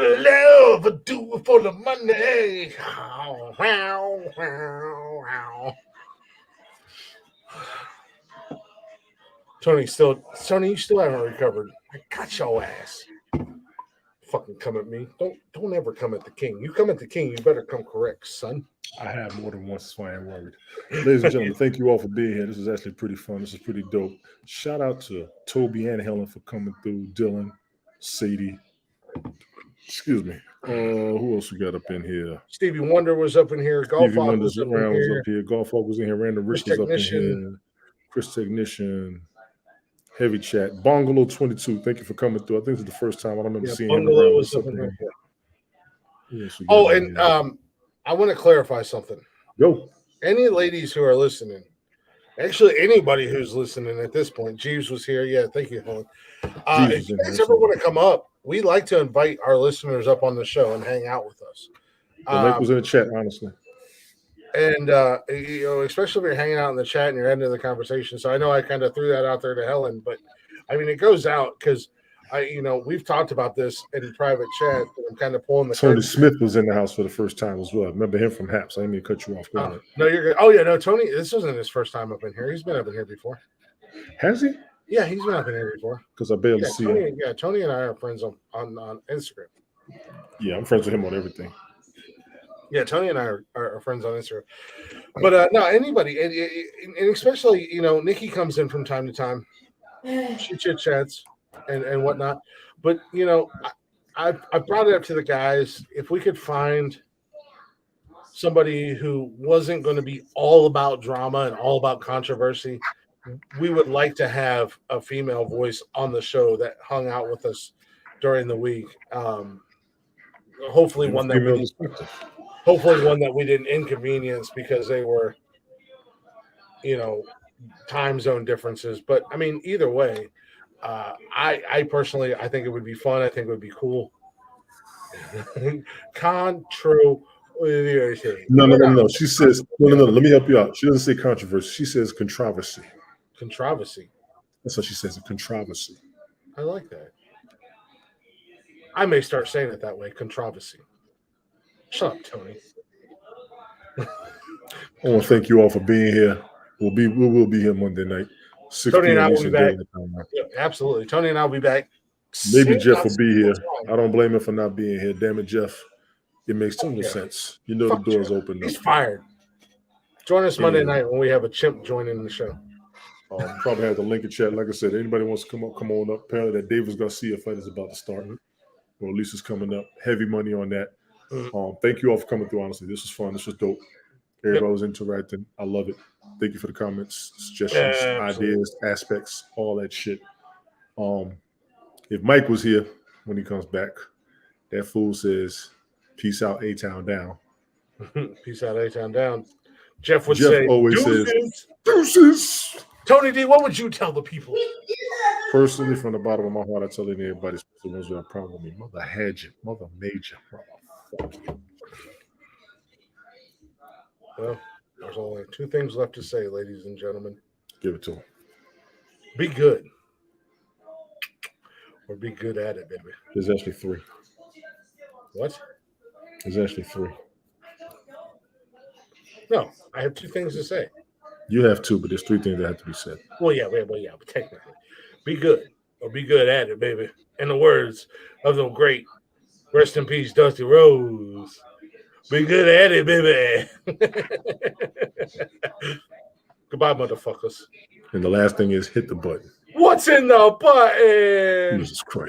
the love, I do it for the money. Tony, you still haven't recovered. I got your ass. Fucking come at me. Don't ever come at the king. You come at the king, you better come correct, son. I have more than once, so I ain't worried. Ladies and gentlemen, thank you all for being here. This is actually pretty fun. This is pretty dope. Shout out to Toby and Helen for coming through. Dylan, Sadie. Excuse me. Who else we got up in here? Stevie Wonder was up in here. Golf Stevie Wonder's was up around in was here. up here. Golf Hawk was in here. Random Rich was up in here. Chris Technician. Heavy Chat. Bungalow 22. Thank you for coming through. I think this is the first time I don't remember seeing him Bungalow around. was up in here. Yes, Oh, and I want to clarify something. Yo. Any ladies who are listening, actually anybody who's listening at this point, Jeeves was here. Yeah, thank you, Helen. If you guys ever want to come up, we like to invite our listeners up on the show and hang out with us. The link was in the chat, honestly. And especially if you're hanging out in the chat and you're ending the conversation. So I know I kind of threw that out there to Helen, but I mean it goes out because we've talked about this in private chat. I'm kind of pulling the Tony curtain. Smith was in the house for the first time as well. I remember him from Haps. I didn't mean to cut you off. Go ahead. No, you're good. Oh yeah, no, Tony. This wasn't his first time up in here. He's been up in here before. Has he? Yeah, he's been up in here before. Because I barely see him. Yeah, Tony and I are friends on Instagram. Yeah, I'm friends with him on everything. Yeah, Tony and I are friends on Instagram. But no, anybody, and especially Nikki comes in from time to time. She chit chats and whatnot. But I brought it up to the guys. If we could find somebody who wasn't going to be all about drama and all about controversy, we would like to have a female voice on the show that hung out with us during the week. Hopefully one that we didn't inconvenience because they were, time zone differences. But I mean, either way, I personally, I think it would be fun. I think it would be cool. Controversy. No. She says no. Let me help you out. She doesn't say controversy. She says controversy. Controversy. That's what she says. A controversy. I like that. I may start saying it that way. Controversy. Shut up, Tony. I want to thank you all for being here. We will be here Monday night. 6 Tony and I p.m. will be Eastern back. Daylight Time. Yeah, absolutely. Tony and I will be back. Maybe Jeff will be here. I don't blame him for not being here. Damn it, Jeff. It makes total sense. You know the door's open. He's fired. Join us Monday night when we have a chimp joining the show. Probably have the link in chat. Like I said, anybody wants to come on up. Apparently that Davis Garcia fight is about to start. Or at least it's coming up. Heavy money on that. Thank you all for coming through, honestly. This was fun. This was dope. Everybody was interacting. I love it. Thank you for the comments, suggestions, ideas, aspects, all that shit. If Mike was here when he comes back, that fool says, peace out, A-Town down. Peace out, A-Town down. Jeff say, always deuces. Deuces. Tony D, what would you tell the people? Personally, from the bottom of my heart, I tell everybody, especially the ones who have a problem with me, mother had you, mother made you, motherfucker. Well, there's only two things left to say, ladies and gentlemen. Give it to him. Be good. Or be good at it, baby. There's actually three. What? There's actually three. No, I have two things to say. You have two, but there's three things that have to be said. Well, yeah, but technically. Be good. Or be good at it, baby. In the words of the great, rest in peace, Dusty Rose. Be good at it, baby. Goodbye, motherfuckers. And the last thing is hit the button. What's in the button? Jesus Christ.